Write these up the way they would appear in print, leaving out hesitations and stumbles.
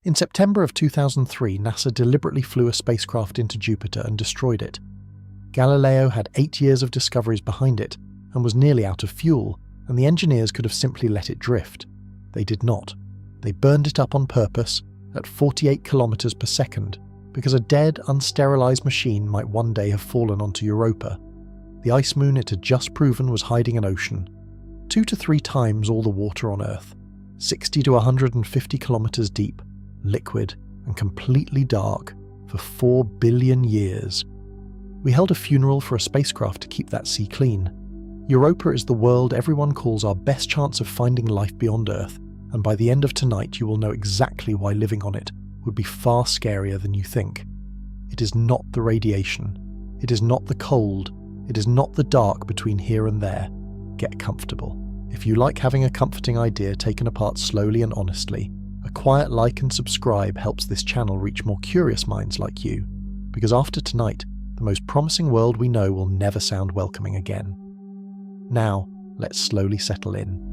In September of 2003, NASA deliberately flew a spacecraft into Jupiter and destroyed it. Galileo had 8 years of discoveries behind it and was nearly out of fuel, and the engineers could have simply let it drift. They did not. They burned it up on purpose at 48 kilometers per second because a dead, unsterilized machine might one day have fallen onto Europa. The ice moon it had just proven was hiding an ocean, 2 to 3 times all the water on Earth, 60 to 150 kilometers deep, liquid and completely dark for 4 billion years. We held a funeral for a spacecraft to keep that sea clean. Europa is the world everyone calls our best chance of finding life beyond Earth, and by the end of tonight you will know exactly why living on it would be far scarier than you think. It is not the radiation. It is not the cold. It is not the dark between here and there. Get comfortable. If you like having a comforting idea taken apart slowly and honestly, a quiet like and subscribe helps this channel reach more curious minds like you, because after tonight, the most promising world we know will never sound welcoming again. Now, let's slowly settle in.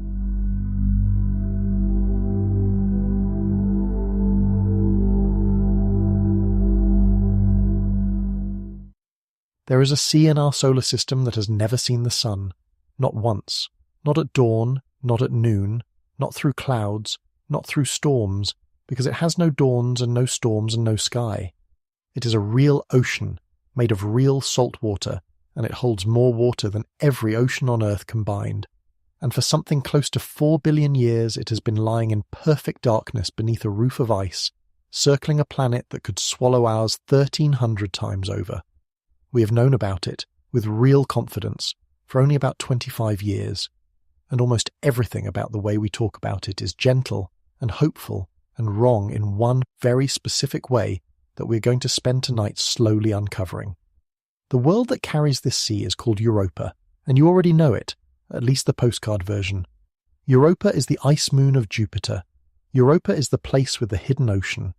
There is a sea in our solar system that has never seen the sun, not once, not at dawn, not at noon, not through clouds, not through storms, because it has no dawns and no storms and no sky. It is a real ocean, made of real salt water, and it holds more water than every ocean on Earth combined. And for something close to 4 billion years it has been lying in perfect darkness beneath a roof of ice, circling a planet that could swallow ours 1,300 times over. We have known about it, with real confidence, for only about 25 years, and almost everything about the way we talk about it is gentle and hopeful and wrong in one very specific way that we're going to spend tonight slowly uncovering. The world that carries this sea is called Europa, and you already know it, at least the postcard version. Europa is the ice moon of Jupiter. Europa is the place with the hidden ocean.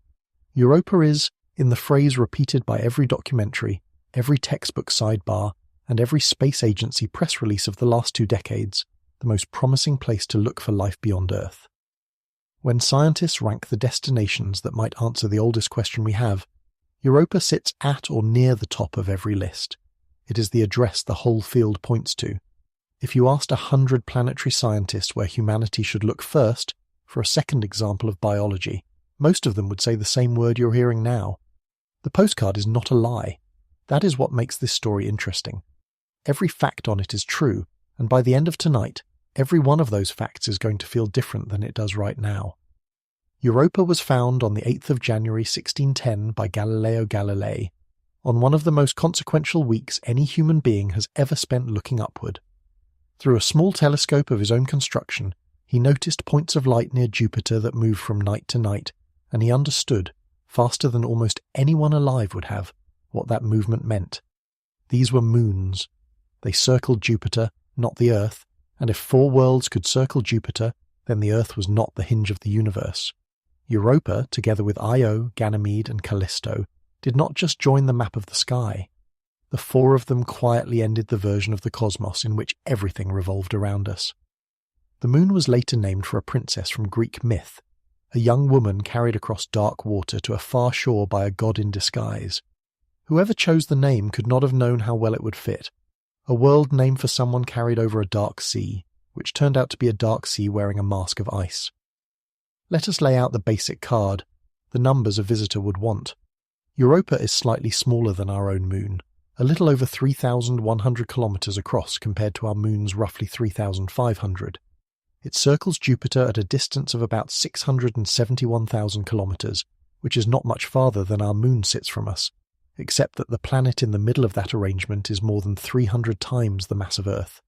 Europa is, in the phrase repeated by every documentary, every textbook sidebar, and every space agency press release of the last 2 decades, the most promising place to look for life beyond Earth. When scientists rank the destinations that might answer the oldest question we have, Europa sits at or near the top of every list. It is the address the whole field points to. If you asked 100 planetary scientists where humanity should look first for a second example of biology, most of them would say the same word you're hearing now. The postcard is not a lie. That is what makes this story interesting. Every fact on it is true, and by the end of tonight, every one of those facts is going to feel different than it does right now. Europa was found on the 8th of January 1610 by Galileo Galilei, on one of the most consequential weeks any human being has ever spent looking upward. Through a small telescope of his own construction, he noticed points of light near Jupiter that moved from night to night, and he understood, faster than almost anyone alive would have, what that movement meant. These were moons. They circled Jupiter, not the Earth, and if 4 worlds could circle Jupiter, then the Earth was not the hinge of the universe. Europa, together with Io, Ganymede, and Callisto, did not just join the map of the sky. The 4 of them quietly ended the version of the cosmos in which everything revolved around us. The moon was later named for a princess from Greek myth, a young woman carried across dark water to a far shore by a god in disguise. Whoever chose the name could not have known how well it would fit. A world name for someone carried over a dark sea, which turned out to be a dark sea wearing a mask of ice. Let us lay out the basic card, the numbers a visitor would want. Europa is slightly smaller than our own moon, a little over 3,100 kilometers across compared to our moon's roughly 3,500. It circles Jupiter at a distance of about 671,000 kilometers, which is not much farther than our moon sits from us, except that the planet in the middle of that arrangement is more than 300 times the mass of Earth.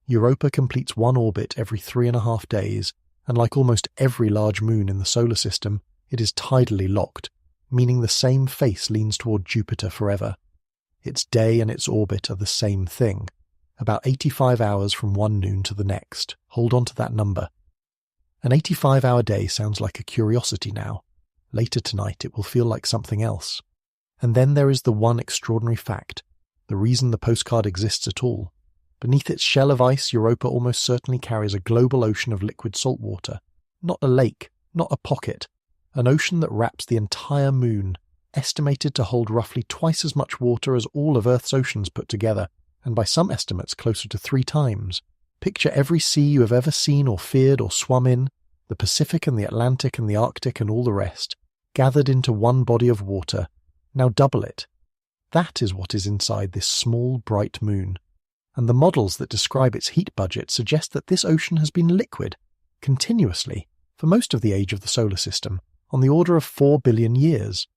Europa completes one orbit every 3.5 days, and like almost every large moon in the solar system, it is tidally locked, meaning the same face leans toward Jupiter forever. Its day and its orbit are the same thing, about 85 hours from one noon to the next. Hold on to that number. An 85-hour day sounds like a curiosity now. Later tonight it will feel like something else. And then there is the one extraordinary fact, the reason the postcard exists at all. Beneath its shell of ice, Europa almost certainly carries a global ocean of liquid salt water. Not a lake, not a pocket, an ocean that wraps the entire moon, estimated to hold roughly twice as much water as all of Earth's oceans put together, and by some estimates closer to 3 times. Picture every sea you have ever seen or feared or swum in, the Pacific and the Atlantic and the Arctic and all the rest, gathered into one body of water. Now double it. That is what is inside this small, bright moon. And the models that describe its heat budget suggest that this ocean has been liquid, continuously, for most of the age of the solar system, on the order of 4 billion years.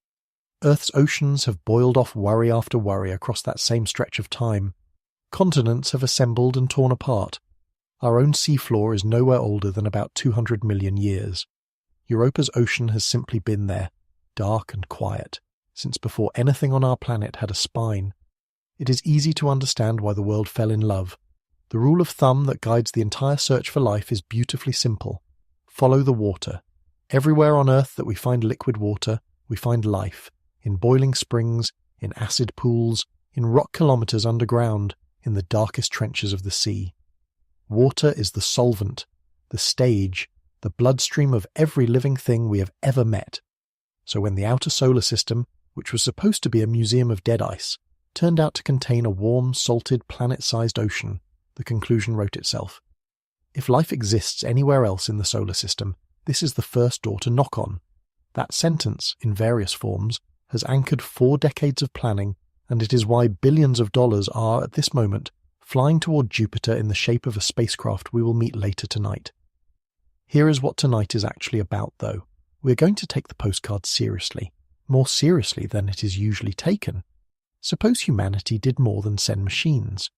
Earth's oceans have boiled off worry after worry across that same stretch of time. Continents have assembled and torn apart. Our own seafloor is nowhere older than about 200 million years. Europa's ocean has simply been there, dark and quiet, since before anything on our planet had a spine. It is easy to understand why the world fell in love. The rule of thumb that guides the entire search for life is beautifully simple. Follow the water. Everywhere on Earth that we find liquid water, we find life. In boiling springs, in acid pools, in rock kilometers underground, in the darkest trenches of the sea. Water is the solvent, the stage, the bloodstream of every living thing we have ever met. So when the outer solar system, which was supposed to be a museum of dead ice, turned out to contain a warm, salted, planet-sized ocean, the conclusion wrote itself. If life exists anywhere else in the solar system, this is the first door to knock on. That sentence, in various forms, has anchored 4 decades of planning, and it is why billions of dollars are, at this moment, flying toward Jupiter in the shape of a spacecraft we will meet later tonight. Here is what tonight is actually about, though. We are going to take the postcard seriously, more seriously than it is usually taken. Suppose humanity did more than send machines.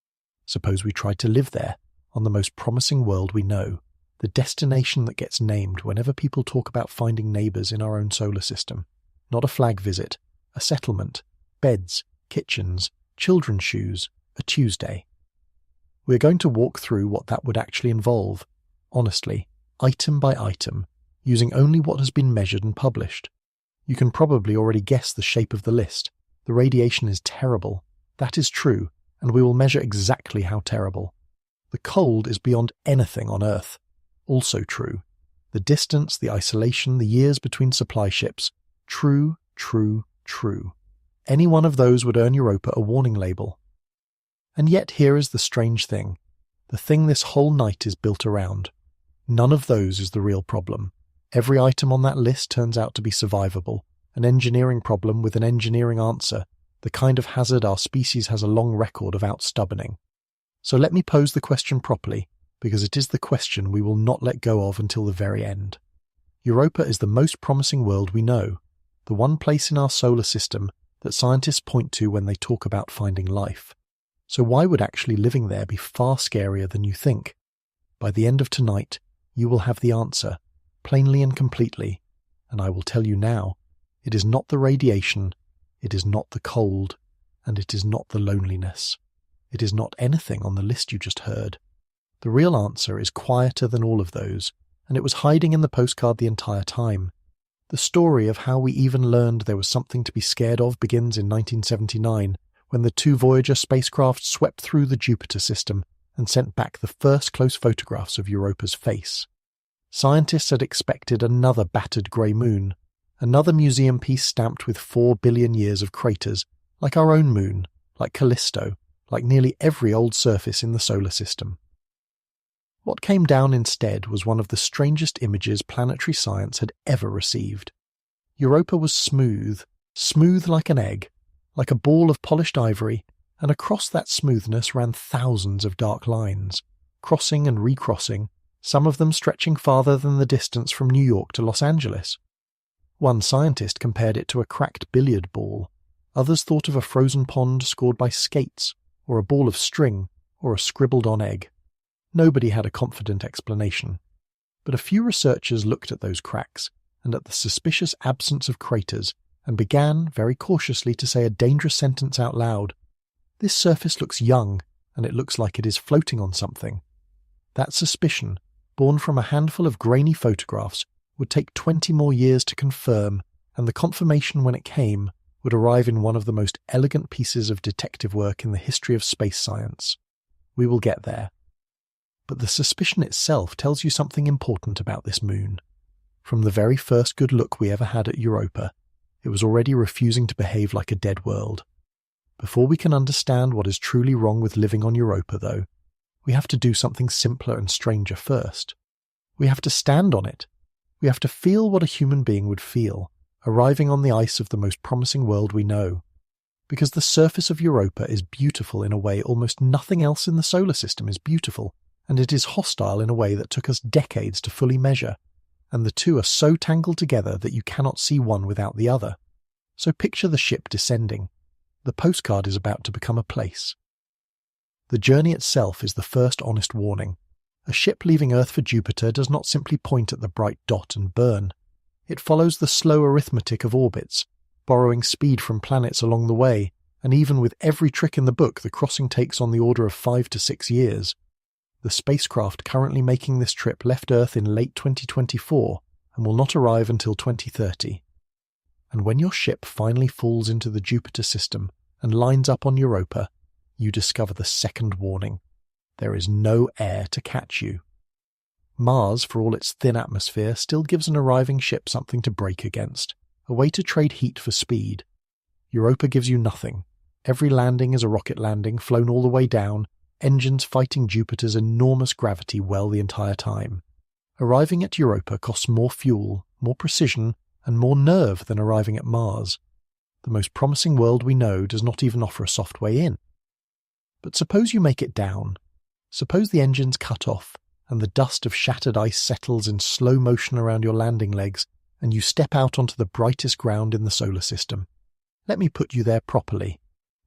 Suppose we tried to live there, on the most promising world we know, the destination that gets named whenever people talk about finding neighbours in our own solar system. Not a flag visit, a settlement, beds, kitchens, children's shoes, a Tuesday. We're going to walk through what that would actually involve, honestly, item by item, using only what has been measured and published. You can probably already guess the shape of the list. The radiation is terrible. That is true, and we will measure exactly how terrible. The cold is beyond anything on Earth. Also true. The distance, the isolation, the years between supply ships. True, true, true. Any one of those would earn Europa a warning label. And yet here is the strange thing. The thing this whole night is built around. None of those is the real problem. Every item on that list turns out to be survivable. An engineering problem with an engineering answer, the kind of hazard our species has a long record of outstubborning. So let me pose the question properly, because it is the question we will not let go of until the very end. Europa is the most promising world we know, the one place in our solar system that scientists point to when they talk about finding life. So why would actually living there be far scarier than you think? By the end of tonight, you will have the answer, plainly and completely, and I will tell you now, it is not the radiation, it is not the cold, and it is not the loneliness. It is not anything on the list you just heard. The real answer is quieter than all of those, and it was hiding in the postcard the entire time. The story of how we even learned there was something to be scared of begins in 1979, when the 2 Voyager spacecraft swept through the Jupiter system and sent back the first close photographs of Europa's face. Scientists had expected another battered grey moon, another museum piece stamped with 4 billion years of craters, like our own moon, like Callisto, like nearly every old surface in the solar system. What came down instead was one of the strangest images planetary science had ever received. Europa was smooth, smooth like an egg, like a ball of polished ivory, and across that smoothness ran thousands of dark lines, crossing and recrossing, some of them stretching farther than the distance from New York to Los Angeles. One scientist compared it to a cracked billiard ball. Others thought of a frozen pond scored by skates, or a ball of string, or a scribbled-on egg. Nobody had a confident explanation. But a few researchers looked at those cracks, and at the suspicious absence of craters, and began, very cautiously, to say a dangerous sentence out loud. This surface looks young, and it looks like it is floating on something. That suspicion, born from a handful of grainy photographs, would take 20 more years to confirm, and the confirmation, when it came, would arrive in one of the most elegant pieces of detective work in the history of space science. We will get there. But the suspicion itself tells you something important about this moon. From the very first good look we ever had at Europa, it was already refusing to behave like a dead world. Before we can understand what is truly wrong with living on Europa, though, we have to do something simpler and stranger first. We have to stand on it. We have to feel what a human being would feel, arriving on the ice of the most promising world we know. Because the surface of Europa is beautiful in a way almost nothing else in the solar system is beautiful, and it is hostile in a way that took us decades to fully measure, and the two are so tangled together that you cannot see one without the other. So picture the ship descending. The Postcard is about to become a place. The journey itself is the first honest warning. A ship leaving Earth for Jupiter does not simply point at the bright dot and burn. It follows the slow arithmetic of orbits, borrowing speed from planets along the way, and even with every trick in the book, the crossing takes on the order of 5 to 6 years. The spacecraft currently making this trip left Earth in late 2024 and will not arrive until 2030. And when your ship finally falls into the Jupiter system and lines up on Europa, you discover the second warning. There is no air to catch you. Mars, for all its thin atmosphere, still gives an arriving ship something to brake against, a way to trade heat for speed. Europa gives you nothing. Every landing is a rocket landing, flown all the way down, engines fighting Jupiter's enormous gravity well the entire time. Arriving at Europa costs more fuel, more precision, and more nerve than arriving at Mars. The most promising world we know does not even offer a soft way in. But suppose you make it down. Suppose the engines cut off, and the dust of shattered ice settles in slow motion around your landing legs, and you step out onto the brightest ground in the solar system. Let me put you there properly.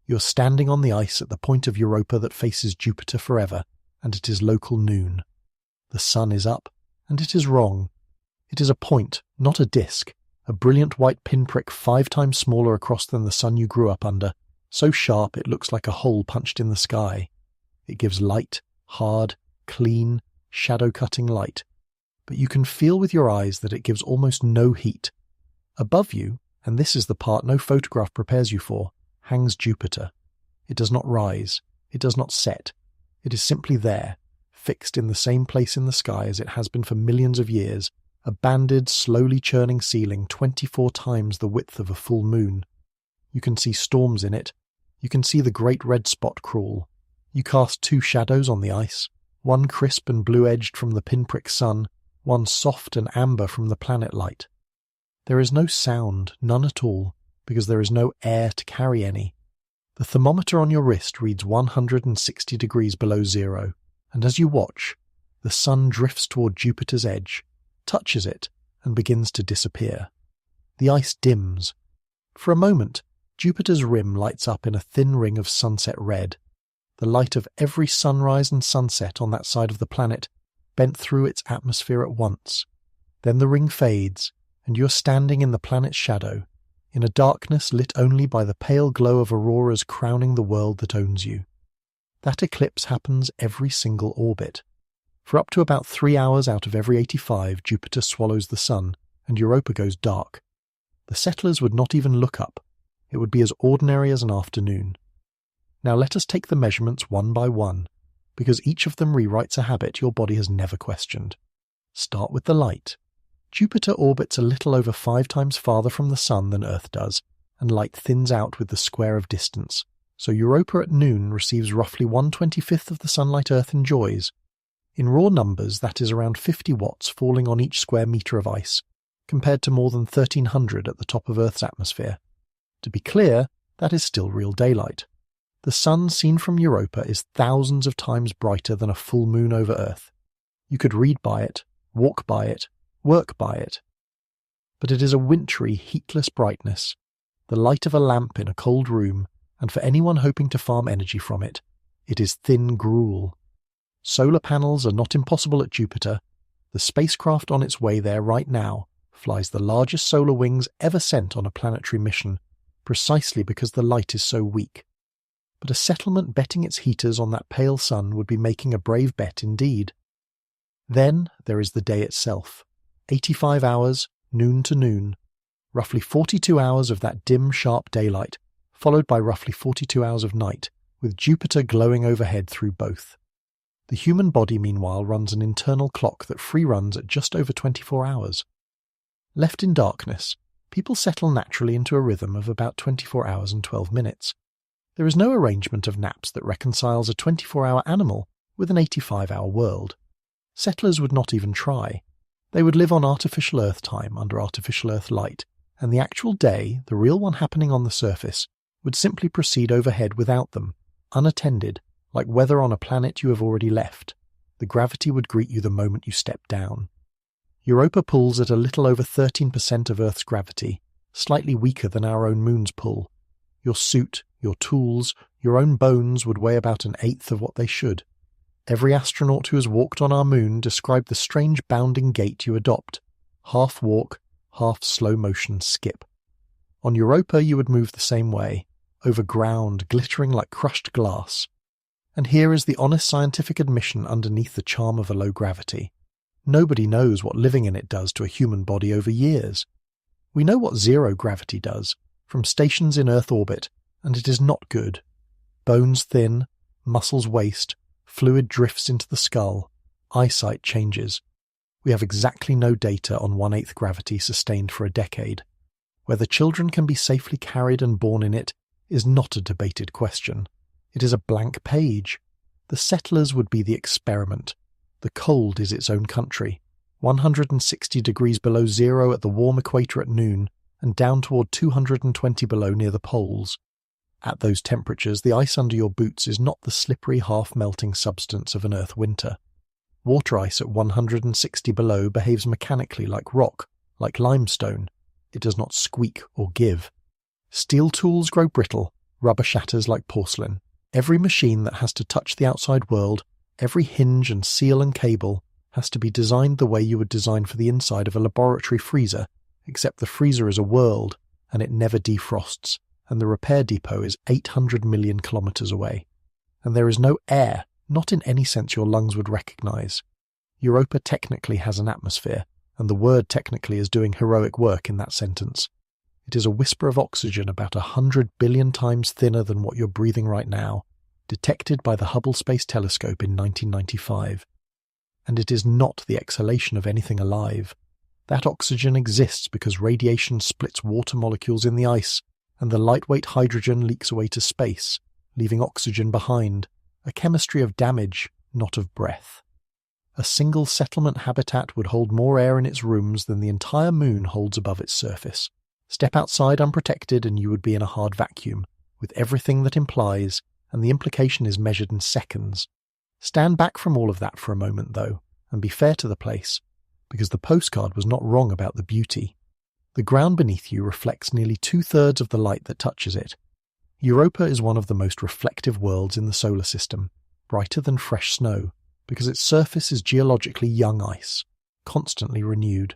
You're standing on the ice at the point of Europa that faces Jupiter forever, and it is local noon. The sun is up, and it is wrong. It is a point, not a disk, a brilliant white pinprick 5 times smaller across than the sun you grew up under, so sharp it looks like a hole punched in the sky. It gives light, hard, clean, shadow-cutting light, but you can feel with your eyes that it gives almost no heat. Above you, and this is the part no photograph prepares you for, hangs Jupiter. It does not rise, it does not set. It is simply there, fixed in the same place in the sky as it has been for millions of years, a banded, slowly churning ceiling 24 times the width of a full moon. You can see storms in it. You can see the great red spot crawl. You cast 2 shadows on the ice, one crisp and blue-edged from the pinprick sun, one soft and amber from the planet light. There is no sound, none at all, because there is no air to carry any. The thermometer on your wrist reads 160 degrees below zero, and as you watch, the sun drifts toward Jupiter's edge, touches it, and begins to disappear. The ice dims. For a moment, Jupiter's rim lights up in a thin ring of sunset red. The light of every sunrise and sunset on that side of the planet bent through its atmosphere at once. Then the ring fades, and you're standing in the planet's shadow, in a darkness lit only by the pale glow of auroras crowning the world that owns you. That eclipse happens every single orbit. For up to about 3 hours out of every 85, Jupiter swallows the sun, and Europa goes dark. The settlers would not even look up. It would be as ordinary as an afternoon. Now let us take the measurements one by one, because each of them rewrites a habit your body has never questioned. Start with the light. Jupiter orbits a little over 5 times farther from the sun than Earth does, and light thins out with the square of distance, so Europa at noon receives roughly 1/25 of the sunlight Earth enjoys. In raw numbers, that is around 50 watts falling on each square metre of ice, compared to more than 1,300 at the top of Earth's atmosphere. To be clear, that is still real daylight. The sun seen from Europa is thousands of times brighter than a full moon over Earth. You could read by it, walk by it, work by it. But it is a wintry, heatless brightness, the light of a lamp in a cold room, and for anyone hoping to farm energy from it, it is thin gruel. Solar panels are not impossible at Jupiter. The spacecraft on its way there right now flies the largest solar wings ever sent on a planetary mission, precisely because the light is so weak. But a settlement betting its heaters on that pale sun would be making a brave bet indeed. Then there is the day itself. 85 hours, noon to noon. Roughly 42 hours of that dim, sharp daylight, followed by roughly 42 hours of night, with Jupiter glowing overhead through both. The human body, meanwhile, runs an internal clock that free runs at just over 24 hours. Left in darkness, people settle naturally into a rhythm of about 24 hours and 12 minutes. There is no arrangement of naps that reconciles a 24-hour animal with an 85-hour world. Settlers would not even try. They would live on artificial Earth time under artificial Earth light, and the actual day, the real one happening on the surface, would simply proceed overhead without them, unattended, like weather on a planet you have already left. The gravity would greet you the moment you step down. Europa pulls at a little over 13% of Earth's gravity, slightly weaker than our own moon's pull. Your suit, your tools, your own bones would weigh about an eighth of what they should. Every astronaut who has walked on our moon described the strange bounding gait you adopt, half walk, half slow-motion skip. On Europa you would move the same way, over ground glittering like crushed glass. And here is the honest scientific admission underneath the charm of a low gravity. Nobody knows what living in it does to a human body over years. We know what zero gravity does, from stations in Earth orbit, and it is not good. Bones thin, muscles waste, fluid drifts into the skull, eyesight changes. We have exactly no data on 1/8 gravity sustained for a decade. Whether children can be safely carried and born in it is not a debated question. It is a blank page. The settlers would be the experiment. The cold is its own country, 160 degrees below zero at the warm equator at noon, and down toward 220 below near the poles. At those temperatures, the ice under your boots is not the slippery, half-melting substance of an Earth winter. Water ice at 160 below behaves mechanically like rock, like limestone. It does not squeak or give. Steel tools grow brittle, rubber shatters like porcelain. Every machine that has to touch the outside world, every hinge and seal and cable, has to be designed the way you would design for the inside of a laboratory freezer, except the freezer is a world, and it never defrosts, and the repair depot is 800 million kilometers away. And there is no air, not in any sense your lungs would recognize. Europa technically has an atmosphere, and the word technically is doing heroic work in that sentence. It is a whisper of oxygen about 100 billion times thinner than what you're breathing right now, detected by the Hubble Space Telescope in 1995. And it is not the exhalation of anything alive. That oxygen exists because radiation splits water molecules in the ice, and the lightweight hydrogen leaks away to space, leaving oxygen behind, a chemistry of damage, not of breath. A single settlement habitat would hold more air in its rooms than the entire moon holds above its surface. Step outside unprotected and you would be in a hard vacuum, with everything that implies, and the implication is measured in seconds. Stand back from all of that for a moment, though, and be fair to the place, because the postcard was not wrong about the beauty. The ground beneath you reflects nearly 2/3 of the light that touches it. Europa is one of the most reflective worlds in the solar system, brighter than fresh snow, because its surface is geologically young ice, constantly renewed.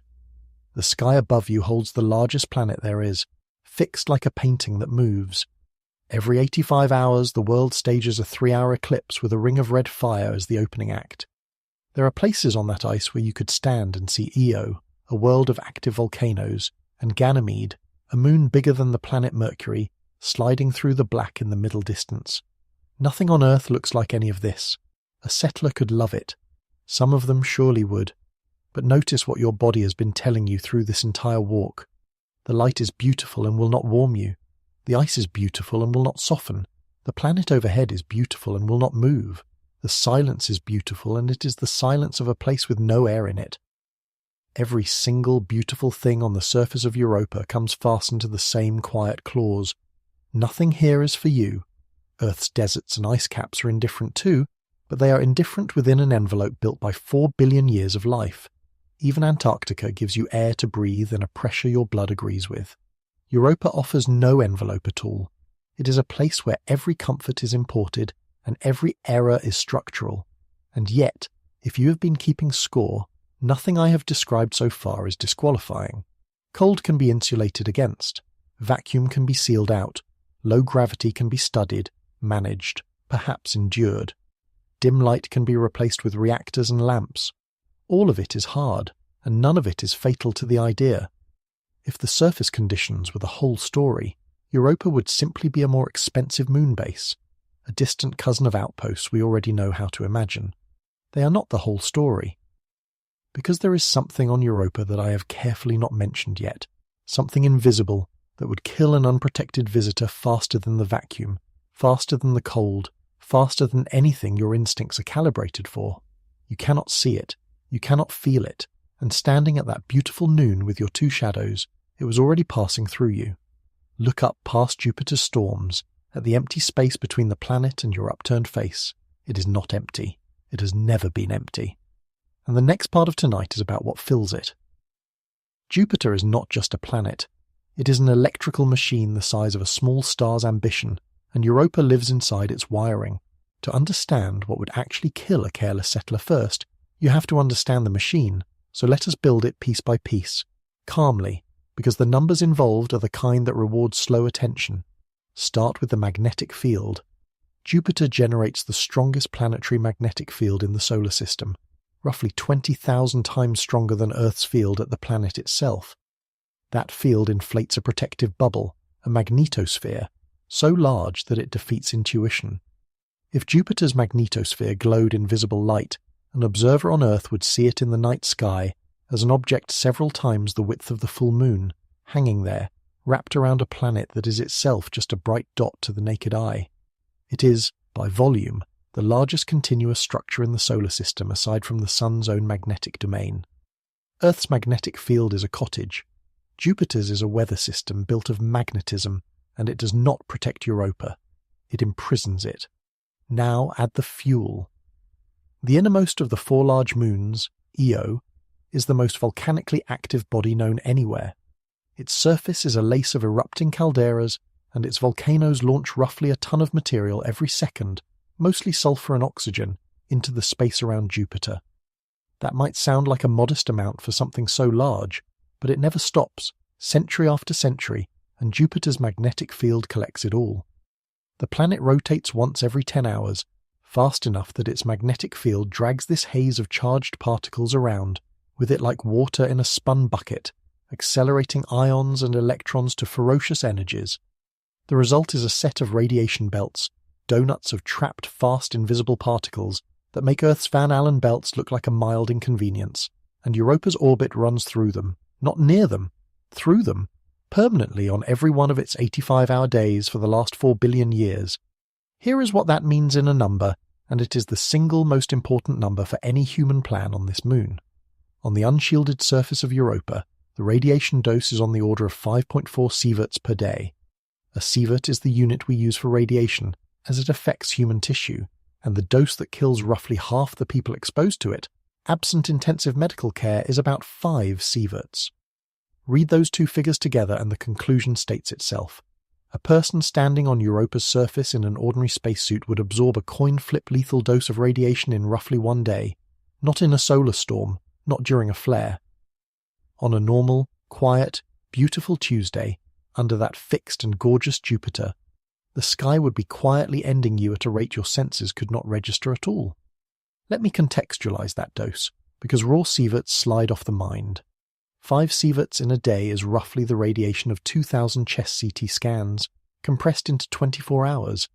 The sky above you holds the largest planet there is, fixed like a painting that moves. Every 85 hours the world stages a 3-hour eclipse with a ring of red fire as the opening act. There are places on that ice where you could stand and see Io, a world of active volcanoes, and Ganymede, a moon bigger than the planet Mercury, sliding through the black in the middle distance. Nothing on Earth looks like any of this. A settler could love it. Some of them surely would. But notice what your body has been telling you through this entire walk. The light is beautiful and will not warm you. The ice is beautiful and will not soften. The planet overhead is beautiful and will not move. The silence is beautiful, and it is the silence of a place with no air in it. Every single beautiful thing on the surface of Europa comes fastened to the same quiet clause. Nothing here is for you. Earth's deserts and ice caps are indifferent too, but they are indifferent within an envelope built by 4 billion years of life. Even Antarctica gives you air to breathe and a pressure your blood agrees with. Europa offers no envelope at all. It is a place where every comfort is imported and every error is structural. And yet, if you have been keeping score, nothing I have described so far is disqualifying. Cold can be insulated against. Vacuum can be sealed out. Low gravity can be studied, managed, perhaps endured. Dim light can be replaced with reactors and lamps. All of it is hard, and none of it is fatal to the idea. If the surface conditions were the whole story, Europa would simply be a more expensive moon base, a distant cousin of outposts we already know how to imagine. They are not the whole story. Because there is something on Europa that I have carefully not mentioned yet, something invisible that would kill an unprotected visitor faster than the vacuum, faster than the cold, faster than anything your instincts are calibrated for. You cannot see it, you cannot feel it, and standing at that beautiful noon with your two shadows, it was already passing through you. Look up past Jupiter's storms, at the empty space between the planet and your upturned face. It is not empty. It has never been empty. And the next part of tonight is about what fills it. Jupiter is not just a planet. It is an electrical machine the size of a small star's ambition, and Europa lives inside its wiring. To understand what would actually kill a careless settler first, you have to understand the machine, so let us build it piece by piece, calmly, because the numbers involved are the kind that reward slow attention. Start with the magnetic field. Jupiter generates the strongest planetary magnetic field in the solar system, roughly 20,000 times stronger than Earth's field at the planet itself. That field inflates a protective bubble, a magnetosphere, so large that it defeats intuition. If Jupiter's magnetosphere glowed in visible light, an observer on Earth would see it in the night sky as an object several times the width of the full moon, hanging there, wrapped around a planet that is itself just a bright dot to the naked eye. It is, by volume, the largest continuous structure in the solar system aside from the Sun's own magnetic domain. Earth's magnetic field is a cottage. Jupiter's is a weather system built of magnetism, and it does not protect Europa. It imprisons it. Now add the fuel. The innermost of the four large moons, Io, is the most volcanically active body known anywhere. Its surface is a lace of erupting calderas, and its volcanoes launch roughly a ton of material every second, mostly sulfur and oxygen, into the space around Jupiter. That might sound like a modest amount for something so large, but it never stops, century after century, and Jupiter's magnetic field collects it all. The planet rotates once every 10 hours, fast enough that its magnetic field drags this haze of charged particles around, with it like water in a spun bucket, accelerating ions and electrons to ferocious energies. The result is a set of radiation belts, donuts of trapped fast invisible particles that make Earth's Van Allen belts look like a mild inconvenience, and Europa's orbit runs through them, not near them, through them, permanently on every one of its 85-hour days for the last 4 billion years. Here is what that means in a number, and it is the single most important number for any human plan on this moon. On the unshielded surface of Europa, the radiation dose is on the order of 5.4 sieverts per day. A sievert is the unit we use for radiation, as it affects human tissue, and the dose that kills roughly half the people exposed to it, absent intensive medical care, is about 5 sieverts. Read those two figures together and the conclusion states itself. A person standing on Europa's surface in an ordinary spacesuit would absorb a coin-flip lethal dose of radiation in roughly 1 day, not in a solar storm, not during a flare. On a normal, quiet, beautiful Tuesday, under that fixed and gorgeous Jupiter, the sky would be quietly ending you at a rate your senses could not register at all. Let me contextualize that dose, because raw sieverts slide off the mind. 5 sieverts in a day is roughly the radiation of 2,000 chest CT scans, compressed into 24 hours.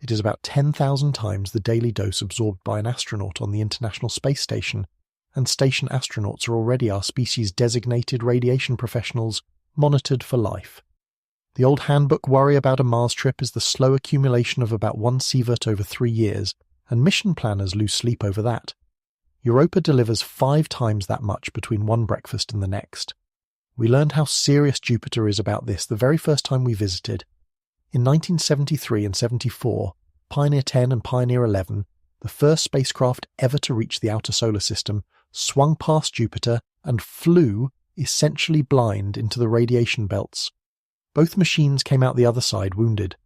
It is about 10,000 times the daily dose absorbed by an astronaut on the International Space Station, and station astronauts are already our species' designated radiation professionals, monitored for life. The old handbook worry about a Mars trip is the slow accumulation of about 1 sievert over 3 years, and mission planners lose sleep over that. Europa delivers 5 times that much between one breakfast and the next. We learned how serious Jupiter is about this the very first time we visited. In 1973 and 74, Pioneer 10 and Pioneer 11, the first spacecraft ever to reach the outer solar system, swung past Jupiter and flew, essentially blind, into the radiation belts. Both machines came out the other side wounded.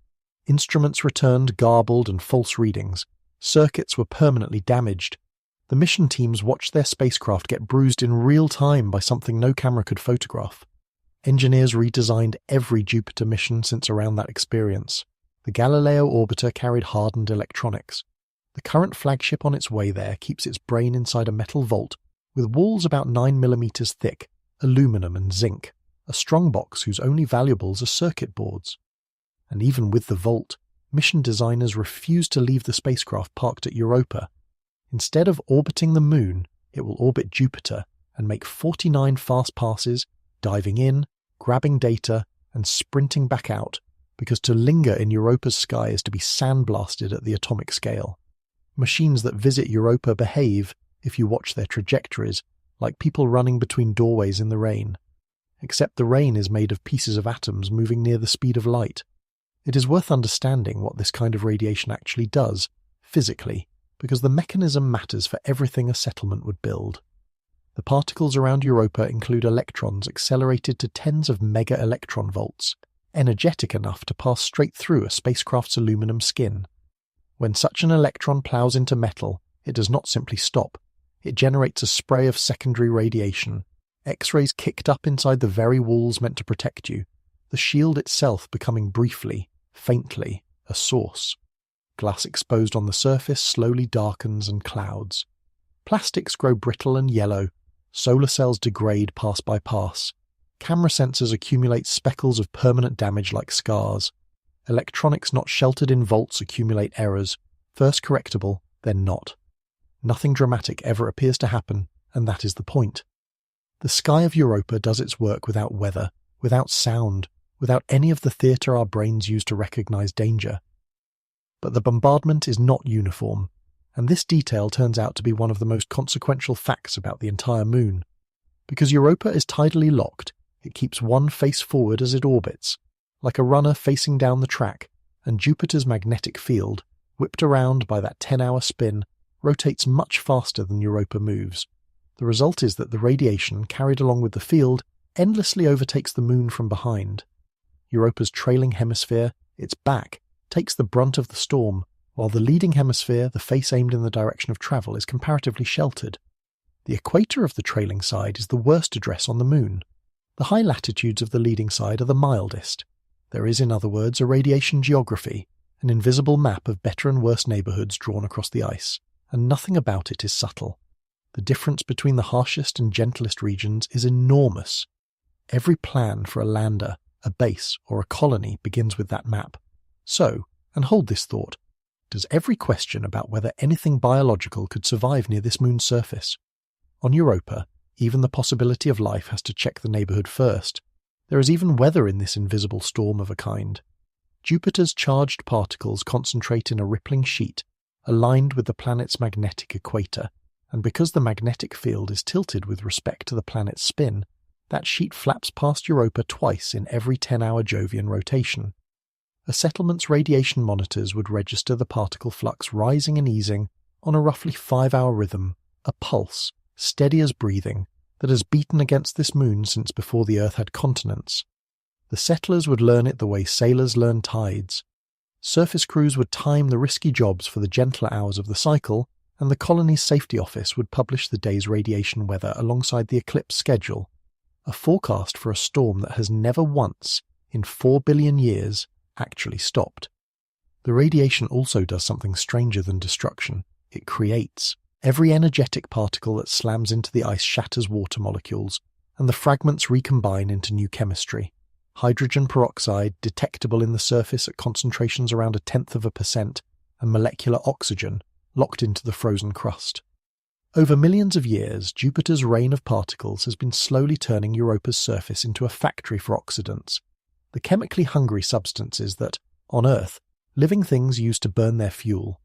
Instruments returned garbled and false readings. Circuits were permanently damaged. The mission teams watched their spacecraft get bruised in real time by something no camera could photograph. Engineers redesigned every Jupiter mission since around that experience. The Galileo orbiter carried hardened electronics. The current flagship on its way there keeps its brain inside a metal vault with walls about 9 millimeters thick, aluminum and zinc, a strongbox whose only valuables are circuit boards. And even with the vault, mission designers refused to leave the spacecraft parked at Europa. Instead of orbiting the moon, it will orbit Jupiter, and make 49 fast passes, diving in, grabbing data, and sprinting back out, because to linger in Europa's sky is to be sandblasted at the atomic scale. Machines that visit Europa behave, if you watch their trajectories, like people running between doorways in the rain. Except the rain is made of pieces of atoms moving near the speed of light. It is worth understanding what this kind of radiation actually does, physically, because the mechanism matters for everything a settlement would build. The particles around Europa include electrons accelerated to tens of mega-electron volts, energetic enough to pass straight through a spacecraft's aluminum skin. When such an electron plows into metal, it does not simply stop. It generates a spray of secondary radiation, X-rays kicked up inside the very walls meant to protect you, the shield itself becoming briefly, faintly, a source. Glass exposed on the surface slowly darkens and clouds. Plastics grow brittle and yellow, solar cells degrade pass by pass. Camera sensors accumulate speckles of permanent damage like scars. Electronics not sheltered in vaults accumulate errors, first correctable, then not. Nothing dramatic ever appears to happen, and that is the point. The sky of Europa does its work without weather, without sound, without any of the theatre our brains use to recognize danger. But the bombardment is not uniform, and this detail turns out to be one of the most consequential facts about the entire Moon. Because Europa is tidally locked, it keeps one face forward as it orbits, like a runner facing down the track, and Jupiter's magnetic field, whipped around by that 10-hour spin, rotates much faster than Europa moves. The result is that the radiation, carried along with the field, endlessly overtakes the Moon from behind. Europa's trailing hemisphere, its back, takes the brunt of the storm, while the leading hemisphere, the face aimed in the direction of travel, is comparatively sheltered. The equator of the trailing side is the worst address on the Moon. The high latitudes of the leading side are the mildest. There is, in other words, a radiation geography, an invisible map of better and worse neighbourhoods drawn across the ice, and nothing about it is subtle. The difference between the harshest and gentlest regions is enormous. Every plan for a lander, a base, or a colony begins with that map. So, and hold this thought, does every question about whether anything biological could survive near this Moon's surface? On Europa, even the possibility of life has to check the neighbourhood first. There is even weather in this invisible storm of a kind. Jupiter's charged particles concentrate in a rippling sheet, aligned with the planet's magnetic equator, and because the magnetic field is tilted with respect to the planet's spin, that sheet flaps past Europa twice in every 10-hour Jovian rotation. A settlement's radiation monitors would register the particle flux rising and easing on a roughly 5-hour rhythm, a pulse, steady as breathing, that has beaten against this Moon since before the Earth had continents. The settlers would learn it the way sailors learn tides. Surface crews would time the risky jobs for the gentler hours of the cycle, and the colony's safety office would publish the day's radiation weather alongside the eclipse schedule, a forecast for a storm that has never once, in 4 billion years, actually stopped. The radiation also does something stranger than destruction. It creates. Every energetic particle that slams into the ice shatters water molecules, and the fragments recombine into new chemistry. Hydrogen peroxide, detectable in the surface at concentrations around 0.1%, and molecular oxygen, locked into the frozen crust. Over millions of years, Jupiter's rain of particles has been slowly turning Europa's surface into a factory for oxidants, the chemically hungry substances that, on Earth, living things use to burn their fuel.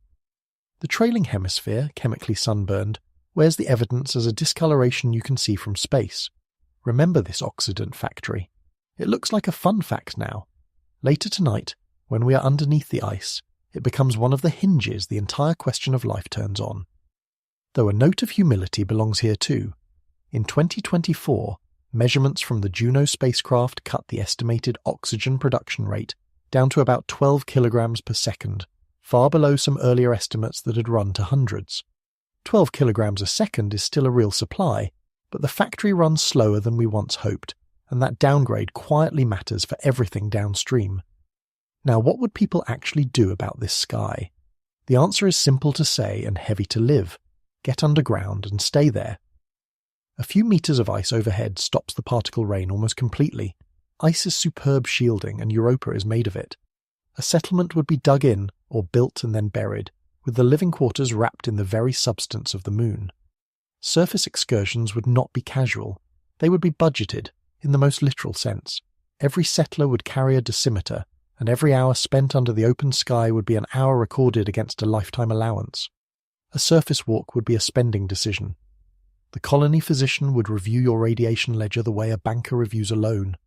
The trailing hemisphere, chemically sunburned, wears the evidence as a discoloration you can see from space. Remember this oxidant factory. It looks like a fun fact now. Later tonight, when we are underneath the ice, it becomes one of the hinges the entire question of life turns on. Though a note of humility belongs here too. In 2024, measurements from the Juno spacecraft cut the estimated oxygen production rate down to about 12 kilograms per second, far below some earlier estimates that had run to hundreds. 12 kilograms a second is still a real supply, but the factory runs slower than we once hoped, and that downgrade quietly matters for everything downstream. Now, what would people actually do about this sky? The answer is simple to say and heavy to live. Get underground and stay there. A few meters of ice overhead stops the particle rain almost completely. Ice is superb shielding, and Europa is made of it. A settlement would be dug in, or built and then buried, with the living quarters wrapped in the very substance of the Moon. Surface excursions would not be casual. They would be budgeted, in the most literal sense. Every settler would carry a dosimeter, and every hour spent under the open sky would be an hour recorded against a lifetime allowance. A surface walk would be a spending decision. The colony physician would review your radiation ledger the way a banker reviews a loan.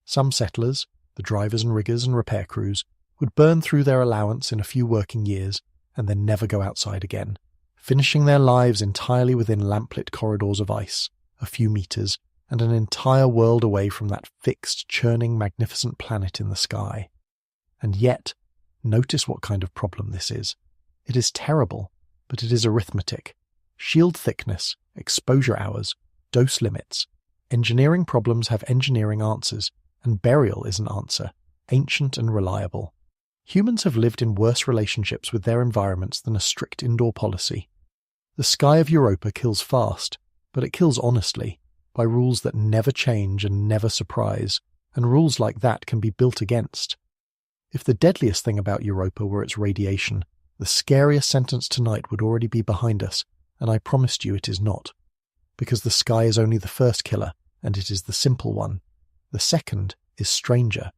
Some settlers, the drivers and riggers and repair crews, would burn through their allowance in a few working years and then never go outside again, finishing their lives entirely within lamplit corridors of ice, a few meters, and an entire world away from that fixed, churning, magnificent planet in the sky. And yet, notice what kind of problem this is. It is terrible, but it is arithmetic. Shield thickness, exposure hours, dose limits. Engineering problems have engineering answers, and burial is an answer, ancient and reliable. Humans have lived in worse relationships with their environments than a strict indoor policy. The sky of Europa kills fast, but it kills honestly, by rules that never change and never surprise, and rules like that can be built against. If the deadliest thing about Europa were its radiation, the scariest sentence tonight would already be behind us, and I promised you it is not. Because the sky is only the first killer, and it is the simple one. The second is stranger.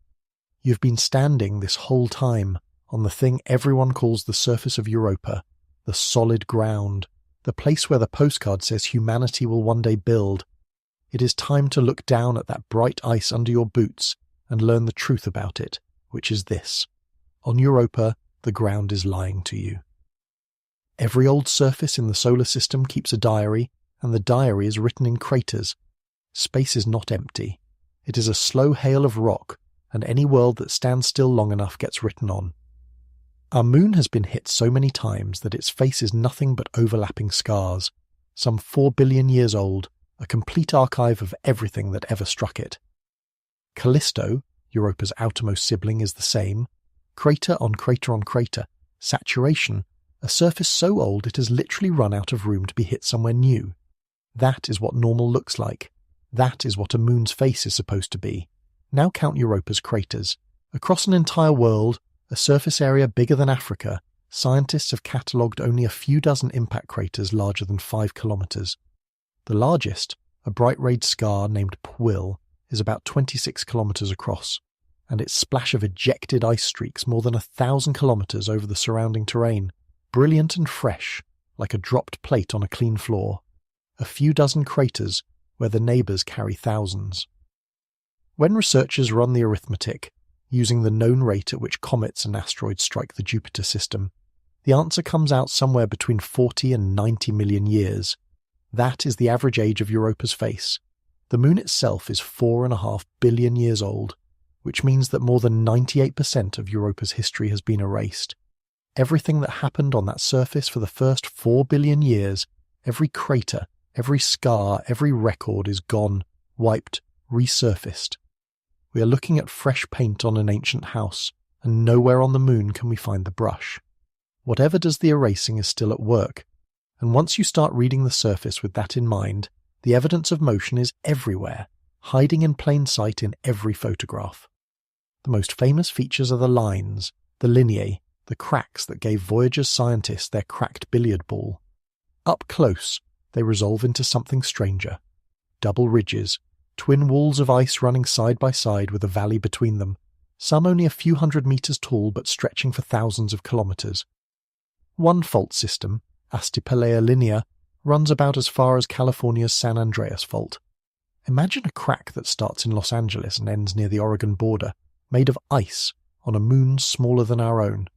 You've been standing this whole time on the thing everyone calls the surface of Europa, the solid ground, the place where the postcard says humanity will one day build. It is time to look down at that bright ice under your boots and learn the truth about it, which is this. On Europa, the ground is lying to you. Every old surface in the solar system keeps a diary, and the diary is written in craters. Space is not empty. It is a slow hail of rock, and any world that stands still long enough gets written on. Our moon has been hit so many times that its face is nothing but overlapping scars, some 4 billion years old, a complete archive of everything that ever struck it. Callisto, Europa's outermost sibling, is the same. Crater on crater on crater. Saturation, a surface so old it has literally run out of room to be hit somewhere new. That is what normal looks like. That is what a moon's face is supposed to be. Now count Europa's craters. Across an entire world, a surface area bigger than Africa, scientists have catalogued only a few dozen impact craters larger than 5 kilometers. The largest, a bright red scar named Pwill, is about 26 kilometers across, and its splash of ejected ice streaks more than 1,000 kilometers over the surrounding terrain, brilliant and fresh, like a dropped plate on a clean floor. A few dozen craters where the neighbours carry thousands. When researchers run the arithmetic, using the known rate at which comets and asteroids strike the Jupiter system, the answer comes out somewhere between 40 and 90 million years. That is the average age of Europa's face. The moon itself is 4.5 billion years old, which means that more than 98% of Europa's history has been erased. Everything that happened on that surface for the first 4 billion years, every crater, every scar, every record is gone, wiped, resurfaced. We are looking at fresh paint on an ancient house, and nowhere on the moon can we find the brush. Whatever does the erasing is still at work, and once you start reading the surface with that in mind, the evidence of motion is everywhere, hiding in plain sight in every photograph. The most famous features are the lines, the lineae, the cracks that gave Voyager's scientists their cracked billiard ball. Up close, they resolve into something stranger. Double ridges, twin walls of ice running side by side with a valley between them, some only a few hundred meters tall but stretching for thousands of kilometers. One fault system, Astipelea Linea, runs about as far as California's San Andreas Fault. Imagine a crack that starts in Los Angeles and ends near the Oregon border, made of ice, on a moon smaller than our own.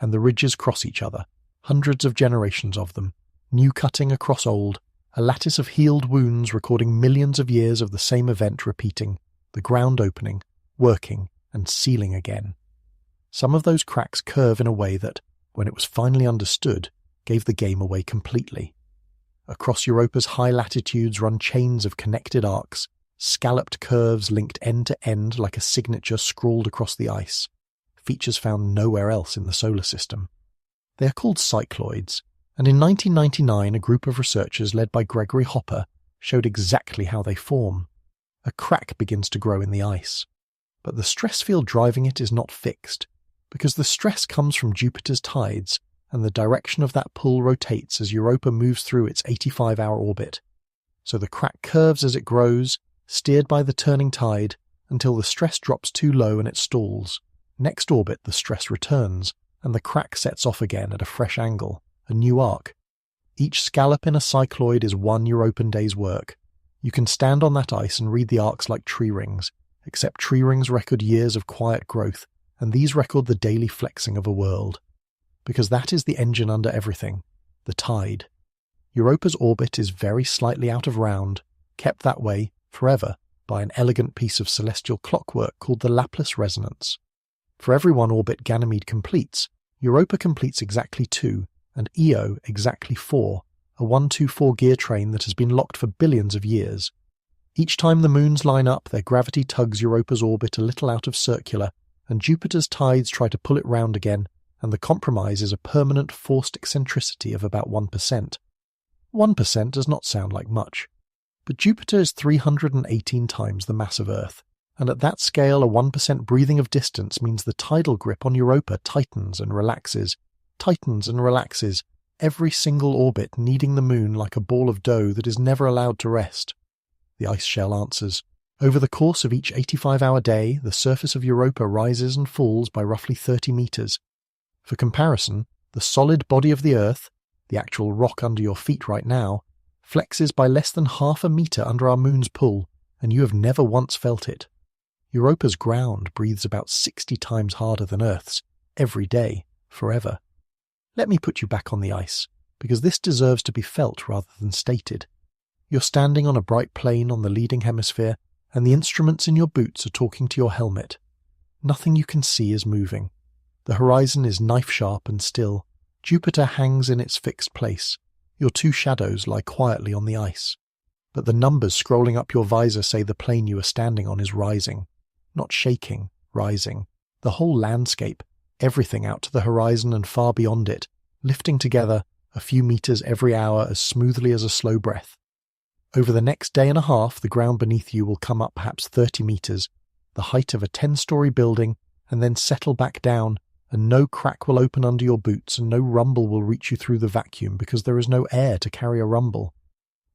And the ridges cross each other, hundreds of generations of them, new cutting across old, a lattice of healed wounds recording millions of years of the same event repeating, the ground opening, working, and sealing again. Some of those cracks curve in a way that, when it was finally understood, gave the game away completely. Across Europa's high latitudes run chains of connected arcs, scalloped curves linked end to end like a signature scrawled across the ice, features found nowhere else in the solar system. They are called cycloids, and in 1999 a group of researchers led by Gregory Hopper showed exactly how they form. A crack begins to grow in the ice, but the stress field driving it is not fixed, because the stress comes from Jupiter's tides, and the direction of that pull rotates as Europa moves through its 85-hour orbit. So the crack curves as it grows, steered by the turning tide, until the stress drops too low and it stalls. Next orbit, the stress returns, and the crack sets off again at a fresh angle, a new arc. Each scallop in a cycloid is one Europan day's work. You can stand on that ice and read the arcs like tree rings, except tree rings record years of quiet growth, and these record the daily flexing of a world. Because that is the engine under everything, the tide. Europa's orbit is very slightly out of round, kept that way forever by an elegant piece of celestial clockwork called the Laplace resonance. For every one orbit Ganymede completes, Europa completes exactly 2, and Io exactly 4, a 1-2-4 gear train that has been locked for billions of years. Each time the moons line up, their gravity tugs Europa's orbit a little out of circular, and Jupiter's tides try to pull it round again, and the compromise is a permanent forced eccentricity of about 1%. 1% does not sound like much, but Jupiter is 318 times the mass of Earth, and at that scale a 1% breathing of distance means the tidal grip on Europa tightens and relaxes, every single orbit kneading the moon like a ball of dough that is never allowed to rest. The ice shell answers. Over the course of each 85-hour day, the surface of Europa rises and falls by roughly 30 meters. For comparison, the solid body of the Earth, the actual rock under your feet right now, flexes by less than half a meter under our moon's pull, and you have never once felt it. Europa's ground breathes about 60 times harder than Earth's, every day, forever. Let me put you back on the ice, because this deserves to be felt rather than stated. You're standing on a bright plain on the leading hemisphere, and the instruments in your boots are talking to your helmet. Nothing you can see is moving. The horizon is knife-sharp and still. Jupiter hangs in its fixed place. Your 2 shadows lie quietly on the ice. But the numbers scrolling up your visor say the plane you are standing on is rising. Not shaking, rising. The whole landscape, everything out to the horizon and far beyond it, lifting together a few meters every hour as smoothly as a slow breath. Over the next day and a half, the ground beneath you will come up perhaps 30 meters, the height of a 10-story building, and then settle back down, and no crack will open under your boots and no rumble will reach you through the vacuum because there is no air to carry a rumble.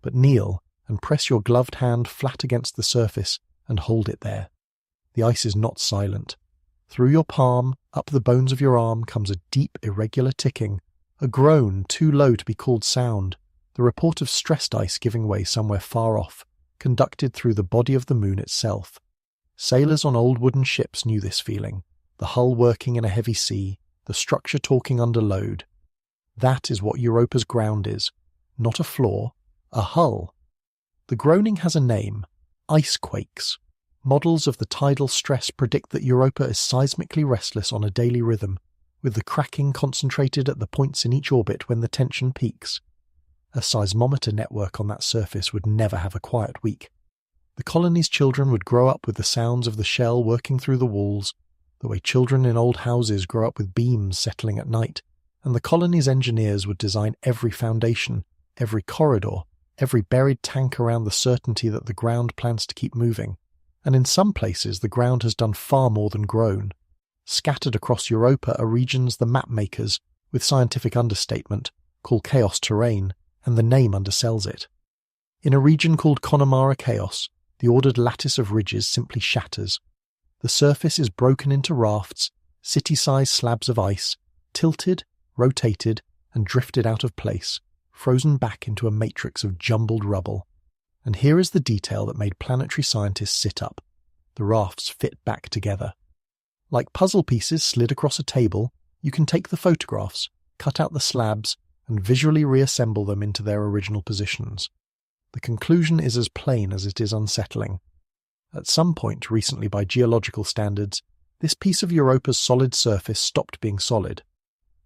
But kneel and press your gloved hand flat against the surface and hold it there. The ice is not silent. Through your palm, up the bones of your arm, comes a deep, irregular ticking, a groan too low to be called sound, the report of stressed ice giving way somewhere far off, conducted through the body of the moon itself. Sailors on old wooden ships knew this feeling, the hull working in a heavy sea, the structure talking under load. That is what Europa's ground is, not a floor, a hull. The groaning has a name, ice quakes. Models of the tidal stress predict that Europa is seismically restless on a daily rhythm, with the cracking concentrated at the points in each orbit when the tension peaks. A seismometer network on that surface would never have a quiet week. The colony's children would grow up with the sounds of the shell working through the walls, the way children in old houses grow up with beams settling at night, and the colony's engineers would design every foundation, every corridor, every buried tank around the certainty that the ground plans to keep moving. And in some places the ground has done far more than grown. Scattered across Europa are regions the map makers, with scientific understatement, call chaos terrain, and the name undersells it. In a region called Connemara chaos, the ordered lattice of ridges simply shatters. The surface is broken into rafts, city-sized slabs of ice, tilted, rotated, and drifted out of place, frozen back into a matrix of jumbled rubble. And here is the detail that made planetary scientists sit up. The rafts fit back together. Like puzzle pieces slid across a table, you can take the photographs, cut out the slabs, and visually reassemble them into their original positions. The conclusion is as plain as it is unsettling. At some point recently by geological standards, this piece of Europa's solid surface stopped being solid.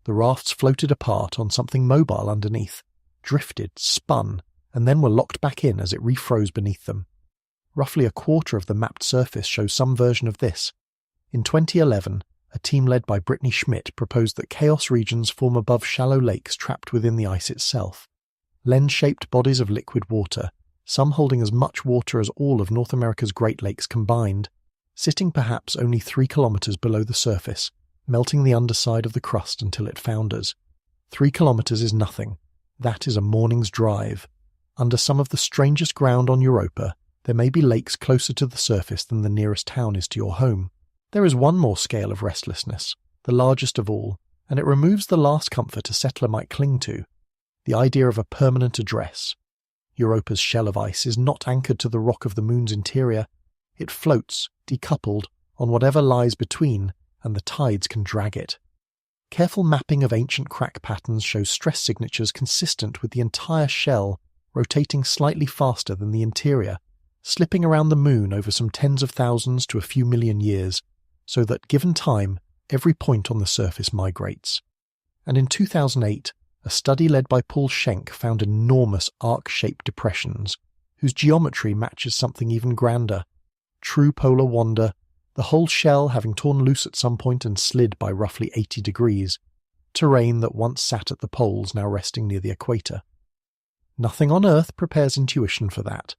The rafts floated apart on something mobile underneath, drifted, spun, and then were locked back in as it refroze beneath them. Roughly a quarter of the mapped surface shows some version of this. In 2011, a team led by Brittany Schmidt proposed that chaos regions form above shallow lakes trapped within the ice itself. Lens-shaped bodies of liquid water, some holding as much water as all of North America's Great Lakes combined, sitting perhaps only 3 kilometers below the surface, melting the underside of the crust until it founders. 3 kilometers is nothing. That is a morning's drive. Under some of the strangest ground on Europa, there may be lakes closer to the surface than the nearest town is to your home. There is one more scale of restlessness, the largest of all, and it removes the last comfort a settler might cling to, the idea of a permanent address. Europa's shell of ice is not anchored to the rock of the moon's interior. It floats, decoupled, on whatever lies between, and the tides can drag it. Careful mapping of ancient crack patterns shows stress signatures consistent with the entire shell rotating slightly faster than the interior, slipping around the moon over some tens of thousands to a few million years, so that, given time, every point on the surface migrates. And in 2008, a study led by Paul Schenk found enormous arc-shaped depressions, whose geometry matches something even grander. True polar wonder, the whole shell having torn loose at some point and slid by roughly 80 degrees, terrain that once sat at the poles now resting near the equator. Nothing on Earth prepares intuition for that.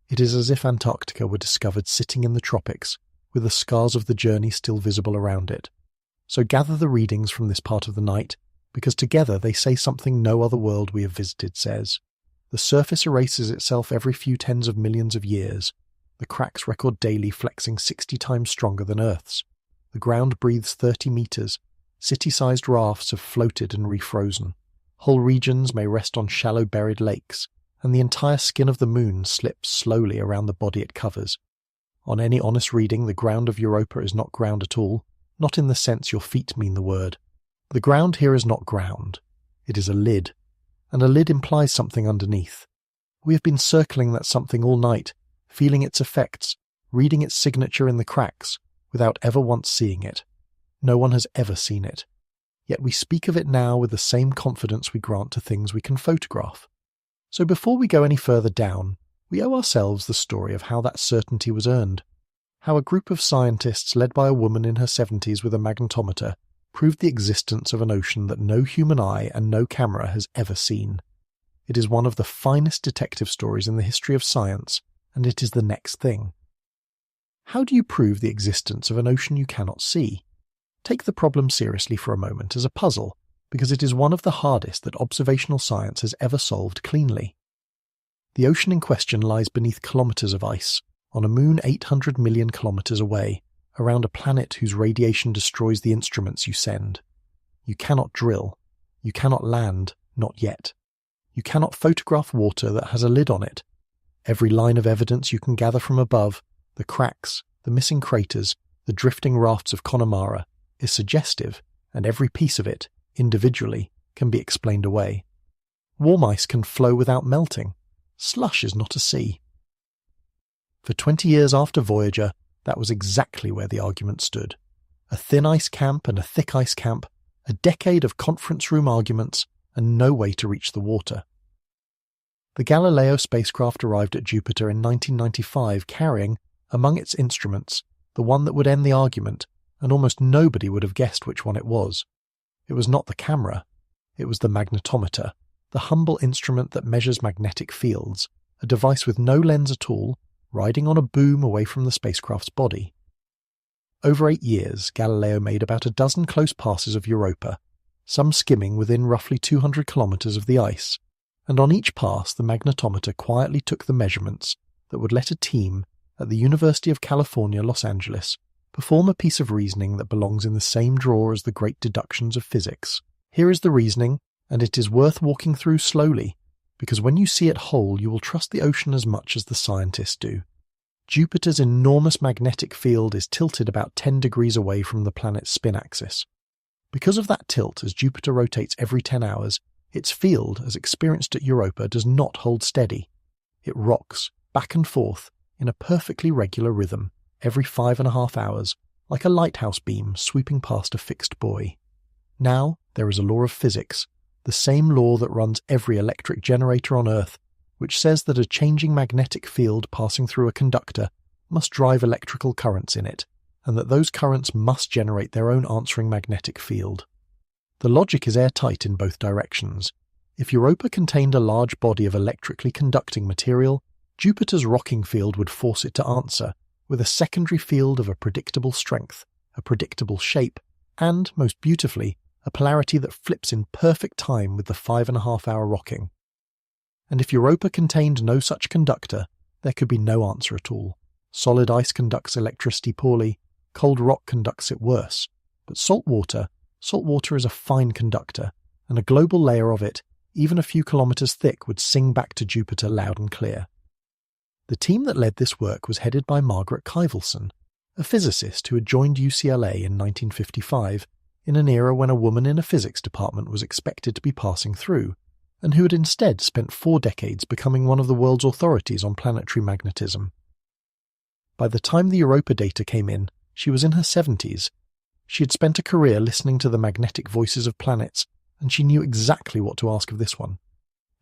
It is as if Antarctica were discovered sitting in the tropics, with the scars of the journey still visible around it. So gather the readings from this part of the night, because together they say something no other world we have visited says. The surface erases itself every few tens of millions of years. The cracks record daily flexing 60 times stronger than Earth's. The ground breathes 30 meters. City-sized rafts have floated and refrozen. Whole regions may rest on shallow buried lakes, and the entire skin of the moon slips slowly around the body it covers. On any honest reading, the ground of Europa is not ground at all, not in the sense your feet mean the word. The ground here is not ground. It is a lid, and a lid implies something underneath. We have been circling that something all night, feeling its effects, reading its signature in the cracks, without ever once seeing it. No one has ever seen it. Yet we speak of it now with the same confidence we grant to things we can photograph. So before we go any further down, we owe ourselves the story of how that certainty was earned. How a group of scientists led by a woman in her 70s with a magnetometer proved the existence of an ocean that no human eye and no camera has ever seen. It is one of the finest detective stories in the history of science, and it is the next thing. How do you prove the existence of an ocean you cannot see? Take the problem seriously for a moment as a puzzle, because it is one of the hardest that observational science has ever solved cleanly. The ocean in question lies beneath kilometers of ice, on a moon 800 million kilometers away, around a planet whose radiation destroys the instruments you send. You cannot drill. You cannot land, not yet. You cannot photograph water that has a lid on it. Every line of evidence you can gather from above, the cracks, the missing craters, the drifting rafts of Connemara, is suggestive, and every piece of it, individually, can be explained away. Warm ice can flow without melting. Slush is not a sea. For 20 years after Voyager, that was exactly where the argument stood. A thin ice camp and a thick ice camp, a decade of conference room arguments, and no way to reach the water. The Galileo spacecraft arrived at Jupiter in 1995 carrying, among its instruments, the one that would end the argument, and almost nobody would have guessed which one it was. It was not the camera. It was the magnetometer, the humble instrument that measures magnetic fields, a device with no lens at all, riding on a boom away from the spacecraft's body. Over 8 years, Galileo made about a dozen close passes of Europa, some skimming within roughly 200 kilometers of the ice, and on each pass the magnetometer quietly took the measurements that would let a team at the University of California, Los Angeles, perform a piece of reasoning that belongs in the same drawer as the great deductions of physics. Here is the reasoning, and it is worth walking through slowly, because when you see it whole you will trust the ocean as much as the scientists do. Jupiter's enormous magnetic field is tilted about 10 degrees away from the planet's spin axis. Because of that tilt, as Jupiter rotates every 10 hours, its field, as experienced at Europa, does not hold steady. It rocks, back and forth, in a perfectly regular rhythm, every 5.5 hours, like a lighthouse beam sweeping past a fixed buoy. Now there is a law of physics, the same law that runs every electric generator on Earth, which says that a changing magnetic field passing through a conductor must drive electrical currents in it, and that those currents must generate their own answering magnetic field. The logic is airtight in both directions. If Europa contained a large body of electrically conducting material, Jupiter's rocking field would force it to answer, with a secondary field of a predictable strength, a predictable shape, and, most beautifully, a polarity that flips in perfect time with the 5.5-hour rocking. And if Europa contained no such conductor, there could be no answer at all. Solid ice conducts electricity poorly, cold rock conducts it worse. But salt water is a fine conductor, and a global layer of it, even a few kilometers thick, would sing back to Jupiter loud and clear. The team that led this work was headed by Margaret Kyvelson, a physicist who had joined UCLA in 1955 in an era when a woman in a physics department was expected to be passing through, and who had instead spent 4 decades becoming one of the world's authorities on planetary magnetism. By the time the Europa data came in, she was in her 70s. She had spent a career listening to the magnetic voices of planets, and she knew exactly what to ask of this one.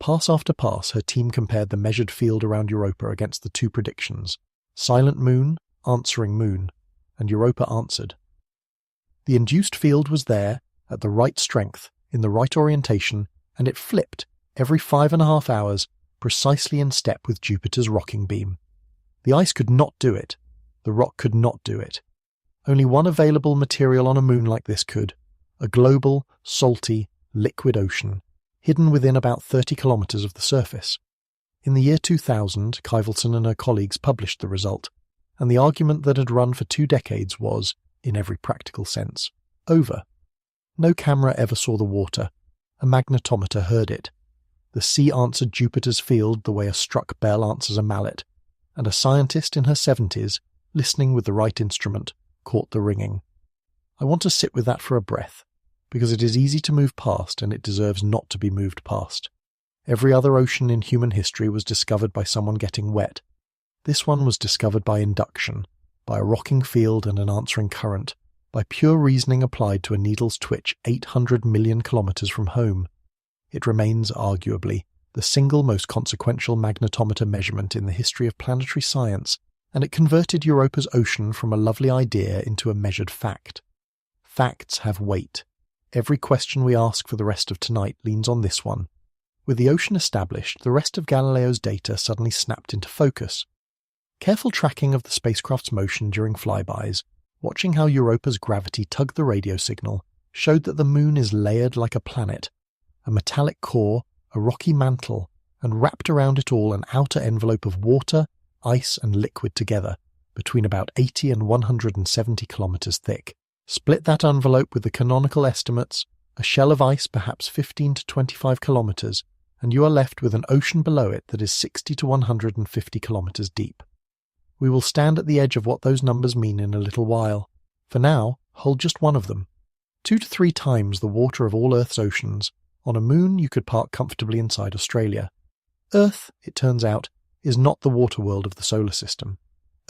Pass after pass, her team compared the measured field around Europa against the 2 predictions: silent moon, answering moon, and Europa answered. The induced field was there, at the right strength, in the right orientation, and it flipped, every 5.5 hours, precisely in step with Jupiter's rocking beam. The ice could not do it. The rock could not do it. Only one available material on a moon like this could: a global, salty, liquid ocean, hidden within about 30 kilometers of the surface. In the year 2000, Kyvelson and her colleagues published the result, and the argument that had run for 2 decades was, in every practical sense, over. No camera ever saw the water. A magnetometer heard it. The sea answered Jupiter's field the way a struck bell answers a mallet, and a scientist in her 70s, listening with the right instrument, caught the ringing. I want to sit with that for a breath, because it is easy to move past and it deserves not to be moved past. Every other ocean in human history was discovered by someone getting wet. This one was discovered by induction, by a rocking field and an answering current, by pure reasoning applied to a needle's twitch 800 million kilometers from home. It remains, arguably, the single most consequential magnetometer measurement in the history of planetary science, and it converted Europa's ocean from a lovely idea into a measured fact. Facts have weight. Every question we ask for the rest of tonight leans on this one. With the ocean established, the rest of Galileo's data suddenly snapped into focus. Careful tracking of the spacecraft's motion during flybys, watching how Europa's gravity tugged the radio signal, showed that the moon is layered like a planet. A metallic core, a rocky mantle, and wrapped around it all an outer envelope of water, ice and liquid together, between about 80 and 170 kilometers thick. Split that envelope with the canonical estimates, a shell of ice perhaps 15 to 25 kilometers, and you are left with an ocean below it that is 60 to 150 kilometers deep. We will stand at the edge of what those numbers mean in a little while. For now, hold just one of them. 2 to 3 times the water of all Earth's oceans. On a moon you could park comfortably inside Australia. Earth, it turns out, is not the water world of the solar system.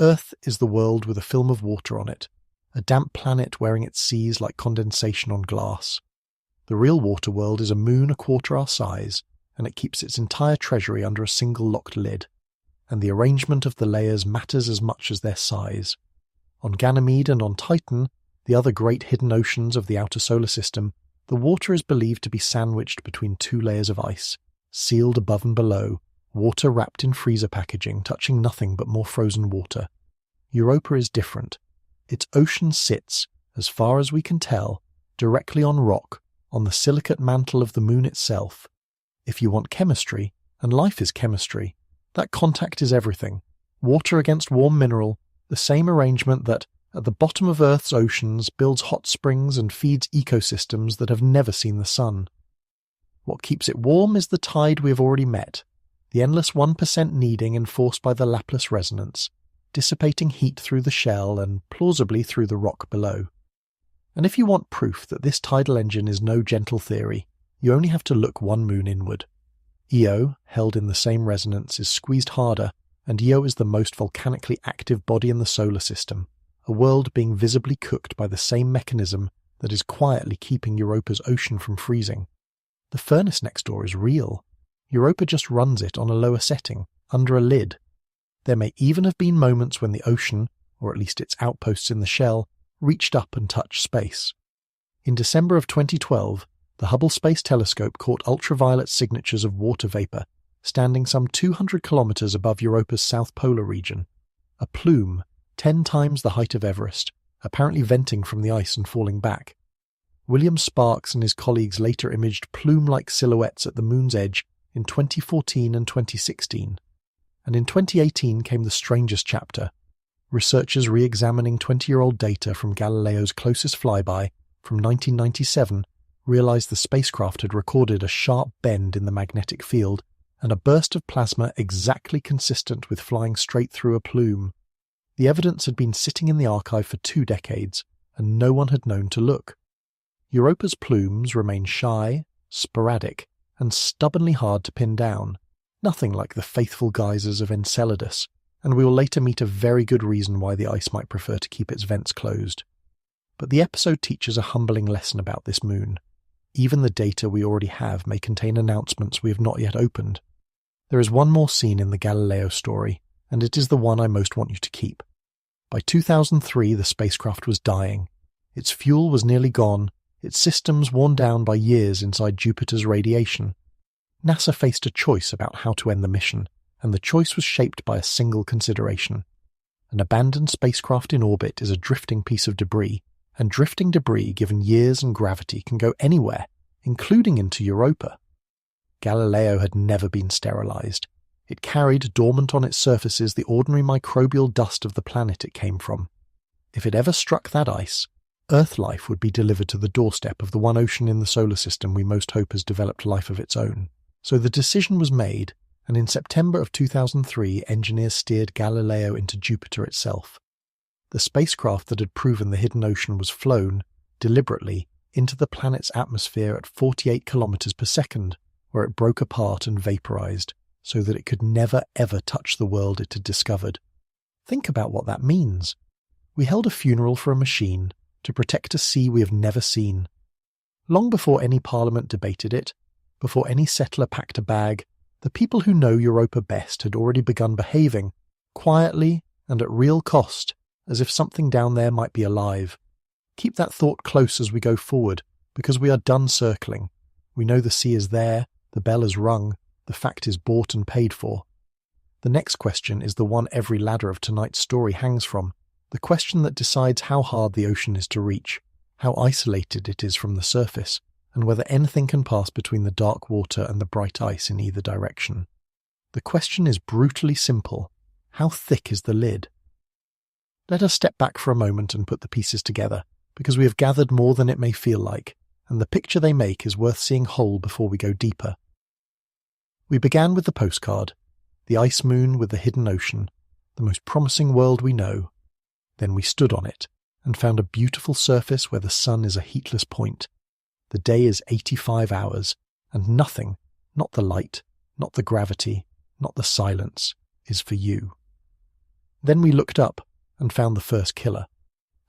Earth is the world with a film of water on it, a damp planet wearing its seas like condensation on glass. The real water world is a moon a quarter our size, and it keeps its entire treasury under a single locked lid. And the arrangement of the layers matters as much as their size. On Ganymede and on Titan, the other great hidden oceans of the outer solar system, the water is believed to be sandwiched between 2 layers of ice, sealed above and below, water wrapped in freezer packaging, touching nothing but more frozen water. Europa is different. Its ocean sits, as far as we can tell, directly on rock, on the silicate mantle of the moon itself. If you want chemistry, and life is chemistry, that contact is everything. Water against warm mineral, the same arrangement that, at the bottom of Earth's oceans, builds hot springs and feeds ecosystems that have never seen the sun. What keeps it warm is the tide we have already met, the endless 1% kneading enforced by the Laplace resonance, dissipating heat through the shell and plausibly through the rock below. And if you want proof that this tidal engine is no gentle theory, you only have to look one moon inward. Io, held in the same resonance, is squeezed harder, and Io is the most volcanically active body in the solar system, a world being visibly cooked by the same mechanism that is quietly keeping Europa's ocean from freezing. The furnace next door is real. Europa just runs it on a lower setting, under a lid. There may even have been moments when the ocean, or at least its outposts in the shell, reached up and touched space. In December of 2012, the Hubble Space Telescope caught ultraviolet signatures of water vapor, standing some 200 kilometers above Europa's south polar region. A plume, 10 times the height of Everest, apparently venting from the ice and falling back. William Sparks and his colleagues later imaged plume-like silhouettes at the moon's edge in 2014 and 2016. And in 2018 came the strangest chapter. Researchers re-examining 20-year-old data from Galileo's closest flyby from 1997 realized the spacecraft had recorded a sharp bend in the magnetic field and a burst of plasma exactly consistent with flying straight through a plume. The evidence had been sitting in the archive for 2 decades, and no one had known to look. Europa's plumes remain shy, sporadic, and stubbornly hard to pin down, nothing like the faithful geysers of Enceladus, and we will later meet a very good reason why the ice might prefer to keep its vents closed. But the episode teaches a humbling lesson about this moon. Even the data we already have may contain announcements we have not yet opened. There is one more scene in the Galileo story, and it is the one I most want you to keep. By 2003, the spacecraft was dying. Its fuel was nearly gone, its systems worn down by years inside Jupiter's radiation. NASA faced a choice about how to end the mission, and the choice was shaped by a single consideration. An abandoned spacecraft in orbit is a drifting piece of debris, and drifting debris given years and gravity can go anywhere, including into Europa. Galileo had never been sterilized. It carried dormant on its surfaces the ordinary microbial dust of the planet it came from. If it ever struck that ice, Earth life would be delivered to the doorstep of the one ocean in the solar system we most hope has developed life of its own. So the decision was made, and in September of 2003 engineers steered Galileo into Jupiter itself. The spacecraft that had proven the hidden ocean was flown, deliberately, into the planet's atmosphere at 48 kilometers per second, where it broke apart and vaporized, so that it could never ever touch the world it had discovered. Think about what that means. We held a funeral for a machine to protect a sea we have never seen. Long before any parliament debated it, before any settler packed a bag, the people who know Europa best had already begun behaving, quietly and at real cost, as if something down there might be alive. Keep that thought close as we go forward, because we are done circling. We know the sea is there, the bell is rung, the fact is bought and paid for. The next question is the one every ladder of tonight's story hangs from, the question that decides how hard the ocean is to reach, how isolated it is from the surface, and whether anything can pass between the dark water and the bright ice in either direction. The question is brutally simple. How thick is the lid? Let us step back for a moment and put the pieces together, because we have gathered more than it may feel like, and the picture they make is worth seeing whole before we go deeper. We began with the postcard, the ice moon with the hidden ocean, the most promising world we know. Then we stood on it, and found a beautiful surface where the sun is a heatless point. The day is 85 hours, and nothing, not the light, not the gravity, not the silence, is for you. Then we looked up, and found the first killer,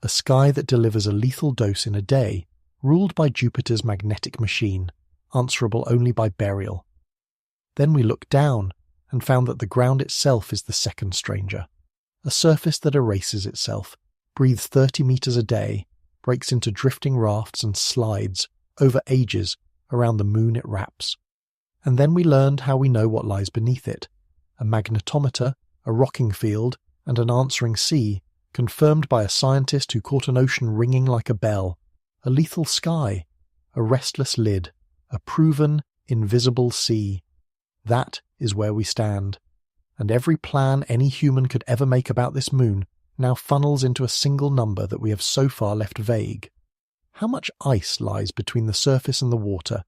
a sky that delivers a lethal dose in a day, ruled by Jupiter's magnetic machine, answerable only by burial. Then we looked down, and found that the ground itself is the second stranger, a surface that erases itself, breathes 30 meters a day, breaks into drifting rafts and slides, over ages, around the moon it wraps. And then we learned how we know what lies beneath it, a magnetometer, a rocking field, and an answering sea, confirmed by a scientist who caught an ocean ringing like a bell, a lethal sky, a restless lid, a proven, invisible sea. That is where we stand, and every plan any human could ever make about this moon now funnels into a single number that we have so far left vague. How much ice lies between the surface and the water?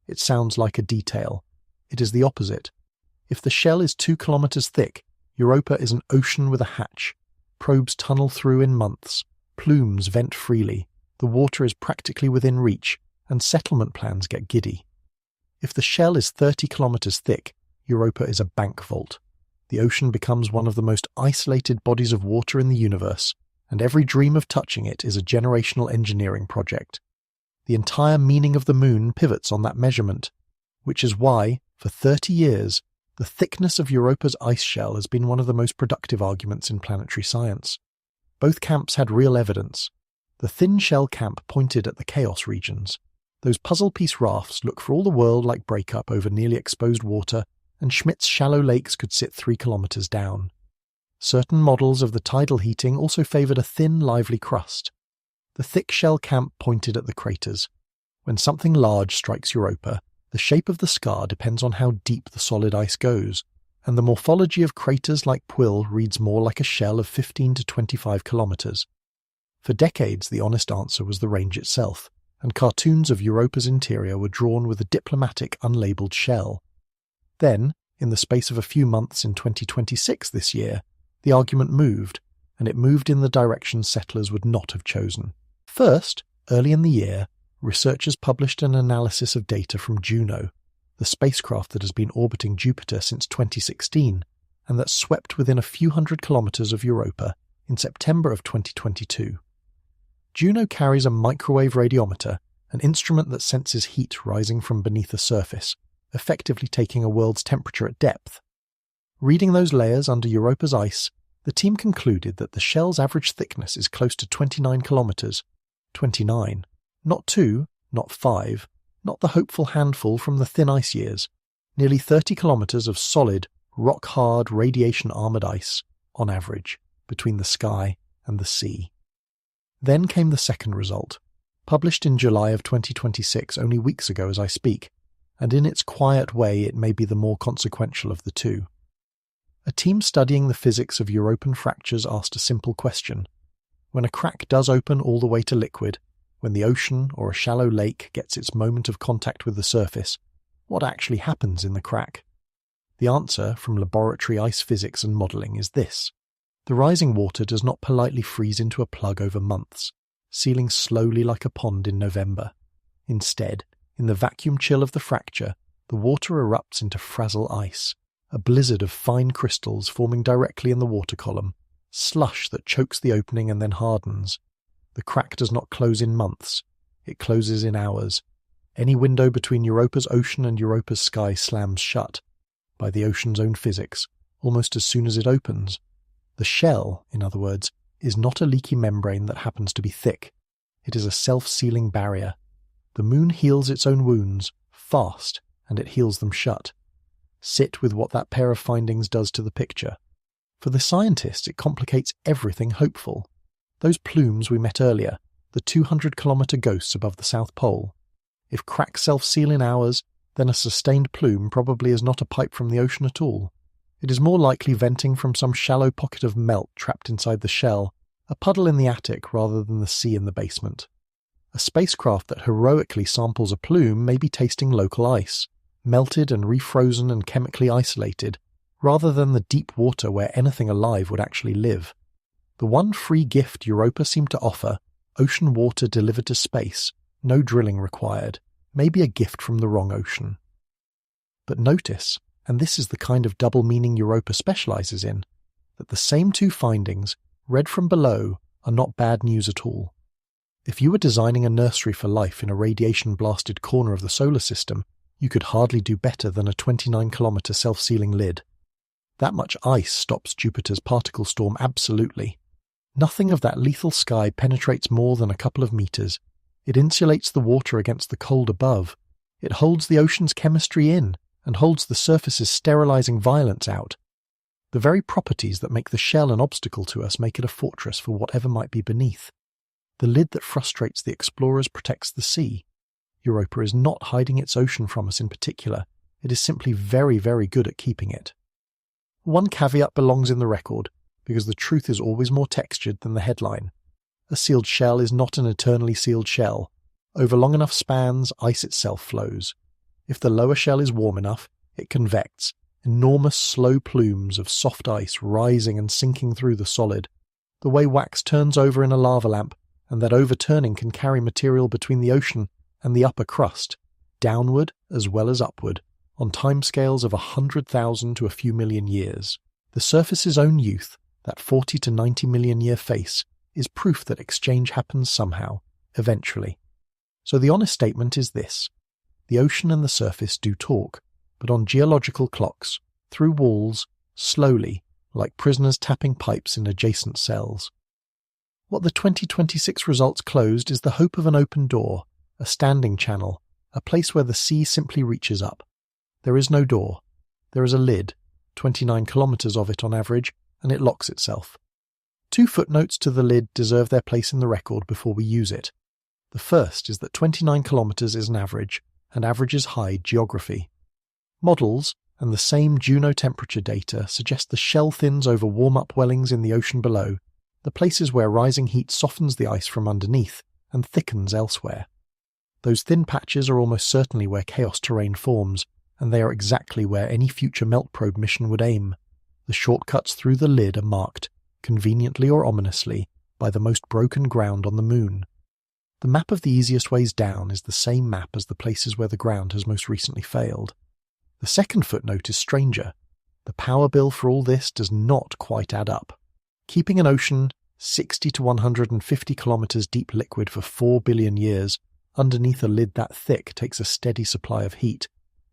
It sounds like a detail. It is the opposite. If the shell is 2 kilometers thick, Europa is an ocean with a hatch. Probes tunnel through in months. Plumes vent freely. The water is practically within reach, and settlement plans get giddy. If the shell is 30 kilometers thick, Europa is a bank vault. The ocean becomes one of the most isolated bodies of water in the universe, and every dream of touching it is a generational engineering project. The entire meaning of the moon pivots on that measurement, which is why, for 30 years, the thickness of Europa's ice shell has been one of the most productive arguments in planetary science. Both camps had real evidence. The thin shell camp pointed at the chaos regions. Those puzzle piece rafts look for all the world like breakup over nearly exposed water, and Schmidt's shallow lakes could sit 3 kilometers down. Certain models of the tidal heating also favoured a thin, lively crust. The thick shell camp pointed at the craters, When something large strikes Europa, the shape of the scar depends on how deep the solid ice goes, and the morphology of craters like Puil reads more like a shell of 15 to 25 kilometers. For decades, the honest answer was the range itself, and cartoons of Europa's interior were drawn with a diplomatic, unlabeled shell. Then, in the space of a few months in 2026 this year, the argument moved, and it moved in the direction settlers would not have chosen. First, early in the year, researchers published an analysis of data from Juno, the spacecraft that has been orbiting Jupiter since 2016, and that swept within a few hundred kilometers of Europa in September of 2022. Juno carries a microwave radiometer, an instrument that senses heat rising from beneath the surface, effectively taking a world's temperature at depth. Reading those layers under Europa's ice, the team concluded that the shell's average thickness is close to 29 kilometers. 29. Not 2, not 5, not the hopeful handful from the thin ice years. Nearly 30 kilometers of solid, rock-hard, radiation-armored ice, on average, between the sky and the sea. Then came the second result, published in July of 2026, only weeks ago as I speak, and in its quiet way it may be the more consequential of the two. A team studying the physics of Europan fractures asked a simple question. When a crack does open all the way to liquid, when the ocean or a shallow lake gets its moment of contact with the surface, what actually happens in the crack? The answer from laboratory ice physics and modelling is this. The rising water does not politely freeze into a plug over months, sealing slowly like a pond in November. Instead, in the vacuum chill of the fracture, the water erupts into frazzle ice, a blizzard of fine crystals forming directly in the water column, slush that chokes the opening and then hardens. The crack does not close in months, it closes in hours. Any window between Europa's ocean and Europa's sky slams shut, by the ocean's own physics, almost as soon as it opens. The shell, in other words, is not a leaky membrane that happens to be thick. It is a self-sealing barrier. The moon heals its own wounds, fast, and it heals them shut. Sit with what that pair of findings does to the picture. For the scientists, it complicates everything hopeful. Those plumes we met earlier, the 200-kilometer ghosts above the South Pole. If cracks self-seal in hours, then a sustained plume probably is not a pipe from the ocean at all. It is more likely venting from some shallow pocket of melt trapped inside the shell, a puddle in the attic rather than the sea in the basement. A spacecraft that heroically samples a plume may be tasting local ice, melted and refrozen and chemically isolated, rather than the deep water where anything alive would actually live. The one free gift Europa seemed to offer, ocean water delivered to space, no drilling required, may be a gift from the wrong ocean. But notice, and this is the kind of double meaning Europa specializes in, that the same two findings, read from below, are not bad news at all. If you were designing a nursery for life in a radiation-blasted corner of the solar system, you could hardly do better than a 29-kilometer self-sealing lid. That much ice stops Jupiter's particle storm absolutely. Nothing of that lethal sky penetrates more than a couple of meters. It insulates the water against the cold above. It holds the ocean's chemistry in and holds the surface's sterilizing violence out. The very properties that make the shell an obstacle to us make it a fortress for whatever might be beneath. The lid that frustrates the explorers protects the sea. Europa is not hiding its ocean from us in particular. It is simply very, very good at keeping it. One caveat belongs in the record, because the truth is always more textured than the headline. A sealed shell is not an eternally sealed shell. Over long enough spans, ice itself flows. If the lower shell is warm enough, it convects, enormous slow plumes of soft ice rising and sinking through the solid, the way wax turns over in a lava lamp, and that overturning can carry material between the ocean and the upper crust, downward as well as upward, on timescales of 100,000 to a few million years. The surface's own youth, that 40 to 90 million year face, is proof that exchange happens somehow, eventually. So the honest statement is this. The ocean and the surface do talk, but on geological clocks, through walls, slowly, like prisoners tapping pipes in adjacent cells. What the 2026 results closed is the hope of an open door, a standing channel, a place where the sea simply reaches up. There is no door. There is a lid, 29 kilometers of it on average, and it locks itself. 2 footnotes to the lid deserve their place in the record before we use it. The first is that 29 kilometers is an average, and averages hide geography. Models and the same Juno temperature data suggest the shell thins over warm upwellings in the ocean below, the places where rising heat softens the ice from underneath and thickens elsewhere. Those thin patches are almost certainly where chaos terrain forms, and they are exactly where any future melt probe mission would aim. The shortcuts through the lid are marked, conveniently or ominously, by the most broken ground on the moon. The map of the easiest ways down is the same map as the places where the ground has most recently failed. The second footnote is stranger. The power bill for all this does not quite add up. Keeping an ocean 60 to 150 kilometers deep liquid for 4 billion years underneath a lid that thick takes a steady supply of heat,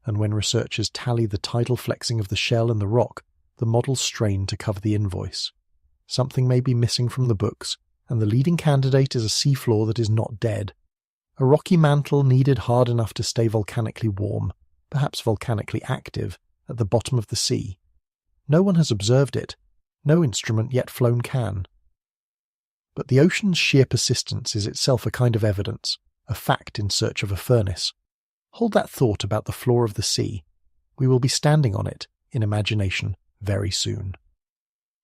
and when researchers tally the tidal flexing of the shell and the rock, the models strain to cover the invoice. Something may be missing from the books, and the leading candidate is a seafloor that is not dead. A rocky mantle needed hard enough to stay volcanically warm, perhaps volcanically active, at the bottom of the sea. No one has observed it. No instrument yet flown can. But the ocean's sheer persistence is itself a kind of evidence, a fact in search of a furnace. Hold that thought about the floor of the sea. We will be standing on it, in imagination, very soon.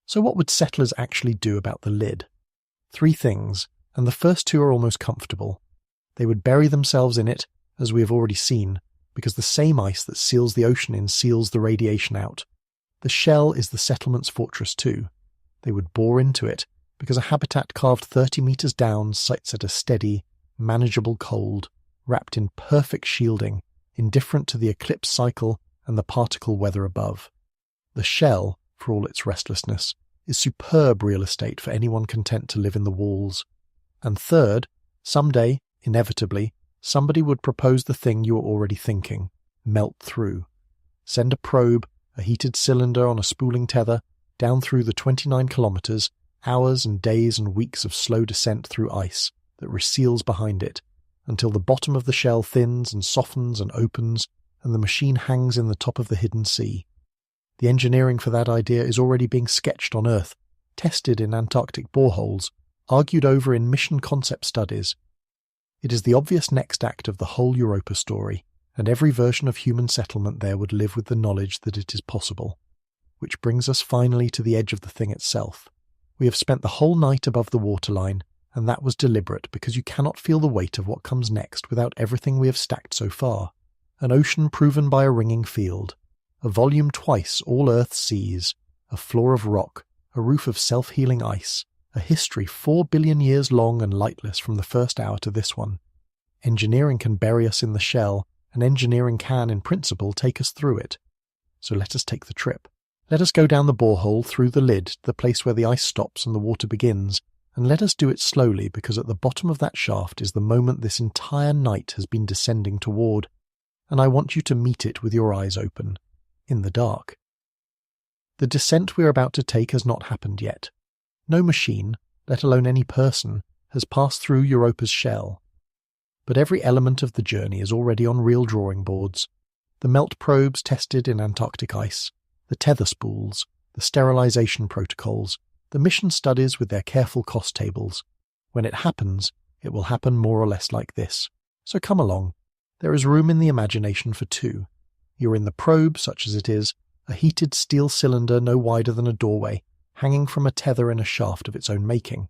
So what would settlers actually do about the lid? 3 things, and the first 2 are almost comfortable. They would bury themselves in it, as we have already seen, because the same ice that seals the ocean in seals the radiation out. The shell is the settlement's fortress too. They would bore into it, because a habitat carved 30 meters down sits at a steady, manageable cold, wrapped in perfect shielding, indifferent to the eclipse cycle and the particle weather above. The shell, for all its restlessness, is superb real estate for anyone content to live in the walls. And third, someday, inevitably, somebody would propose the thing you are already thinking: melt through. Send a probe, a heated cylinder on a spooling tether, down through the 29 kilometers, hours and days and weeks of slow descent through ice that reseals behind it, until the bottom of the shell thins and softens and opens, and the machine hangs in the top of the hidden sea. The engineering for that idea is already being sketched on Earth, tested in Antarctic boreholes, argued over in mission concept studies. It is the obvious next act of the whole Europa story, and every version of human settlement there would live with the knowledge that it is possible. Which brings us finally to the edge of the thing itself. We have spent the whole night above the waterline, and that was deliberate because you cannot feel the weight of what comes next without everything we have stacked so far. An ocean proven by a ringing field, a volume twice all Earth's seas, a floor of rock, a roof of self-healing ice, a history 4 billion years long and lightless from the first hour to this one. Engineering can bury us in the shell, and engineering can, in principle, take us through it. So let us take the trip. Let us go down the borehole through the lid to the place where the ice stops and the water begins, and let us do it slowly because at the bottom of that shaft is the moment this entire night has been descending toward, and I want you to meet it with your eyes open, in the dark. The descent we are about to take has not happened yet. No machine, let alone any person, has passed through Europa's shell. But every element of the journey is already on real drawing boards. The melt probes tested in Antarctic ice, the tether spools, the sterilization protocols, the mission studies with their careful cost tables. When it happens, it will happen more or less like this. So come along. There is room in the imagination for 2. You're in the probe, such as it is, a heated steel cylinder no wider than a doorway, hanging from a tether in a shaft of its own making.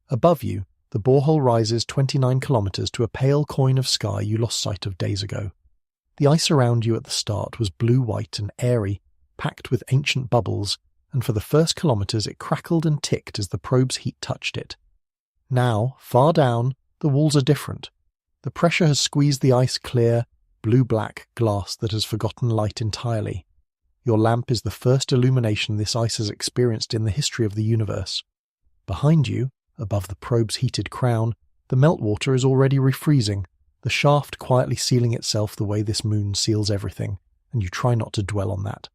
Above you, the borehole rises 29 kilometers to a pale coin of sky you lost sight of days ago. The ice around you at the start was blue-white and airy, packed with ancient bubbles, and for the first kilometers it crackled and ticked as the probe's heat touched it. Now, far down, the walls are different. The pressure has squeezed the ice clear, blue-black glass that has forgotten light entirely. Your lamp is the first illumination this ice has experienced in the history of the universe. Behind you, above the probe's heated crown, the meltwater is already refreezing, the shaft quietly sealing itself the way this moon seals everything, and you try not to dwell on that.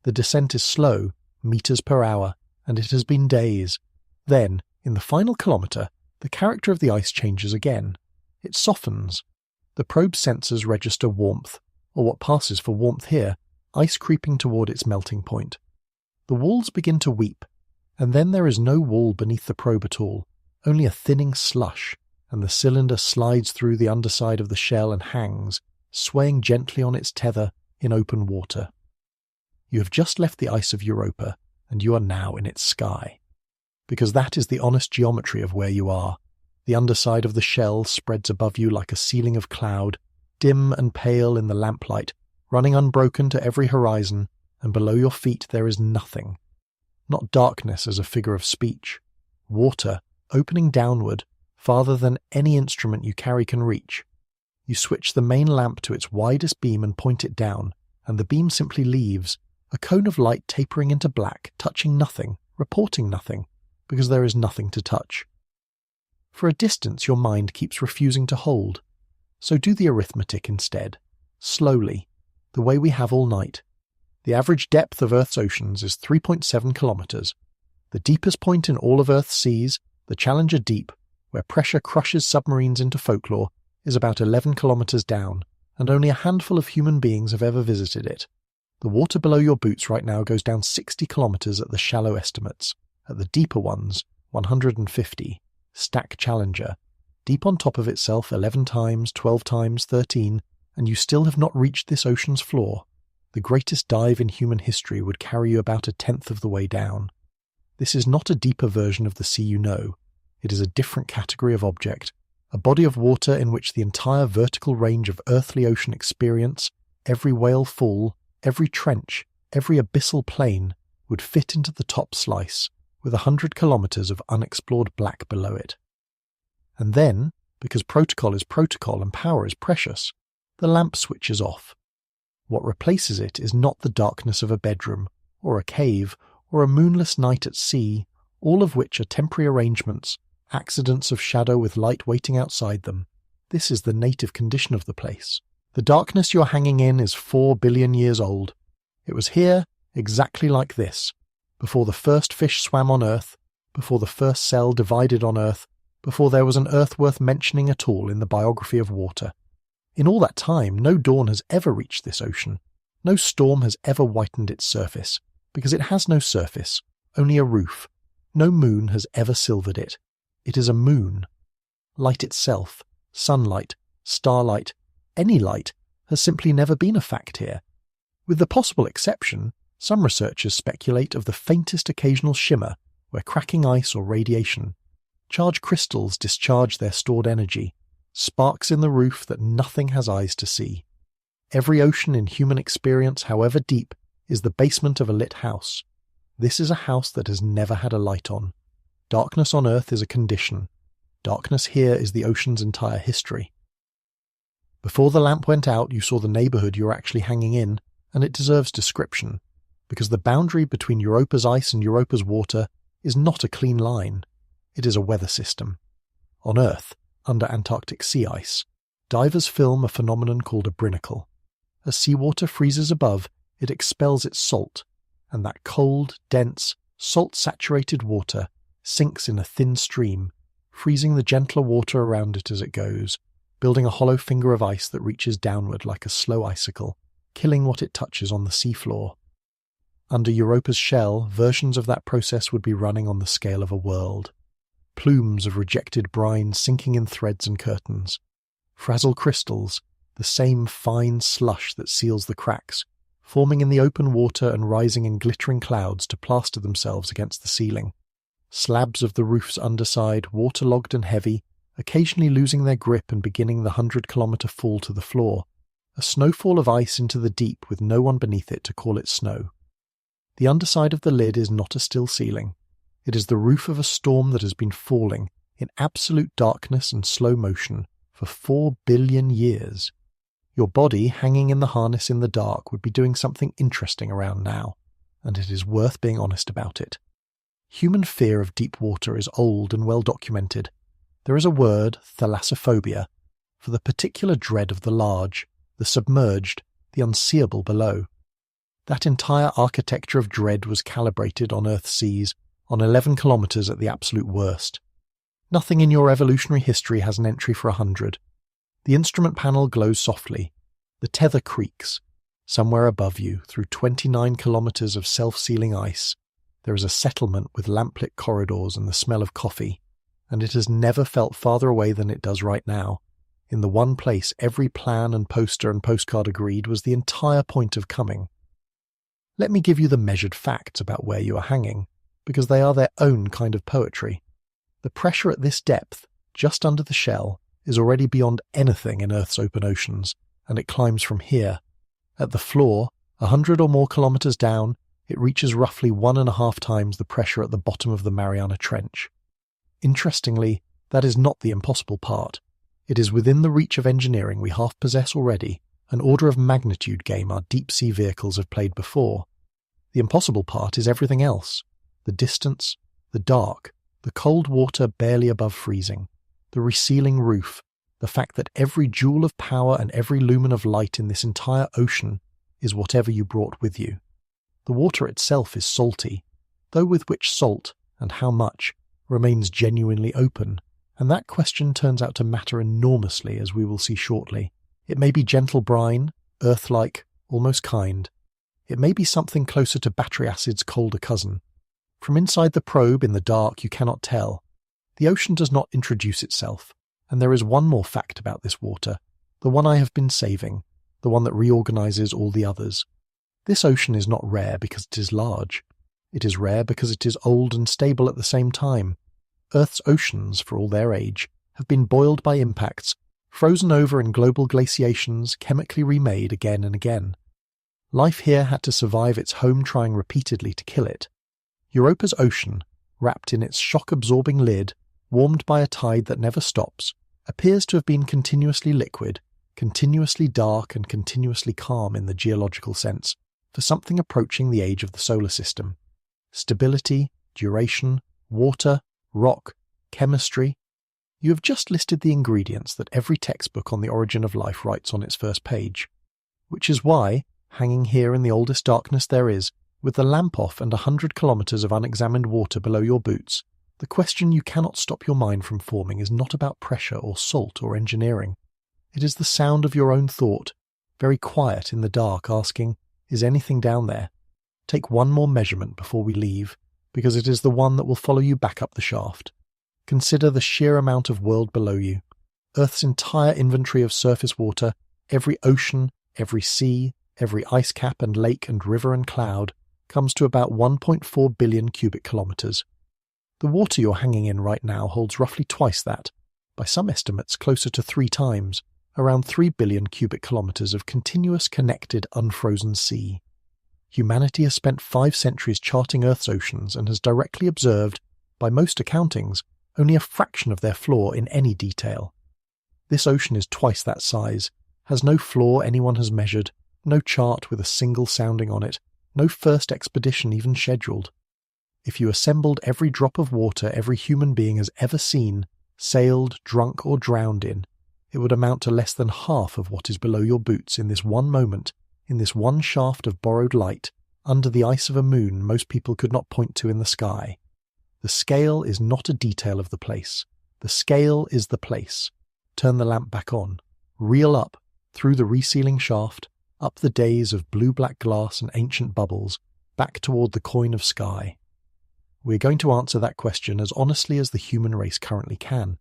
The descent is slow, meters per hour, and it has been days. Then, in the final kilometer, the character of the ice changes again. It softens. The probe's sensors register warmth, or what passes for warmth here, ice creeping toward its melting point. The walls begin to weep, and then there is no wall beneath the probe at all, only a thinning slush, and the cylinder slides through the underside of the shell and hangs, swaying gently on its tether in open water. You have just left the ice of Europa, and you are now in its sky. Because that is the honest geometry of where you are. The underside of the shell spreads above you like a ceiling of cloud, dim and pale in the lamplight, running unbroken to every horizon, and below your feet there is nothing. Not darkness as a figure of speech. Water, opening downward, farther than any instrument you carry can reach. You switch the main lamp to its widest beam and point it down, and the beam simply leaves, a cone of light tapering into black, touching nothing, reporting nothing, because there is nothing to touch. For a distance your mind keeps refusing to hold, so do the arithmetic instead, slowly, the way we have all night. The average depth of Earth's oceans is 3.7 kilometers. The deepest point in all of Earth's seas, the Challenger Deep, where pressure crushes submarines into folklore, is about 11 kilometers down, and only a handful of human beings have ever visited it. The water below your boots right now goes down 60 kilometers at the shallow estimates. At the deeper ones, 150. Stack Challenger, deep on top of itself 11 times, 12 times, 13, and you still have not reached this ocean's floor. The greatest dive in human history would carry you about 1/10 of the way down. This is not a deeper version of the sea you know. It is a different category of object, a body of water in which the entire vertical range of earthly ocean experience, every whale fall, every trench, every abyssal plain, would fit into the top slice, with 100 kilometers of unexplored black below it. And then, because protocol is protocol and power is precious, the lamp switches off. What replaces it is not the darkness of a bedroom, or a cave, or a moonless night at sea, all of which are temporary arrangements, accidents of shadow with light waiting outside them. This is the native condition of the place. The darkness you're hanging in is 4 billion years old. It was here, exactly like this, before the first fish swam on Earth, before the first cell divided on Earth, before there was an Earth worth mentioning at all in the biography of water. In all that time, no dawn has ever reached this ocean. No storm has ever whitened its surface, because it has no surface, only a roof. No moon has ever silvered it. It is a moon. Light itself, sunlight, starlight, any light, has simply never been a fact here. With the possible exception, some researchers speculate of the faintest occasional shimmer where cracking ice or radiation, charged crystals discharge their stored energy, sparks in the roof that nothing has eyes to see. Every ocean in human experience, however deep, is the basement of a lit house. This is a house that has never had a light on. Darkness on Earth is a condition. Darkness here is the ocean's entire history. Before the lamp went out, you saw the neighborhood you're actually hanging in, and it deserves description, because the boundary between Europa's ice and Europa's water is not a clean line. It is a weather system. On Earth, under Antarctic sea ice, divers film a phenomenon called a brinacle. As seawater freezes above, it expels its salt, and that cold, dense, salt-saturated water sinks in a thin stream, freezing the gentler water around it as it goes, building a hollow finger of ice that reaches downward like a slow icicle, killing what it touches on the seafloor. Under Europa's shell, versions of that process would be running on the scale of a world. Plumes of rejected brine sinking in threads and curtains. Frazzle crystals, the same fine slush that seals the cracks, forming in the open water and rising in glittering clouds to plaster themselves against the ceiling. Slabs of the roof's underside, waterlogged and heavy, occasionally losing their grip and beginning the 100-kilometer fall to the floor. A snowfall of ice into the deep with no one beneath it to call it snow. The underside of the lid is not a still ceiling. It is the roof of a storm that has been falling, in absolute darkness and slow motion, for 4 billion years. Your body, hanging in the harness in the dark, would be doing something interesting around now, and it is worth being honest about it. Human fear of deep water is old and well documented. There is a word, thalassophobia, for the particular dread of the large, the submerged, the unseeable below. That entire architecture of dread was calibrated on Earth's seas, on 11 kilometers at the absolute worst. Nothing in your evolutionary history has an entry for 100. The instrument panel glows softly. The tether creaks. Somewhere above you, through 29 kilometers of self-sealing ice, there is a settlement with lamplit corridors and the smell of coffee. and it has never felt farther away than it does right now, in the one place every plan and poster and postcard agreed was the entire point of coming. Let me give you the measured facts about where you are hanging, because they are their own kind of poetry. The pressure at this depth, just under the shell, is already beyond anything in Earth's open oceans, and it climbs from here. At the floor, 100 or more kilometers down, it reaches roughly 1.5 times the pressure at the bottom of the Mariana Trench. Interestingly, that is not the impossible part. It is within the reach of engineering we half possess already, an order of magnitude game our deep-sea vehicles have played before. The impossible part is everything else. The distance, the dark, the cold water barely above freezing, the resealing roof, the fact that every joule of power and every lumen of light in this entire ocean is whatever you brought with you. The water itself is salty, though with which salt, and how much, remains genuinely open, and that question turns out to matter enormously, as we will see shortly. It may be gentle brine, earth-like, almost kind. It may be something closer to battery acid's colder cousin. From inside the probe in the dark you cannot tell. The ocean does not introduce itself, and there is one more fact about this water, the one I have been saving, the one that reorganizes all the others. This ocean is not rare because it is large. It is rare because it is old and stable at the same time. Earth's oceans, for all their age, have been boiled by impacts, frozen over in global glaciations, chemically remade again and again. Life here had to survive its home trying repeatedly to kill it. Europa's ocean, wrapped in its shock-absorbing lid, warmed by a tide that never stops, appears to have been continuously liquid, continuously dark and continuously calm in the geological sense, for something approaching the age of the solar system. Stability, duration, water, rock, chemistry. You have just listed the ingredients that every textbook on the origin of life writes on its first page. Which is why, hanging here in the oldest darkness there is, with the lamp off and 100 kilometers of unexamined water below your boots, the question you cannot stop your mind from forming is not about pressure or salt or engineering. It is the sound of your own thought, very quiet in the dark, asking, is anything down there? Take one more measurement before we leave, because it is the one that will follow you back up the shaft. Consider the sheer amount of world below you. Earth's entire inventory of surface water, every ocean, every sea, every ice cap and lake and river and cloud, comes to about 1.4 billion cubic kilometers. The water you're hanging in right now holds roughly twice that, by some estimates closer to 3 times, around 3 billion cubic kilometers of continuous connected unfrozen sea. Humanity has spent 5 centuries charting Earth's oceans and has directly observed, by most accountings, only a fraction of their flaw in any detail. This ocean is twice that size, has no flaw anyone has measured, no chart with a single sounding on it, no first expedition even scheduled. If you assembled every drop of water every human being has ever seen, sailed, drunk or drowned in, it would amount to less than half of what is below your boots in this one moment, in this one shaft of borrowed light, under the ice of a moon most people could not point to in the sky. The scale is not a detail of the place. The scale is the place. Turn the lamp back on. Reel up, through the resealing shaft, up the days of blue-black glass and ancient bubbles, back toward the coin of sky. We're going to answer that question as honestly as the human race currently can.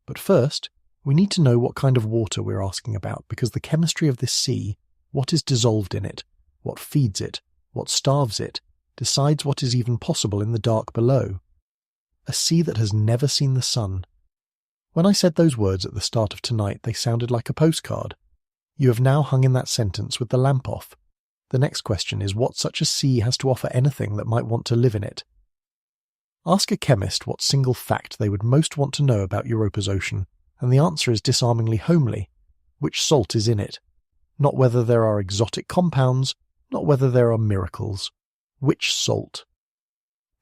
But first, we need to know what kind of water we're asking about, because the chemistry of this sea, what is dissolved in it, what feeds it, what starves it, decides what is even possible in the dark below. A sea that has never seen the sun. When I said those words at the start of tonight, they sounded like a postcard. You have now hung in that sentence with the lamp off. The next question is what such a sea has to offer anything that might want to live in it. Ask a chemist what single fact they would most want to know about Europa's ocean, and the answer is disarmingly homely. Which salt is in it? Not whether there are exotic compounds, not whether there are miracles. Which salt?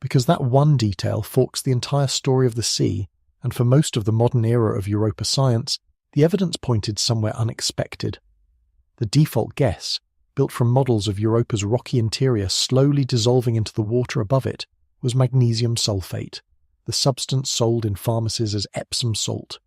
Because that one detail forks the entire story of the sea, and for most of the modern era of Europa science, the evidence pointed somewhere unexpected. The default guess, built from models of Europa's rocky interior slowly dissolving into the water above it, was magnesium sulfate, the substance sold in pharmacies as Epsom salt.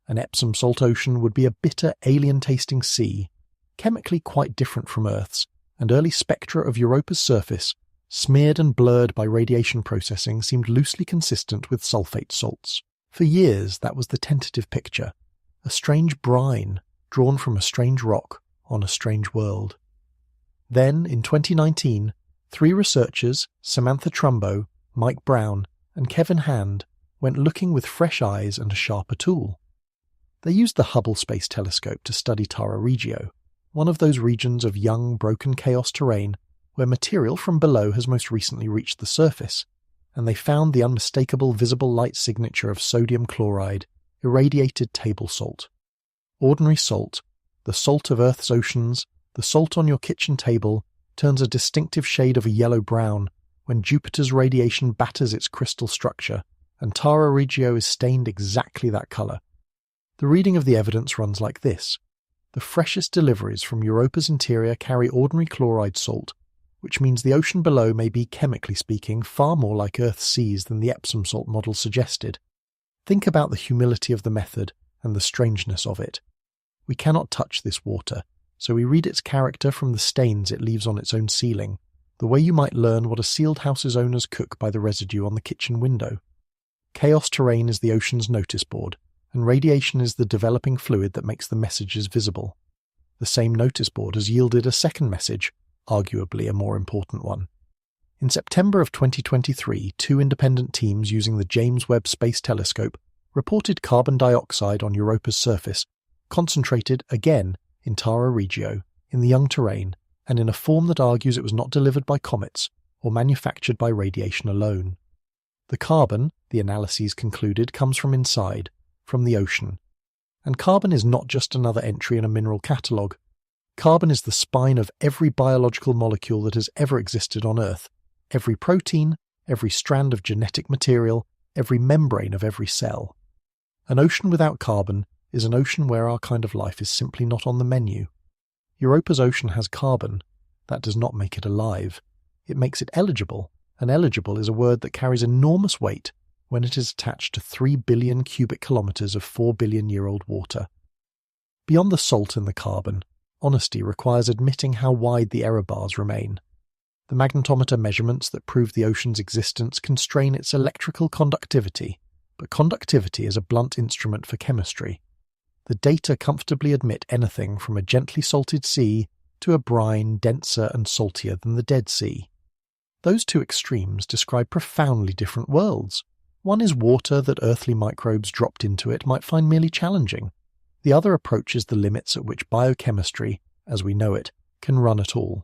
An Epsom salt ocean would be a bitter, alien-tasting sea, chemically quite different from Earth's, and early spectra of Europa's surface, smeared and blurred by radiation processing, seemed loosely consistent with sulfate salts. For years, that was the tentative picture, a strange brine drawn from a strange rock on a strange world. Then, in 2019, 3 researchers, Samantha Trumbo, Mike Brown, and Kevin Hand, went looking with fresh eyes and a sharper tool. They used the Hubble Space Telescope to study Tara Regio, one of those regions of young, broken chaos terrain where material from below has most recently reached the surface, and they found the unmistakable visible light signature of sodium chloride, irradiated table salt. Ordinary salt, the salt of Earth's oceans, the salt on your kitchen table, turns a distinctive shade of a yellow-brown when Jupiter's radiation batters its crystal structure, and Tara Regio is stained exactly that colour. The reading of the evidence runs like this. The freshest deliveries from Europa's interior carry ordinary chloride salt, which means the ocean below may be, chemically speaking, far more like Earth's seas than the Epsom salt model suggested. Think about the humility of the method and the strangeness of it. We cannot touch this water, so we read its character from the stains it leaves on its own ceiling, the way you might learn what a sealed house's owners cook by the residue on the kitchen window. Chaos terrain is the ocean's notice board, and radiation is the developing fluid that makes the messages visible. The same notice board has yielded a second message, arguably a more important one. In September of 2023, 2 independent teams using the James Webb Space Telescope reported carbon dioxide on Europa's surface, concentrated again in Tara Regio, in the young terrain, and in a form that argues it was not delivered by comets or manufactured by radiation alone. The carbon, the analyses concluded, comes from inside, from the ocean. And carbon is not just another entry in a mineral catalogue. Carbon is the spine of every biological molecule that has ever existed on Earth, every protein, every strand of genetic material, every membrane of every cell. An ocean without carbon is an ocean where our kind of life is simply not on the menu. Europa's ocean has carbon. That does not make it alive. It makes it eligible, and eligible is a word that carries enormous weight when it is attached to 3 billion cubic kilometres of 4 billion-year-old water. Beyond the salt and the carbon, honesty requires admitting how wide the error bars remain. The magnetometer measurements that prove the ocean's existence constrain its electrical conductivity, but conductivity is a blunt instrument for chemistry. The data comfortably admit anything from a gently salted sea to a brine denser and saltier than the Dead Sea. Those 2 extremes describe profoundly different worlds. One is water that earthly microbes dropped into it might find merely challenging. The other approaches the limits at which biochemistry, as we know it, can run at all.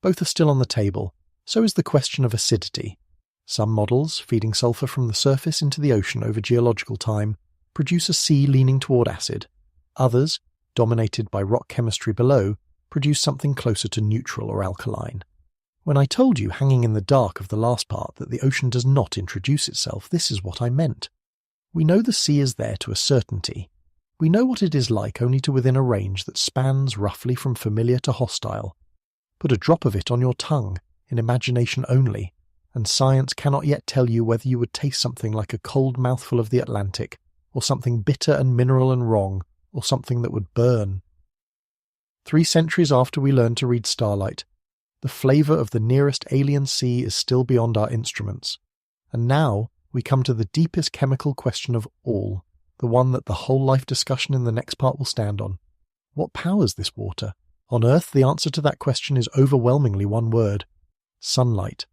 Both are still on the table. So is the question of acidity. Some models, feeding sulfur from the surface into the ocean over geological time, produce a sea leaning toward acid. Others, dominated by rock chemistry below, produce something closer to neutral or alkaline. When I told you, hanging in the dark of the last part, that the ocean does not introduce itself, this is what I meant. We know the sea is there to a certainty. We know what it is like only to within a range that spans roughly from familiar to hostile. Put a drop of it on your tongue, in imagination only, and science cannot yet tell you whether you would taste something like a cold mouthful of the Atlantic, or something bitter and mineral and wrong, or something that would burn. 3 centuries after we learned to read starlight, the flavour of the nearest alien sea is still beyond our instruments. And now we come to the deepest chemical question of all, the one that the whole life discussion in the next part will stand on. What powers this water? On Earth, the answer to that question is overwhelmingly one word: sunlight.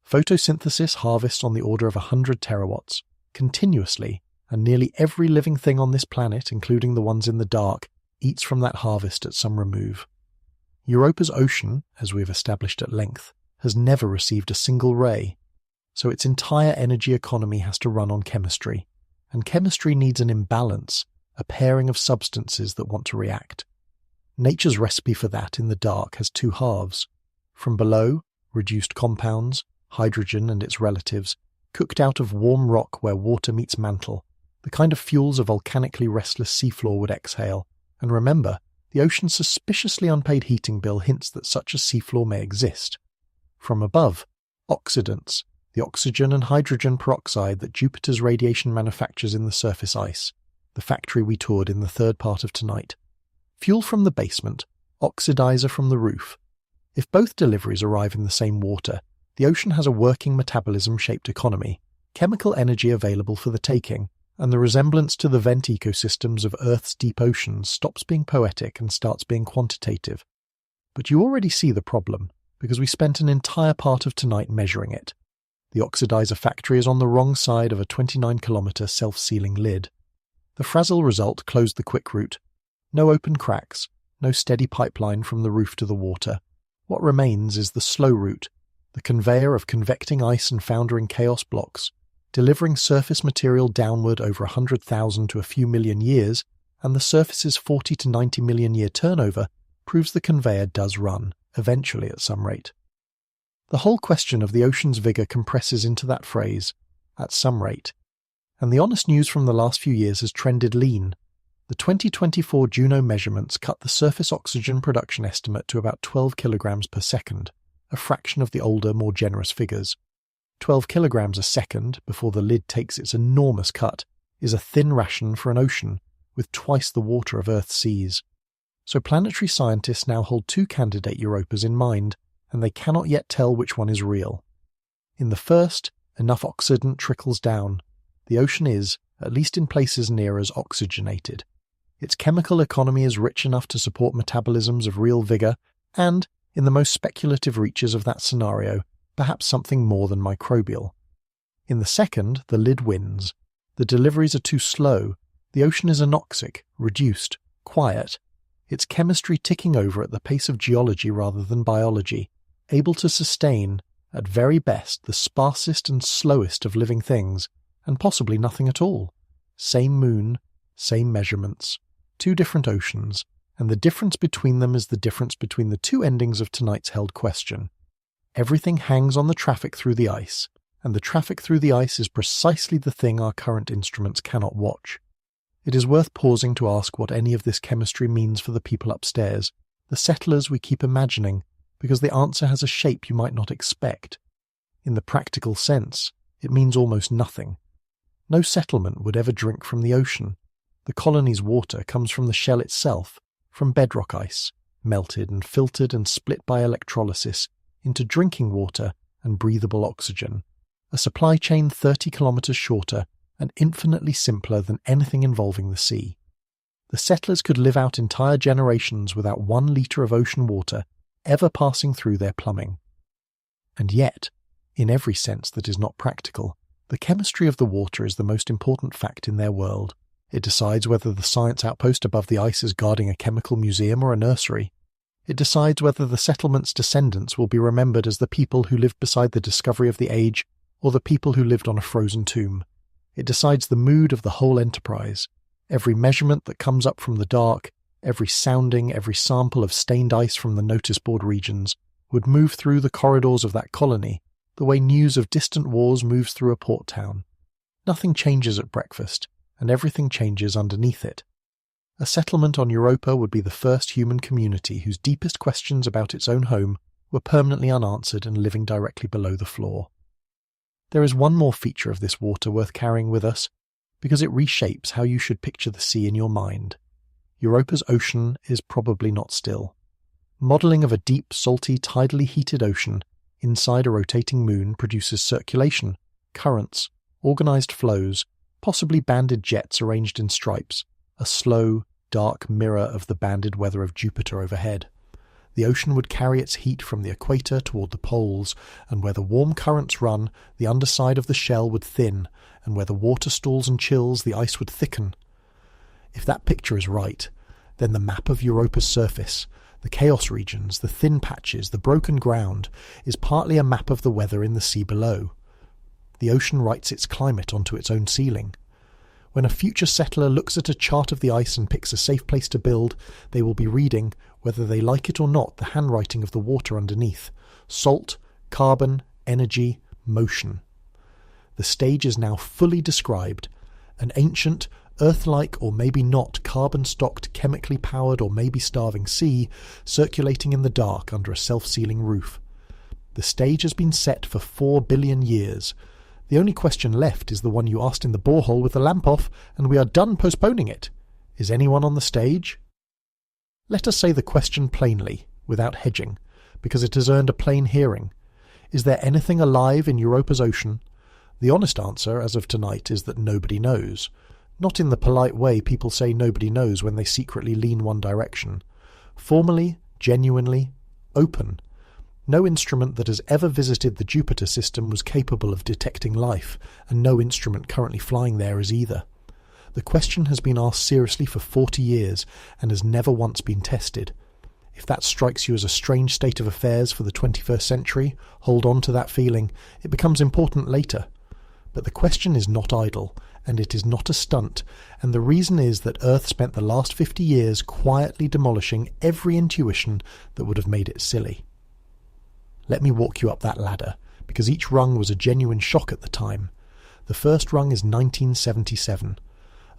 Photosynthesis harvests on the order of 100 terawatts, continuously, and nearly every living thing on this planet, including the ones in the dark, eats from that harvest at some remove. Europa's ocean, as we have established at length, has never received a single ray, so its entire energy economy has to run on chemistry, and chemistry needs an imbalance, a pairing of substances that want to react. Nature's recipe for that in the dark has 2 halves. From below, reduced compounds, hydrogen and its relatives, cooked out of warm rock where water meets mantle, the kind of fuels a volcanically restless seafloor would exhale. And remember, the ocean's suspiciously unpaid heating bill hints that such a seafloor may exist. From above, oxidants, the oxygen and hydrogen peroxide that Jupiter's radiation manufactures in the surface ice, the factory we toured in the third part of tonight. Fuel from the basement, oxidizer from the roof. If both deliveries arrive in the same water, the ocean has a working metabolism-shaped economy, chemical energy available for the taking, and the resemblance to the vent ecosystems of Earth's deep oceans stops being poetic and starts being quantitative. But you already see the problem, because we spent an entire part of tonight measuring it. The oxidizer factory is on the wrong side of a 29-kilometre self-sealing lid. The Frazzle result closed the quick route. No open cracks, no steady pipeline from the roof to the water. What remains is the slow route, the conveyor of convecting ice and foundering chaos blocks, delivering surface material downward over 100,000 to a few million years, and the surface's 40 to 90 million year turnover proves the conveyor does run, eventually at some rate. The whole question of the ocean's vigour compresses into that phrase, at some rate. And the honest news from the last few years has trended lean. The 2024 Juno measurements cut the surface oxygen production estimate to about 12 kilograms per second, a fraction of the older, more generous figures. 12 kilograms a second, before the lid takes its enormous cut, is a thin ration for an ocean, with twice the water of Earth's seas. So planetary scientists now hold two candidate Europas in mind, and they cannot yet tell which one is real. In the first, enough oxidant trickles down. The ocean is, at least in places near as, oxygenated. Its chemical economy is rich enough to support metabolisms of real vigour, and, in the most speculative reaches of that scenario, perhaps something more than microbial. In the second, the lid wins. The deliveries are too slow. The ocean is anoxic, reduced, quiet. Its chemistry ticking over at the pace of geology rather than biology, able to sustain, at very best, the sparsest and slowest of living things, and possibly nothing at all. Same moon, same measurements, two different oceans, and the difference between them is the difference between the two endings of tonight's held question. Everything hangs on the traffic through the ice, and the traffic through the ice is precisely the thing our current instruments cannot watch. It is worth pausing to ask what any of this chemistry means for the people upstairs, the settlers we keep imagining, because the answer has a shape you might not expect. In the practical sense, it means almost nothing. No settlement would ever drink from the ocean. The colony's water comes from the shell itself, from bedrock ice, melted and filtered and split by electrolysis into drinking water and breathable oxygen, a supply chain 30 kilometres shorter and infinitely simpler than anything involving the sea. The settlers could live out entire generations without 1 litre of ocean water ever passing through their plumbing. And yet, in every sense that is not practical, the chemistry of the water is the most important fact in their world. It decides whether the science outpost above the ice is guarding a chemical museum or a nursery. It decides whether the settlement's descendants will be remembered as the people who lived beside the discovery of the age or the people who lived on a frozen tomb. It decides the mood of the whole enterprise. Every measurement that comes up from the dark, every sounding, every sample of stained ice from the notice board regions would move through the corridors of that colony the way news of distant wars moves through a port town. Nothing changes at breakfast, and everything changes underneath it. A settlement on Europa would be the first human community whose deepest questions about its own home were permanently unanswered and living directly below the floor. There is one more feature of this water worth carrying with us, because it reshapes how you should picture the sea in your mind. Europa's ocean is probably not still. Modelling of a deep, salty, tidally heated ocean inside a rotating moon produces circulation, currents, organised flows, possibly banded jets arranged in stripes, a slow, dark mirror of the banded weather of Jupiter overhead. The ocean would carry its heat from the equator toward the poles, and where the warm currents run, the underside of the shell would thin, and where the water stalls and chills, the ice would thicken. If that picture is right, then the map of Europa's surface, the chaos regions, the thin patches, the broken ground, is partly a map of the weather in the sea below. The ocean writes its climate onto its own ceiling. When a future settler looks at a chart of the ice and picks a safe place to build, they will be reading, whether they like it or not, the handwriting of the water underneath. Salt, carbon, energy, motion. The stage is now fully described. An ancient, Earth-like or maybe not carbon-stocked, chemically powered or maybe starving sea circulating in the dark under a self-sealing roof. The stage has been set for 4 billion years. The only question left is the one you asked in the borehole with the lamp off, and we are done postponing it. Is anyone on the stage? Let us say the question plainly, without hedging, because it has earned a plain hearing. Is there anything alive in Europa's ocean? The honest answer, as of tonight, is that nobody knows. Not in the polite way people say nobody knows when they secretly lean one direction. Formally, genuinely, open. No instrument that has ever visited the Jupiter system was capable of detecting life, and no instrument currently flying there is either. The question has been asked seriously for 40 years and has never once been tested. If that strikes you as a strange state of affairs for the 21st century, hold on to that feeling. It becomes important later. But the question is not idle, and it is not a stunt, and the reason is that Earth spent the last 50 years quietly demolishing every intuition that would have made it silly. Let me walk you up that ladder, because each rung was a genuine shock at the time. The first rung is 1977.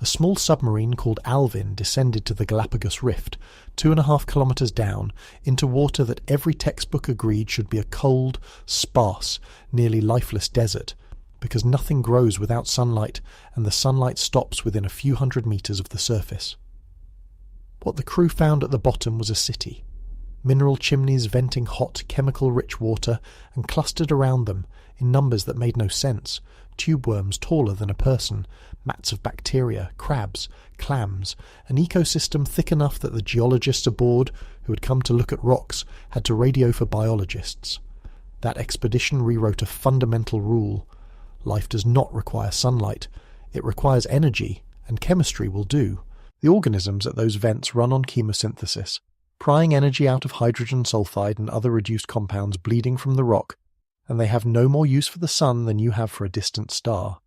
A small submarine called Alvin descended to the Galapagos Rift, 2.5 kilometres down, into water that every textbook agreed should be a cold, sparse, nearly lifeless desert, because nothing grows without sunlight, and the sunlight stops within a few hundred metres of the surface. What the crew found at the bottom was a city. Mineral chimneys venting hot, chemical-rich water, and clustered around them, in numbers that made no sense, tube worms taller than a person, mats of bacteria, crabs, clams, an ecosystem thick enough that the geologists aboard, who had come to look at rocks, had to radio for biologists. That expedition rewrote a fundamental rule. Life does not require sunlight. It requires energy, and chemistry will do. The organisms at those vents run on chemosynthesis, prying energy out of hydrogen sulfide and other reduced compounds bleeding from the rock, and they have no more use for the sun than you have for a distant star.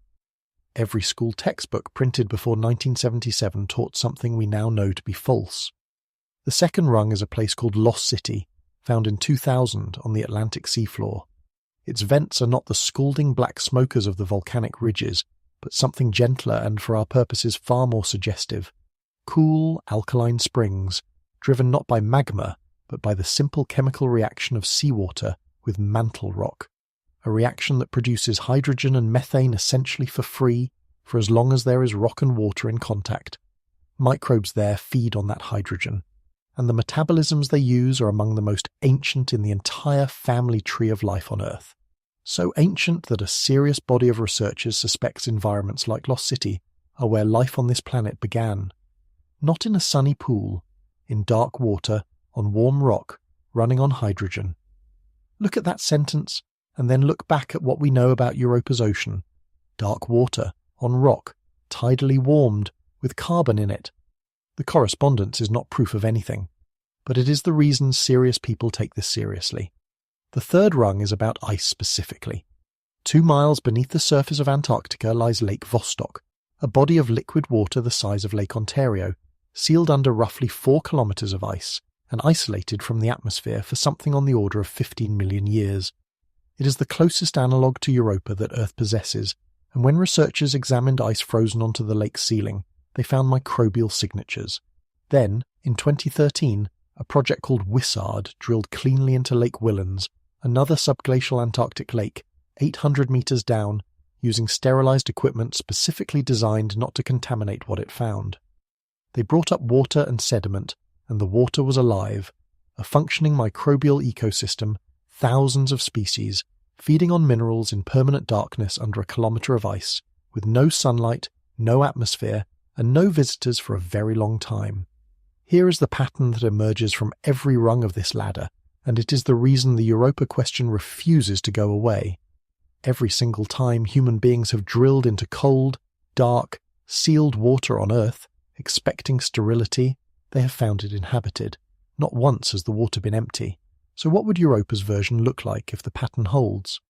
Every school textbook printed before 1977 taught something we now know to be false. The second rung is a place called Lost City, found in 2000 on the Atlantic seafloor. Its vents are not the scalding black smokers of the volcanic ridges, but something gentler and, for our purposes, far more suggestive. Cool, alkaline springs, driven not by magma, but by the simple chemical reaction of seawater with mantle rock, a reaction that produces hydrogen and methane essentially for free, for as long as there is rock and water in contact. Microbes there feed on that hydrogen, and the metabolisms they use are among the most ancient in the entire family tree of life on Earth. So ancient that a serious body of researchers suspects environments like Lost City are where life on this planet began. Not in a sunny pool, in dark water, on warm rock, running on hydrogen. Look at that sentence, and then look back at what we know about Europa's ocean. Dark water, on rock, tidally warmed, with carbon in it. The correspondence is not proof of anything, but it is the reason serious people take this seriously. The third rung is about ice specifically. 2 miles beneath the surface of Antarctica lies Lake Vostok, a body of liquid water the size of Lake Ontario, sealed under roughly 4 kilometres of ice, and isolated from the atmosphere for something on the order of 15 million years. It is the closest analogue to Europa that Earth possesses, and when researchers examined ice frozen onto the lake's ceiling, they found microbial signatures. Then, in 2013, a project called Wissard drilled cleanly into Lake Whillans, another subglacial Antarctic lake, 800 metres down, using sterilised equipment specifically designed not to contaminate what it found. They brought up water and sediment, and the water was alive, a functioning microbial ecosystem, thousands of species, feeding on minerals in permanent darkness under a kilometre of ice, with no sunlight, no atmosphere, and no visitors for a very long time. Here is the pattern that emerges from every rung of this ladder, and it is the reason the Europa question refuses to go away. Every single time human beings have drilled into cold, dark, sealed water on Earth, expecting sterility, they have found it inhabited. Not once has the water been empty. So what would Europa's version look like if the pattern holds?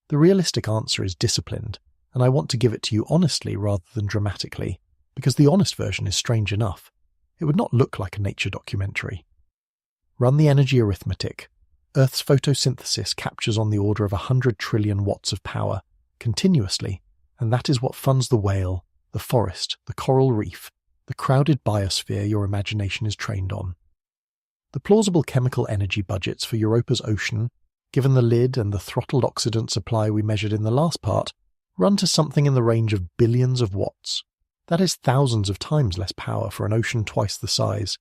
The realistic answer is disciplined, and I want to give it to you honestly rather than dramatically, because the honest version is strange enough. It would not look like a nature documentary. Run the energy arithmetic. Earth's photosynthesis captures on the order of 100 trillion watts of power, continuously, and that is what funds the whale, the forest, the coral reef, the crowded biosphere your imagination is trained on. The plausible chemical energy budgets for Europa's ocean, given the lid and the throttled oxidant supply we measured in the last part, run to something in the range of billions of watts. That is thousands of times less power for an ocean twice the size.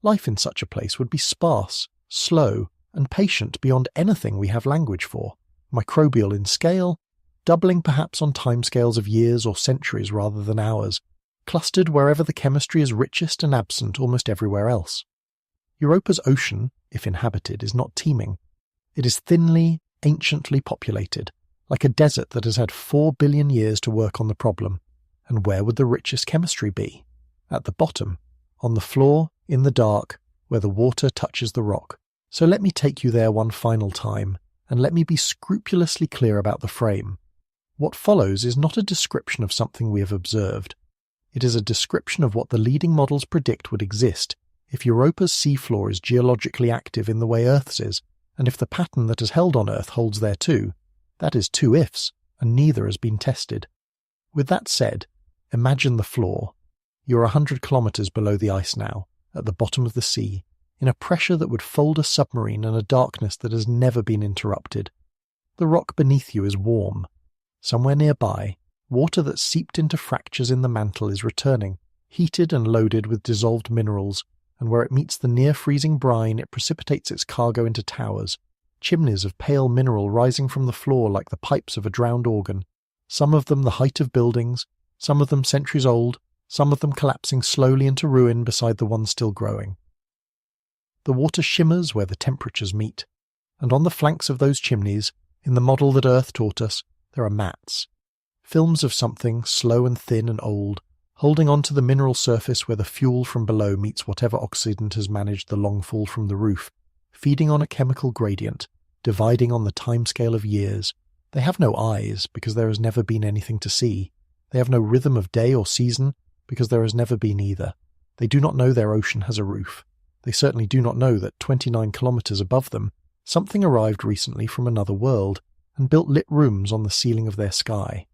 Life in such a place would be sparse, slow, and patient beyond anything we have language for, microbial in scale, doubling perhaps on timescales of years or centuries rather than hours, clustered wherever the chemistry is richest and absent almost everywhere else. Europa's ocean, if inhabited, is not teeming. It is thinly, anciently populated, like a desert that has had 4 billion years to work on the problem. And where would the richest chemistry be? At the bottom, on the floor, in the dark, where the water touches the rock. So let me take you there one final time, and let me be scrupulously clear about the frame. What follows is not a description of something we have observed. It is a description of what the leading models predict would exist if Europa's seafloor is geologically active in the way Earth's is, and if the pattern that has held on Earth holds there too. That is 2 ifs, and neither has been tested. With that said, imagine the floor. You're 100 kilometers below the ice now, at the bottom of the sea, in a pressure that would fold a submarine and a darkness that has never been interrupted. The rock beneath you is warm. Somewhere nearby, water that seeped into fractures in the mantle is returning, heated and loaded with dissolved minerals, and where it meets the near-freezing brine it precipitates its cargo into towers, chimneys of pale mineral rising from the floor like the pipes of a drowned organ, some of them the height of buildings, some of them centuries old, some of them collapsing slowly into ruin beside the ones still growing. The water shimmers where the temperatures meet, and on the flanks of those chimneys, in the model that Earth taught us, there are mats, films of something slow and thin and old, holding on to the mineral surface where the fuel from below meets whatever oxidant has managed the long fall from the roof, feeding on a chemical gradient, dividing on the timescale of years. They have no eyes because there has never been anything to see. They have no rhythm of day or season because there has never been either. They do not know their ocean has a roof. They certainly do not know that 29 kilometers above them, something arrived recently from another world and built lit rooms on the ceiling of their sky.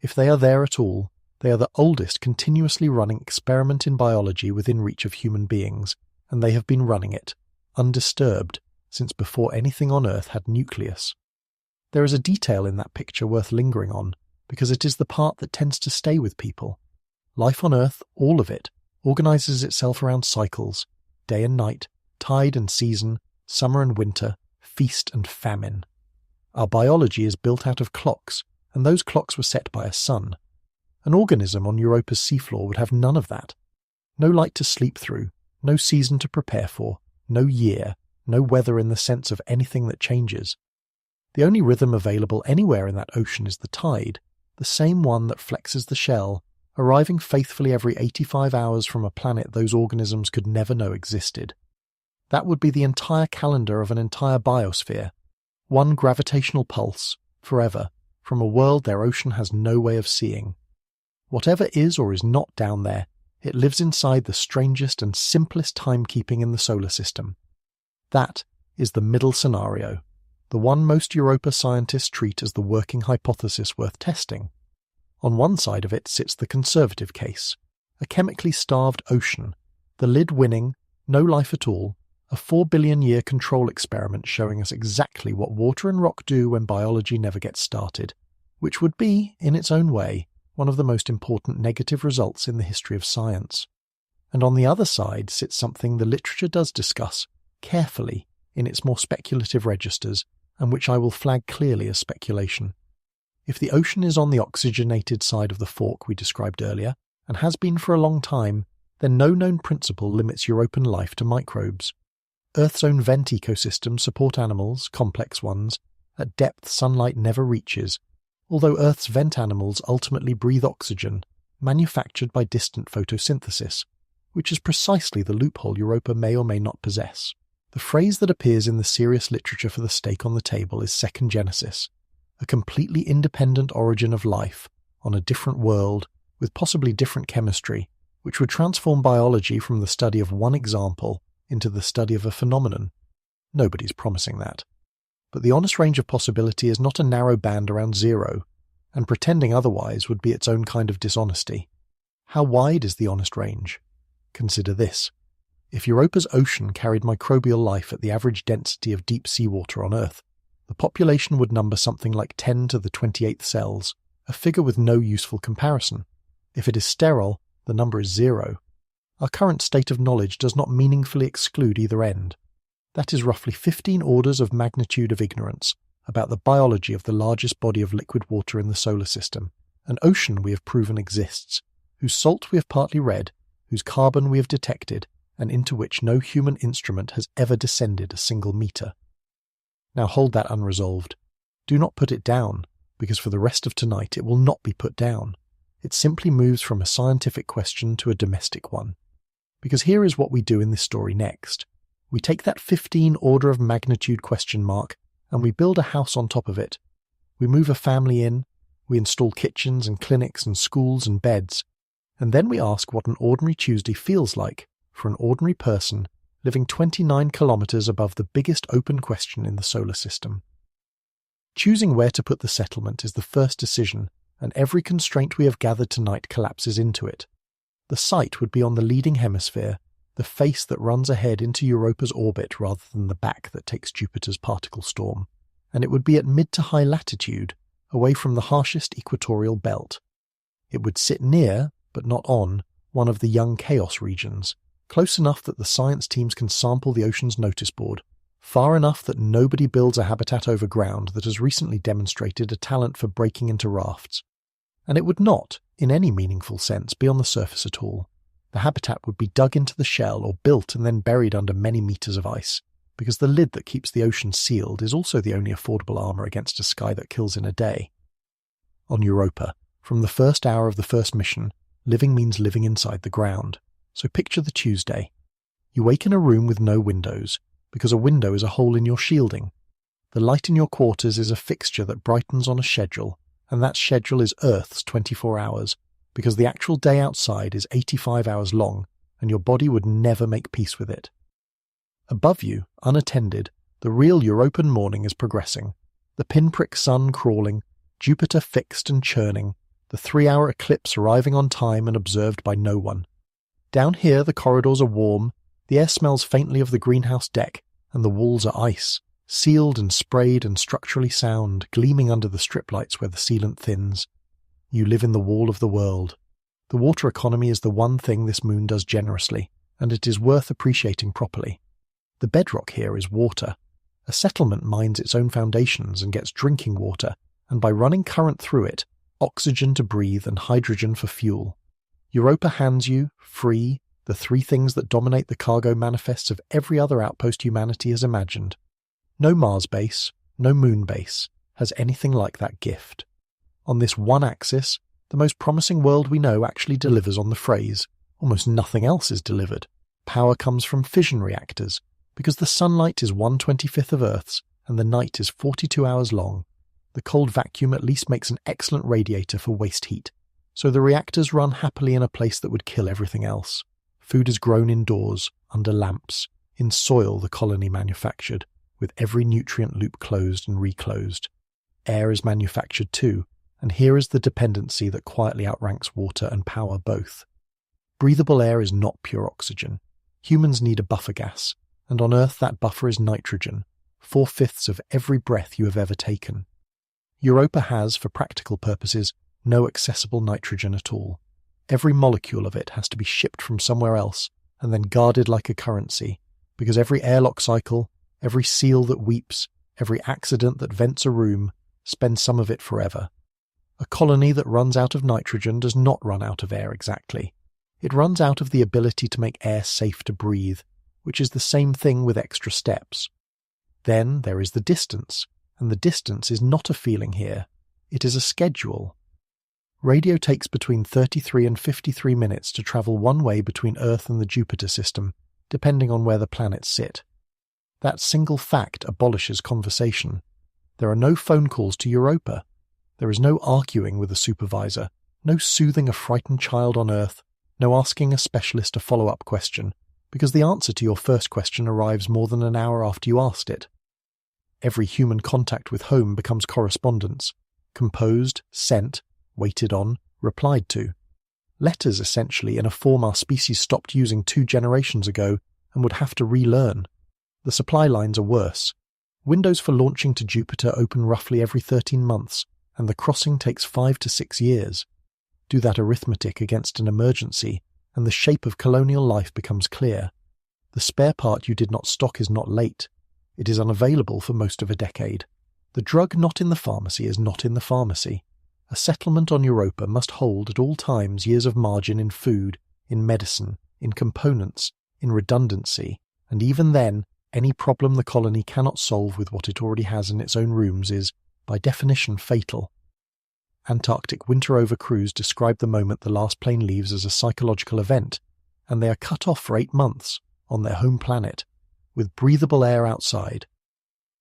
If they are there at all, they are the oldest continuously running experiment in biology within reach of human beings, and they have been running it, undisturbed, since before anything on Earth had nucleus. There is a detail in that picture worth lingering on, because it is the part that tends to stay with people. Life on Earth, all of it, organizes itself around cycles, day and night, tide and season, summer and winter, feast and famine. Our biology is built out of clocks, and those clocks were set by a sun. An organism on Europa's seafloor would have none of that. No light to sleep through, no season to prepare for, no year, no weather in the sense of anything that changes. The only rhythm available anywhere in that ocean is the tide, the same one that flexes the shell, arriving faithfully every 85 hours from a planet those organisms could never know existed. That would be the entire calendar of an entire biosphere, one gravitational pulse, forever, from a world their ocean has no way of seeing. Whatever is or is not down there, it lives inside the strangest and simplest timekeeping in the solar system. That is the middle scenario, the one most Europa scientists treat as the working hypothesis worth testing. On one side of it sits the conservative case, a chemically starved ocean, the lid winning, no life at all, a 4 billion year control experiment showing us exactly what water and rock do when biology never gets started, which would be, in its own way, one of the most important negative results in the history of science. And on the other side sits something the literature does discuss, carefully, in its more speculative registers, and which I will flag clearly as speculation. If the ocean is on the oxygenated side of the fork we described earlier, and has been for a long time, then no known principle limits Europan life to microbes. Earth's own vent ecosystems support animals, complex ones, at depth sunlight never reaches, although Earth's vent animals ultimately breathe oxygen, manufactured by distant photosynthesis, which is precisely the loophole Europa may or may not possess. The phrase that appears in the serious literature for the steak on the table is second genesis, a completely independent origin of life, on a different world, with possibly different chemistry, which would transform biology from the study of one example into the study of a phenomenon. Nobody's promising that. But the honest range of possibility is not a narrow band around zero, and pretending otherwise would be its own kind of dishonesty. How wide is the honest range? Consider this. If Europa's ocean carried microbial life at the average density of deep seawater on Earth, the population would number something like 10 to the 28th cells, a figure with no useful comparison. If it is sterile, the number is 0. Our current state of knowledge does not meaningfully exclude either end. That is roughly 15 orders of magnitude of ignorance, about the biology of the largest body of liquid water in the solar system, an ocean we have proven exists, whose salt we have partly read, whose carbon we have detected, and into which no human instrument has ever descended a single metre. Now hold that unresolved. Do not put it down, because for the rest of tonight it will not be put down. It simply moves from a scientific question to a domestic one. Because here is what we do in this story next. We take that 15 order of magnitude question mark and we build a house on top of it. We move a family in, we install kitchens and clinics and schools and beds, and then we ask what an ordinary Tuesday feels like for an ordinary person living 29 kilometres above the biggest open question in the solar system. Choosing where to put the settlement is the first decision, and every constraint we have gathered tonight collapses into it. The site would be on the leading hemisphere, the face that runs ahead into Europa's orbit rather than the back that takes Jupiter's particle storm, and it would be at mid to high latitude, away from the harshest equatorial belt. It would sit near, but not on, one of the young chaos regions, close enough that the science teams can sample the ocean's notice board, far enough that nobody builds a habitat over ground that has recently demonstrated a talent for breaking into rafts. And it would not, in any meaningful sense, be on the surface at all. The habitat would be dug into the shell or built and then buried under many meters of ice, because the lid that keeps the ocean sealed is also the only affordable armor against a sky that kills in a day. On Europa, from the first hour of the first mission, living means living inside the ground. So picture the Tuesday. You wake in a room with no windows, because a window is a hole in your shielding. The light in your quarters is a fixture that brightens on a schedule, and that schedule is Earth's 24 hours, because the actual day outside is 85 hours long, and your body would never make peace with it. Above you, unattended, the real Europan morning is progressing, the pinprick sun crawling, Jupiter fixed and churning, the 3-hour eclipse arriving on time and observed by no one. Down here the corridors are warm, the air smells faintly of the greenhouse deck, and the walls are ice, sealed and sprayed and structurally sound, gleaming under the strip lights where the sealant thins. You live in the wall of the world. The water economy is the one thing this moon does generously, and it is worth appreciating properly. The bedrock here is water. A settlement mines its own foundations and gets drinking water, and by running current through it, oxygen to breathe and hydrogen for fuel. Europa hands you, free, the 3 things that dominate the cargo manifests of every other outpost humanity has imagined. No Mars base, no moon base, has anything like that gift. On this one axis, the most promising world we know actually delivers on the phrase. Almost nothing else is delivered. Power comes from fission reactors, because the sunlight is 1/25 of Earth's, and the night is 42 hours long. The cold vacuum at least makes an excellent radiator for waste heat, so the reactors run happily in a place that would kill everything else. Food is grown indoors, under lamps, in soil the colony manufactured, with every nutrient loop closed and reclosed. Air is manufactured too, and here is the dependency that quietly outranks water and power both. Breathable air is not pure oxygen. Humans need a buffer gas, and on Earth that buffer is nitrogen, 4/5 of every breath you have ever taken. Europa has, for practical purposes, no accessible nitrogen at all. Every molecule of it has to be shipped from somewhere else and then guarded like a currency, because every airlock cycle, every seal that weeps, every accident that vents a room, spends some of it forever. A colony that runs out of nitrogen does not run out of air exactly. It runs out of the ability to make air safe to breathe, which is the same thing with extra steps. Then there is the distance, and the distance is not a feeling here. It is a schedule. Radio takes between 33 and 53 minutes to travel one way between Earth and the Jupiter system, depending on where the planets sit. That single fact abolishes conversation. There are no phone calls to Europa. There is no arguing with a supervisor, no soothing a frightened child on Earth, no asking a specialist a follow-up question, because the answer to your first question arrives more than an hour after you asked it. Every human contact with home becomes correspondence, composed, sent, waited on, replied to. Letters, essentially, in a form our species stopped using 2 generations ago and would have to relearn. The supply lines are worse. Windows for launching to Jupiter open roughly every 13 months, and the crossing takes 5 to 6 years. Do that arithmetic against an emergency, and the shape of colonial life becomes clear. The spare part you did not stock is not late. It is unavailable for most of a decade. The drug not in the pharmacy is not in the pharmacy. A settlement on Europa must hold at all times years of margin in food, in medicine, in components, in redundancy, and even then, any problem the colony cannot solve with what it already has in its own rooms is, by definition, fatal. Antarctic winter-over crews describe the moment the last plane leaves as a psychological event, and they are cut off for 8 months, on their home planet, with breathable air outside.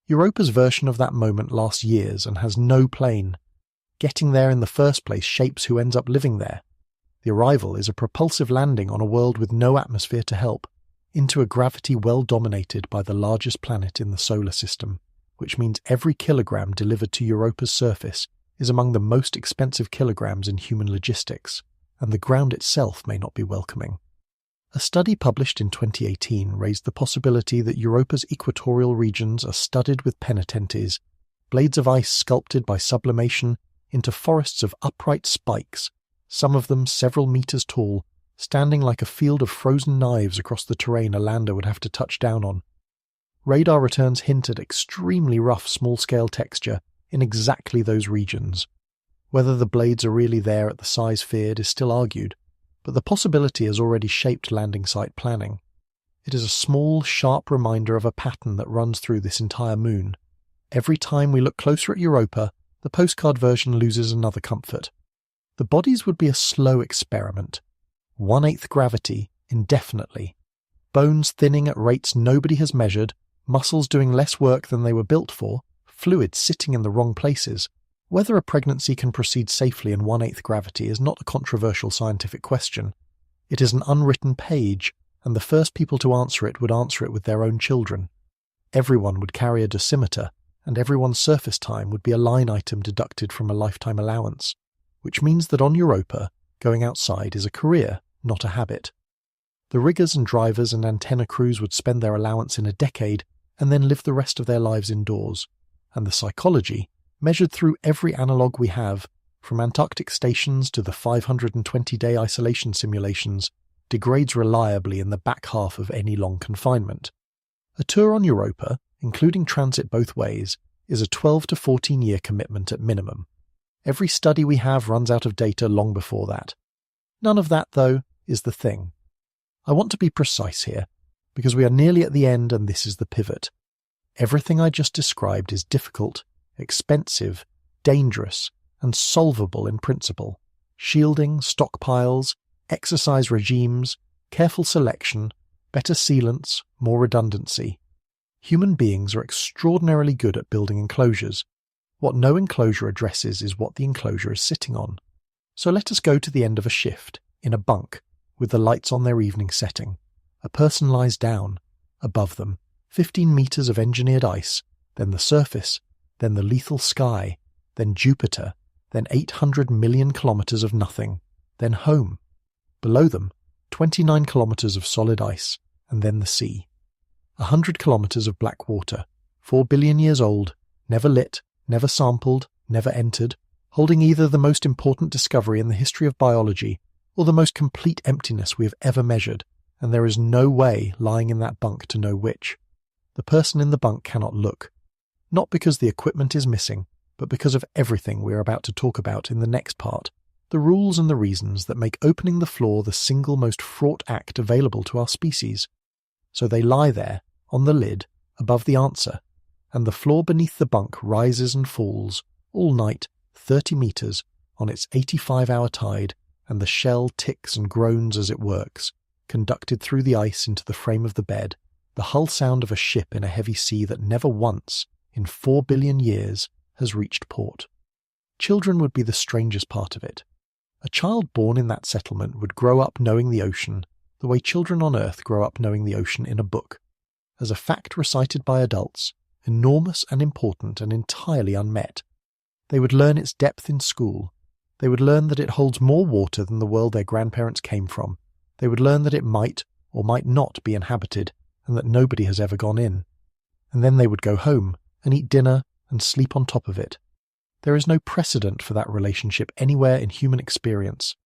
Europa's version of that moment lasts years and has no plane. Getting there in the first place shapes who ends up living there. The arrival is a propulsive landing on a world with no atmosphere to help, into a gravity well dominated by the largest planet in the solar system, which means every kilogram delivered to Europa's surface is among the most expensive kilograms in human logistics, and the ground itself may not be welcoming. A study published in 2018 raised the possibility that Europa's equatorial regions are studded with penitentes, blades of ice sculpted by sublimation into forests of upright spikes, some of them several meters tall, standing like a field of frozen knives across the terrain a lander would have to touch down on. Radar returns hint at extremely rough small-scale texture in exactly those regions. Whether the blades are really there at the size feared is still argued, but the possibility has already shaped landing site planning. It is a small, sharp reminder of a pattern that runs through this entire moon. Every time we look closer at Europa, the postcard version loses another comfort. The bodies would be a slow experiment. 1/8 gravity, indefinitely. Bones thinning at rates nobody has measured, muscles doing less work than they were built for, fluids sitting in the wrong places. Whether a pregnancy can proceed safely in 1/8 gravity is not a controversial scientific question. It is an unwritten page, and the first people to answer it would answer it with their own children. Everyone would carry a dosimeter, and everyone's surface time would be a line item deducted from a lifetime allowance, which means that on Europa, going outside is a career, not a habit. The riggers and drivers and antenna crews would spend their allowance in a decade and then live the rest of their lives indoors, and the psychology, measured through every analogue we have, from Antarctic stations to the 520-day isolation simulations, degrades reliably in the back half of any long confinement. A tour on Europa, including transit both ways, is a 12 to 14-year commitment at minimum. Every study we have runs out of data long before that. None of that, though, is the thing. I want to be precise here, because we are nearly at the end and this is the pivot. Everything I just described is difficult, expensive, dangerous, and solvable in principle. Shielding, stockpiles, exercise regimes, careful selection, better sealants, more redundancy. Human beings are extraordinarily good at building enclosures. What no enclosure addresses is what the enclosure is sitting on. So let us go to the end of a shift, in a bunk, with the lights on their evening setting. A person lies down. Above them, 15 meters of engineered ice, then the surface, then the lethal sky, then Jupiter, then 800 million kilometers of nothing, then home. Below them, 29 kilometers of solid ice, and then the sea. 100 kilometers of black water, 4 billion years old, never lit, never sampled, never entered, holding either the most important discovery in the history of biology or the most complete emptiness we have ever measured, and there is no way lying in that bunk to know which. The person in the bunk cannot look, not because the equipment is missing, but because of everything we are about to talk about in the next part, the rules and the reasons that make opening the floor the single most fraught act available to our species. So they lie there, on the lid, above the answer, and the floor beneath the bunk rises and falls, all night, 30 meters, on its 85-hour tide, and the shell ticks and groans as it works, conducted through the ice into the frame of the bed, the hull sound of a ship in a heavy sea that never once, in 4 billion years, has reached port. Children would be the strangest part of it. A child born in that settlement would grow up knowing the ocean, the way children on Earth grow up knowing the ocean in a book, as a fact recited by adults, enormous and important and entirely unmet. They would learn its depth in school. They would learn that it holds more water than the world their grandparents came from. They would learn that it might or might not be inhabited, and that nobody has ever gone in. And then they would go home and eat dinner and sleep on top of it. There is no precedent for that relationship anywhere in human experience.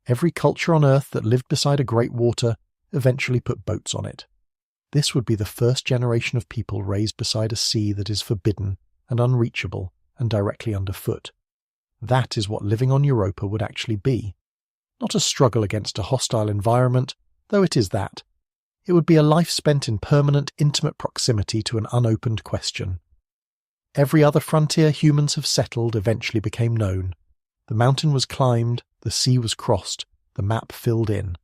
Every culture on Earth that lived beside a great water eventually put boats on it. This would be the first generation of people raised beside a sea that is forbidden and unreachable and directly underfoot. That is what living on Europa would actually be. Not a struggle against a hostile environment, though it is that. It would be a life spent in permanent, intimate proximity to an unopened question. Every other frontier humans have settled eventually became known. The mountain was climbed, the sea was crossed, the map filled in.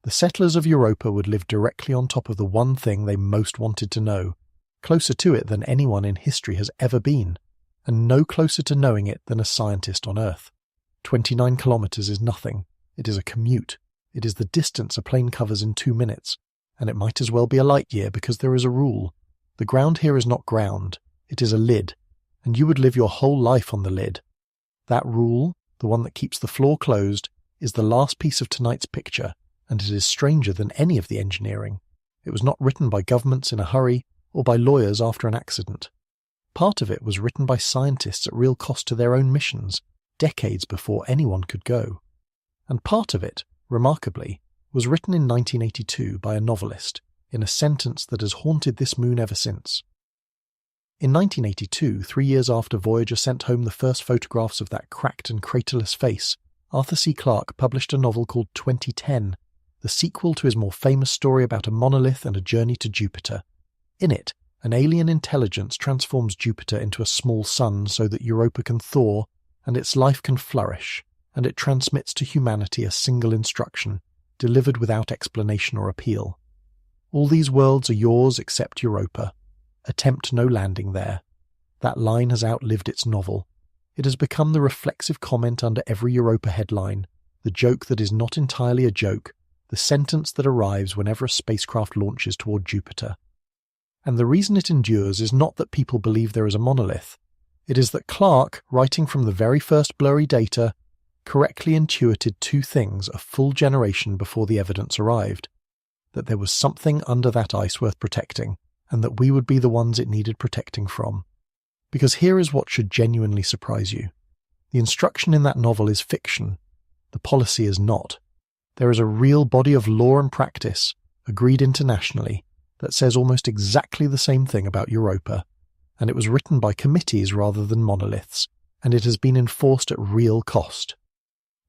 The settlers of Europa would live directly on top of the one thing they most wanted to know, closer to it than anyone in history has ever been, and no closer to knowing it than a scientist on Earth. 29 kilometers is nothing. It is a commute. It is the distance a plane covers in 2 minutes, and it might as well be a light year because there is a rule. The ground here is not ground. It is a lid, and you would live your whole life on the lid. That rule, the one that keeps the floor closed, is the last piece of tonight's picture, and it is stranger than any of the engineering. It was not written by governments in a hurry or by lawyers after an accident. Part of it was written by scientists at real cost to their own missions, decades before anyone could go. And part of it, remarkably, was written in 1982 by a novelist, in a sentence that has haunted this moon ever since. In 1982, 3 years after Voyager sent home the first photographs of that cracked and craterless face, Arthur C. Clarke published a novel called 2010, the sequel to his more famous story about a monolith and a journey to Jupiter. In it, an alien intelligence transforms Jupiter into a small sun so that Europa can thaw and its life can flourish, and it transmits to humanity a single instruction, delivered without explanation or appeal. All these worlds are yours except Europa. Attempt no landing there. That line has outlived its novel. It has become the reflexive comment under every Europa headline, the joke that is not entirely a joke, the sentence that arrives whenever a spacecraft launches toward Jupiter. And the reason it endures is not that people believe there is a monolith. It is that Clarke, writing from the very first blurry data, correctly intuited two things a full generation before the evidence arrived: that there was something under that ice worth protecting, and that we would be the ones it needed protecting from. Because here is what should genuinely surprise you. The instruction in that novel is fiction. The policy is not. There is a real body of law and practice, agreed internationally, that says almost exactly the same thing about Europa, and it was written by committees rather than monoliths, and it has been enforced at real cost.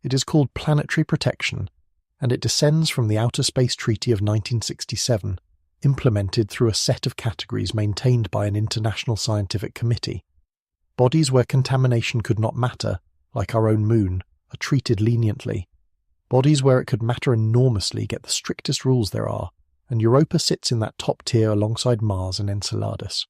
It is called planetary protection, and it descends from the Outer Space Treaty of 1967, implemented through a set of categories maintained by an international scientific committee. Bodies where contamination could not matter, like our own moon, are treated leniently. Bodies where it could matter enormously get the strictest rules there are, and Europa sits in that top tier alongside Mars and Enceladus.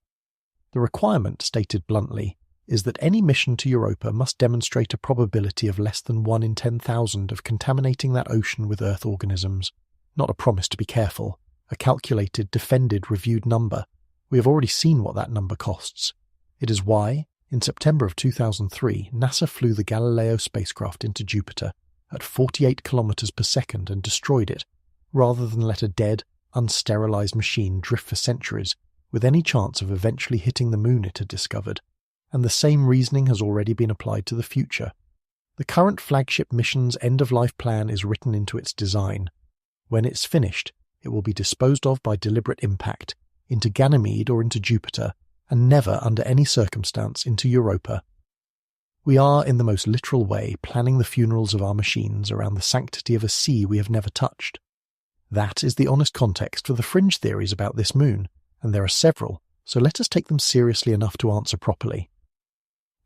The requirement, stated bluntly, is that any mission to Europa must demonstrate a probability of less than 1 in 10,000 of contaminating that ocean with Earth organisms, not a promise to be careful, a calculated, defended, reviewed number. We have already seen what that number costs. It is why, in September of 2003, NASA flew the Galileo spacecraft into Jupiter at 48 kilometers per second and destroyed it, rather than let a dead, unsterilized machine drift for centuries, with any chance of eventually hitting the moon it had discovered. And the same reasoning has already been applied to the future. The current flagship mission's end-of-life plan is written into its design. When it's finished, it will be disposed of by deliberate impact, into Ganymede or into Jupiter, and never, under any circumstance, into Europa. We are, in the most literal way, planning the funerals of our machines around the sanctity of a sea we have never touched. That is the honest context for the fringe theories about this moon, and there are several, so let us take them seriously enough to answer properly.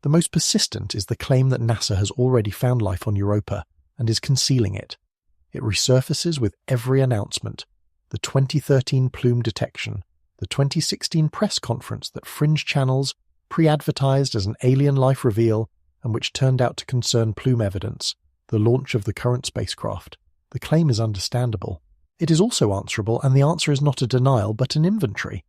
The most persistent is the claim that NASA has already found life on Europa, and is concealing it. It resurfaces with every announcement: the 2013 plume detection, the 2016 press conference that fringe channels pre-advertised as an alien life reveal and which turned out to concern plume evidence, the launch of the current spacecraft. The claim is understandable. It is also answerable, and the answer is not a denial but an inventory.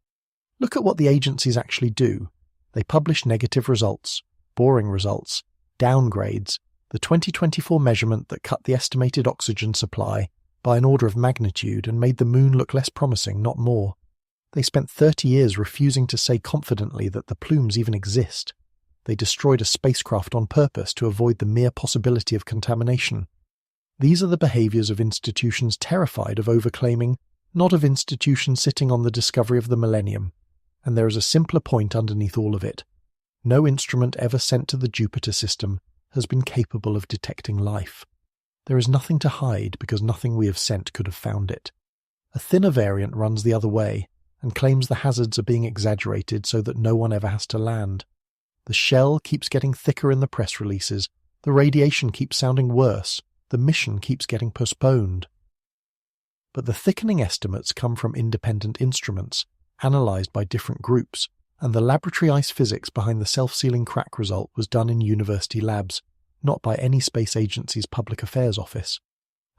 Look at what the agencies actually do. They publish negative results, boring results, downgrades, the 2024 measurement that cut the estimated oxygen supply by an order of magnitude and made the moon look less promising, not more. They spent 30 years refusing to say confidently that the plumes even exist. They destroyed a spacecraft on purpose to avoid the mere possibility of contamination. These are the behaviors of institutions terrified of overclaiming, not of institutions sitting on the discovery of the millennium. And there is a simpler point underneath all of it. No instrument ever sent to the Jupiter system has been capable of detecting life. There is nothing to hide because nothing we have sent could have found it. A thinner variant runs the other way and claims the hazards are being exaggerated so that no one ever has to land. The shell keeps getting thicker in the press releases, the radiation keeps sounding worse, the mission keeps getting postponed. But the thickening estimates come from independent instruments, analysed by different groups, and the laboratory ice physics behind the self-sealing crack result was done in university labs, not by any space agency's public affairs office.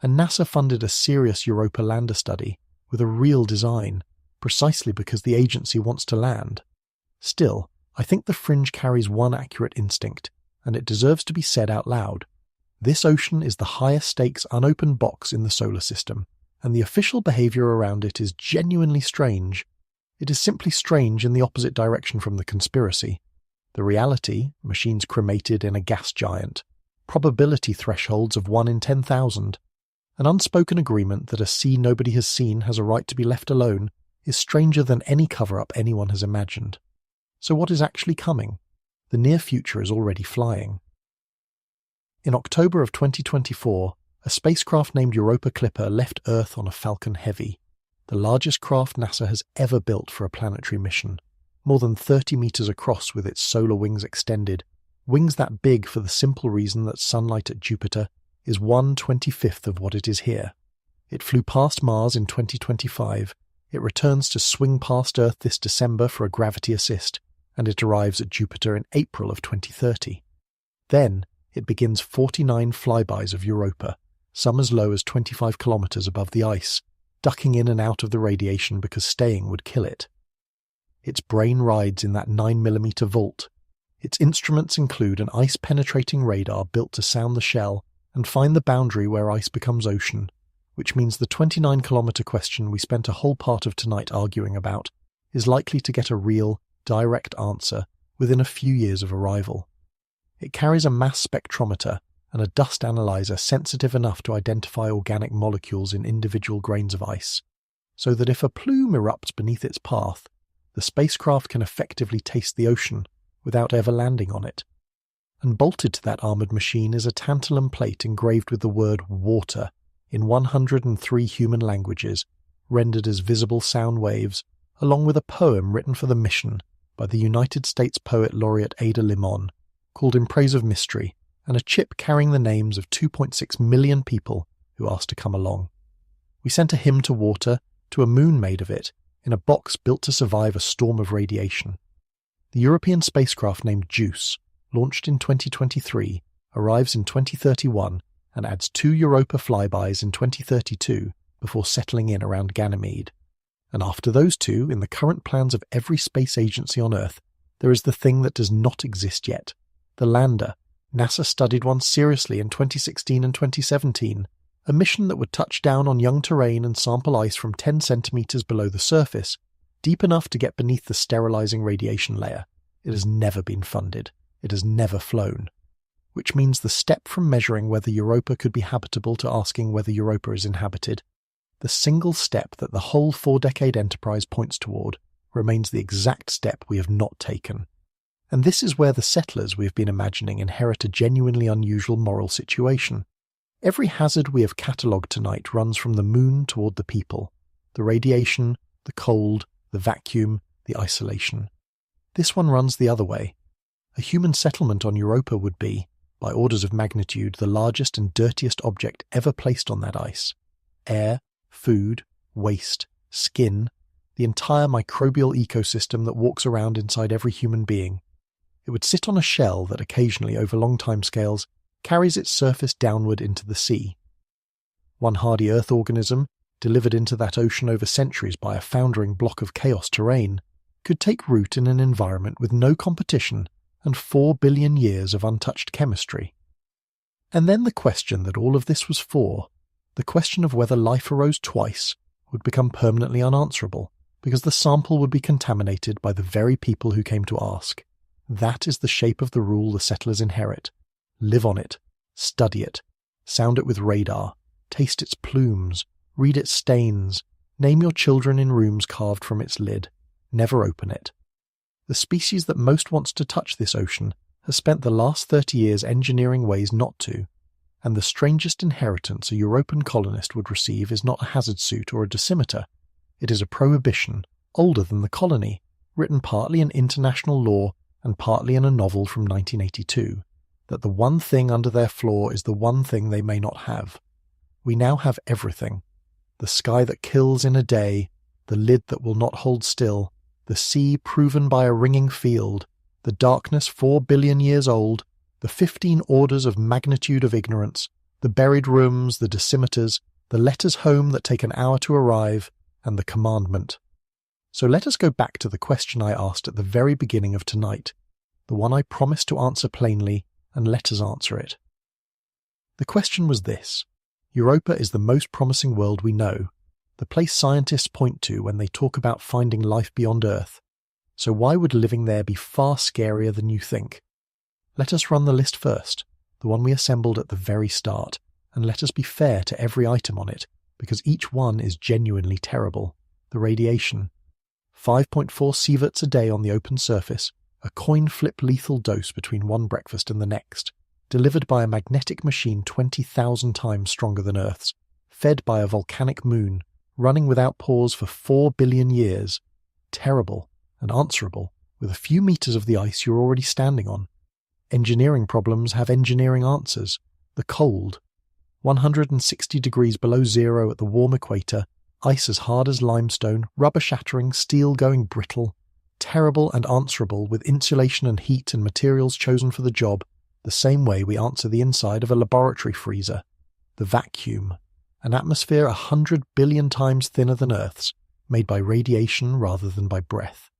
And NASA funded a serious Europa lander study with a real design, precisely because the agency wants to land. Still, I think the fringe carries one accurate instinct, and it deserves to be said out loud. This ocean is the highest stakes unopened box in the solar system, and the official behaviour around it is genuinely strange. It is simply strange in the opposite direction from the conspiracy. The reality, machines cremated in a gas giant, probability thresholds of 1 in 10,000, an unspoken agreement that a sea nobody has seen has a right to be left alone, is stranger than any cover-up anyone has imagined. So what is actually coming? The near future is already flying. In October of 2024, a spacecraft named Europa Clipper left Earth on a Falcon Heavy, the largest craft NASA has ever built for a planetary mission, more than 30 meters across with its solar wings extended, wings that big for the simple reason that sunlight at Jupiter is 1/25th of what it is here. It flew past Mars in 2025, it returns to swing past Earth this December for a gravity assist, and it arrives at Jupiter in April of 2030. Then, it begins 49 flybys of Europa, some as low as 25 kilometers above the ice, ducking in and out of the radiation because staying would kill it. Its brain rides in that 9mm vault. Its instruments include an ice-penetrating radar built to sound the shell and find the boundary where ice becomes ocean, which means the 29-kilometer question we spent a whole part of tonight arguing about is likely to get a real, direct answer within a few years of arrival. It carries a mass spectrometer and a dust analyzer sensitive enough to identify organic molecules in individual grains of ice, so that if a plume erupts beneath its path, the spacecraft can effectively taste the ocean without ever landing on it. And bolted to that armoured machine is a tantalum plate engraved with the word water in 103 human languages, rendered as visible sound waves, along with a poem written for the mission by the United States Poet Laureate Ada Limon, called In Praise of Mystery, and a chip carrying the names of 2.6 million people who asked to come along. We sent a hymn to water, to a moon made of it, in a box built to survive a storm of radiation. The European spacecraft named JUICE, launched in 2023, arrives in 2031 and adds 2 Europa flybys in 2032 before settling in around Ganymede. And after those 2, in the current plans of every space agency on Earth, there is the thing that does not exist yet, the lander. NASA studied one seriously in 2016 and 2017, a mission that would touch down on young terrain and sample ice from 10 centimeters below the surface, deep enough to get beneath the sterilizing radiation layer. It has never been funded. It has never flown. Which means the step from measuring whether Europa could be habitable to asking whether Europa is inhabited, the single step that the whole 4-decade enterprise points toward, remains the exact step we have not taken. And this is where the settlers we have been imagining inherit a genuinely unusual moral situation. Every hazard we have catalogued tonight runs from the moon toward the people, the radiation, the cold, the vacuum, the isolation. This one runs the other way. A human settlement on Europa would be, by orders of magnitude, the largest and dirtiest object ever placed on that ice. Air, food, waste, skin, the entire microbial ecosystem that walks around inside every human being. It would sit on a shell that occasionally, over long timescales, carries its surface downward into the sea. One hardy Earth organism, delivered into that ocean over centuries by a foundering block of chaos terrain, could take root in an environment with no competition and 4 billion years of untouched chemistry. And then the question that all of this was for, the question of whether life arose twice, would become permanently unanswerable, because the sample would be contaminated by the very people who came to ask. That is the shape of the rule the settlers inherit. Live on it, study it, sound it with radar, taste its plumes, read its stains, name your children in rooms carved from its lid, never open it. The species that most wants to touch this ocean has spent the last 30 years engineering ways not to, and the strangest inheritance a Europan colonist would receive is not a hazard suit or a dosimeter. It is a prohibition, older than the colony, written partly in international law and partly in a novel from 1982, that the one thing under their floor is the one thing they may not have. We now have everything. The sky that kills in a day, the lid that will not hold still, the sea proven by a ringing field, the darkness 4 billion years old, the 15 orders of magnitude of ignorance, the buried rooms, the dosimeters, the letters home that take an hour to arrive, and the commandment. So let us go back to the question I asked at the very beginning of tonight, the one I promised to answer plainly, and let us answer it. The question was this: Europa is the most promising world we know, the place scientists point to when they talk about finding life beyond Earth. So why would living there be far scarier than you think? Let us run the list first, the one we assembled at the very start, and let us be fair to every item on it, because each one is genuinely terrible. The radiation. 5.4 sieverts a day on the open surface, a coin-flip lethal dose between one breakfast and the next, delivered by a magnetic machine 20,000 times stronger than Earth's, fed by a volcanic moon, running without pause for 4 billion years. Terrible and answerable, with a few meters of the ice you're already standing on. Engineering problems have engineering answers. The cold. 160 degrees below zero at the warm equator, ice as hard as limestone, rubber shattering, steel going brittle. Terrible and answerable, with insulation and heat and materials chosen for the job, the same way we answer the inside of a laboratory freezer. The vacuum. An atmosphere 100 billion times thinner than Earth's, made by radiation rather than by breath.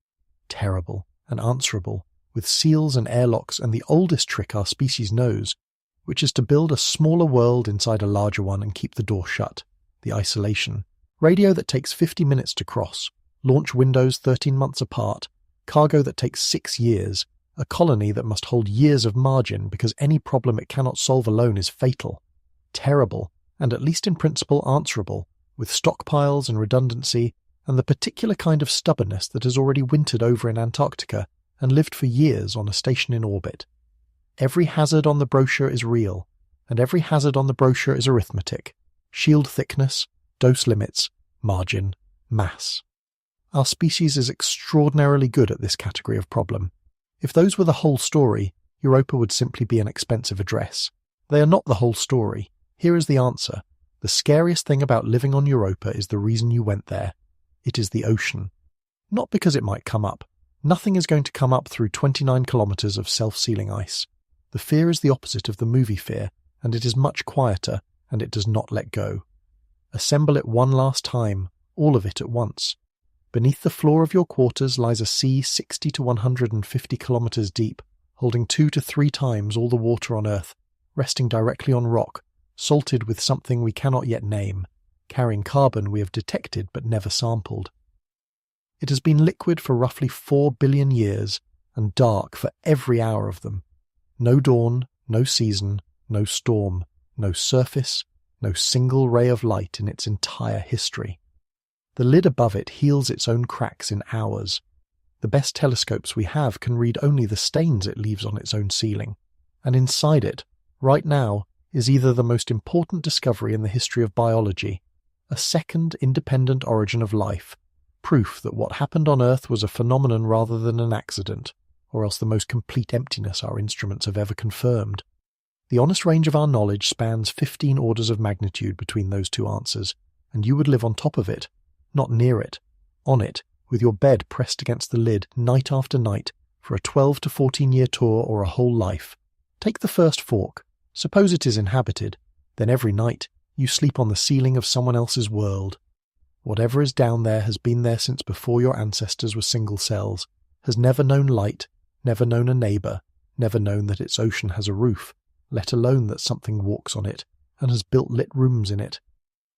Terrible and answerable, with seals and airlocks and the oldest trick our species knows, which is to build a smaller world inside a larger one and keep the door shut. The isolation. Radio that takes 50 minutes to cross. Launch windows 13 months apart. Cargo that takes 6 years. A colony that must hold years of margin because any problem it cannot solve alone is fatal. Terrible, and at least in principle answerable, with stockpiles and redundancy, and the particular kind of stubbornness that has already wintered over in Antarctica and lived for years on a station in orbit. Every hazard on the brochure is real, and every hazard on the brochure is arithmetic. Shield thickness, dose limits, margin, mass. Our species is extraordinarily good at this category of problem. If those were the whole story, Europa would simply be an expensive address. They are not the whole story. Here is the answer. The scariest thing about living on Europa is the reason you went there. It is the ocean. Not because it might come up. Nothing is going to come up through 29 kilometers of self-sealing ice. The fear is the opposite of the movie fear, and it is much quieter, and it does not let go. Assemble it one last time, all of it at once. Beneath the floor of your quarters lies a sea 60 to 150 kilometers deep, holding 2 to 3 times all the water on Earth, resting directly on rock, salted with something we cannot yet name, carrying carbon we have detected but never sampled. It has been liquid for roughly 4 billion years, and dark for every hour of them. No dawn, no season, no storm, no surface, no single ray of light in its entire history. The lid above it heals its own cracks in hours. The best telescopes we have can read only the stains it leaves on its own ceiling. And inside it, right now, is either the most important discovery in the history of biology, a second independent origin of life, proof that what happened on Earth was a phenomenon rather than an accident, or else the most complete emptiness our instruments have ever confirmed. The honest range of our knowledge spans 15 orders of magnitude between those two answers, and you would live on top of it, not near it, on it, with your bed pressed against the lid night after night for a 12 to 14-year tour or a whole life. Take the first fork. Suppose it is inhabited. Then every night you sleep on the ceiling of someone else's world. Whatever is down there has been there since before your ancestors were single cells, has never known light, never known a neighbour, never known that its ocean has a roof, let alone that something walks on it, and has built lit rooms in it.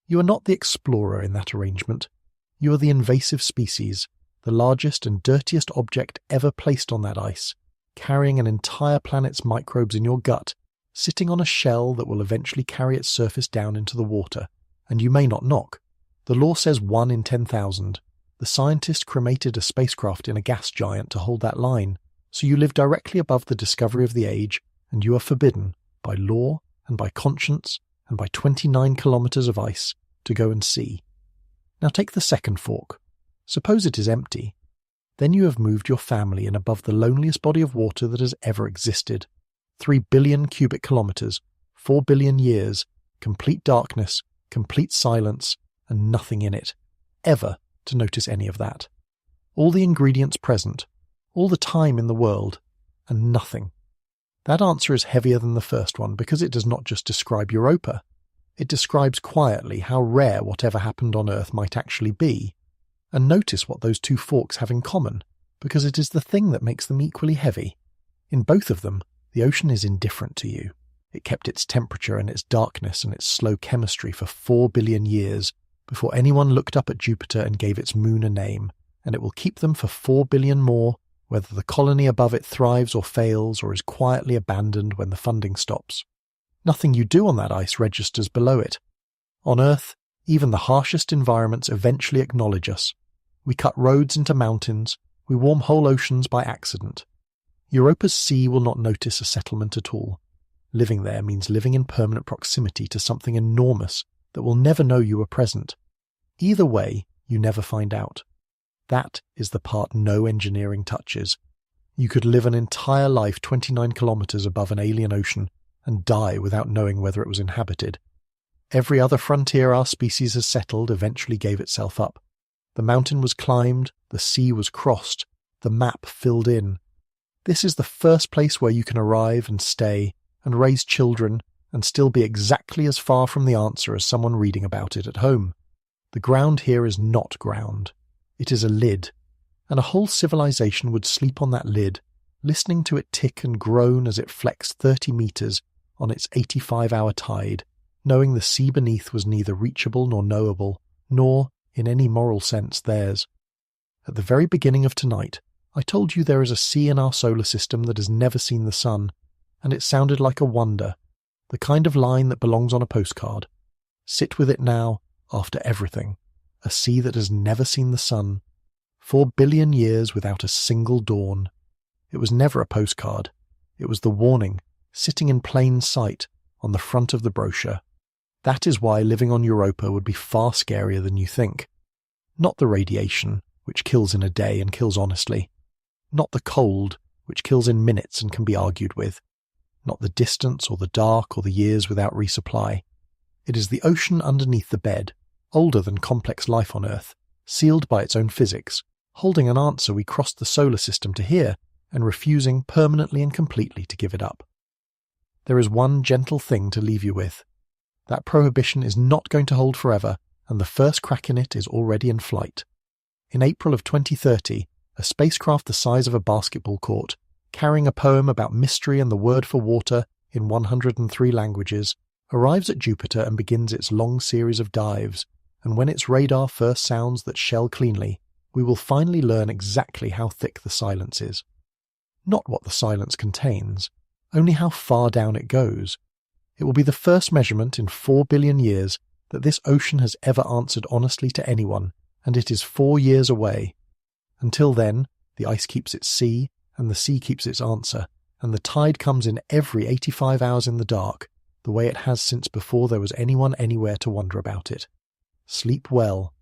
You are not the explorer in that arrangement. You are the invasive species, the largest and dirtiest object ever placed on that ice, carrying an entire planet's microbes in your gut, sitting on a shell that will eventually carry its surface down into the water, and you may not knock. The law says 1 in 10,000. The scientists cremated a spacecraft in a gas giant to hold that line, so you live directly above the discovery of the age, and you are forbidden, by law and by conscience and by 29 kilometers of ice, to go and see. Now take the second fork. Suppose it is empty. Then you have moved your family in above the loneliest body of water that has ever existed. 3 billion cubic kilometers, 4 billion years, complete darkness, complete silence, and nothing in it, ever to notice any of that. All the ingredients present, all the time in the world, and nothing. That answer is heavier than the first one because it does not just describe Europa. It describes quietly how rare whatever happened on Earth might actually be. And notice what those two forks have in common, because it is the thing that makes them equally heavy. In both of them, the ocean is indifferent to you. It kept its temperature and its darkness and its slow chemistry for 4 billion years before anyone looked up at Jupiter and gave its moon a name, and it will keep them for 4 billion more, whether the colony above it thrives or fails or is quietly abandoned when the funding stops. Nothing you do on that ice registers below it. On Earth, even the harshest environments eventually acknowledge us. We cut roads into mountains, we warm whole oceans by accident. Europa's sea will not notice a settlement at all. Living there means living in permanent proximity to something enormous that will never know you were present. Either way, you never find out. That is the part no engineering touches. You could live an entire life 29 kilometers above an alien ocean and die without knowing whether it was inhabited. Every other frontier our species has settled eventually gave itself up. The mountain was climbed, the sea was crossed, the map filled in. This is the first place where you can arrive and stay and raise children and still be exactly as far from the answer as someone reading about it at home. The ground here is not ground. It is a lid, and a whole civilization would sleep on that lid, listening to it tick and groan as it flexed 30 meters on its 85-hour tide, knowing the sea beneath was neither reachable nor knowable, nor, in any moral sense, theirs. At the very beginning of tonight, I told you there is a sea in our solar system that has never seen the sun, and it sounded like a wonder, the kind of line that belongs on a postcard. Sit with it now, after everything. A sea that has never seen the sun. 4 billion years without a single dawn. It was never a postcard. It was the warning, sitting in plain sight, on the front of the brochure. That is why living on Europa would be far scarier than you think. Not the radiation, which kills in a day and kills honestly. Not the cold, which kills in minutes and can be argued with. Not the distance or the dark or the years without resupply. It is the ocean underneath the bed, older than complex life on Earth, sealed by its own physics, holding an answer we crossed the solar system to hear and refusing permanently and completely to give it up. There is one gentle thing to leave you with. That prohibition is not going to hold forever, and the first crack in it is already in flight. In April of 2030, a spacecraft the size of a basketball court, carrying a poem about mystery and the word for water in 103 languages, arrives at Jupiter and begins its long series of dives, and when its radar first sounds that shell cleanly, we will finally learn exactly how thick the silence is. Not what the silence contains, only how far down it goes. It will be the first measurement in 4 billion years that this ocean has ever answered honestly to anyone, and it is 4 years away. Until then, the ice keeps its sea, and the sea keeps its answer, and the tide comes in every 85 hours in the dark, the way it has since before there was anyone anywhere to wonder about it. Sleep well,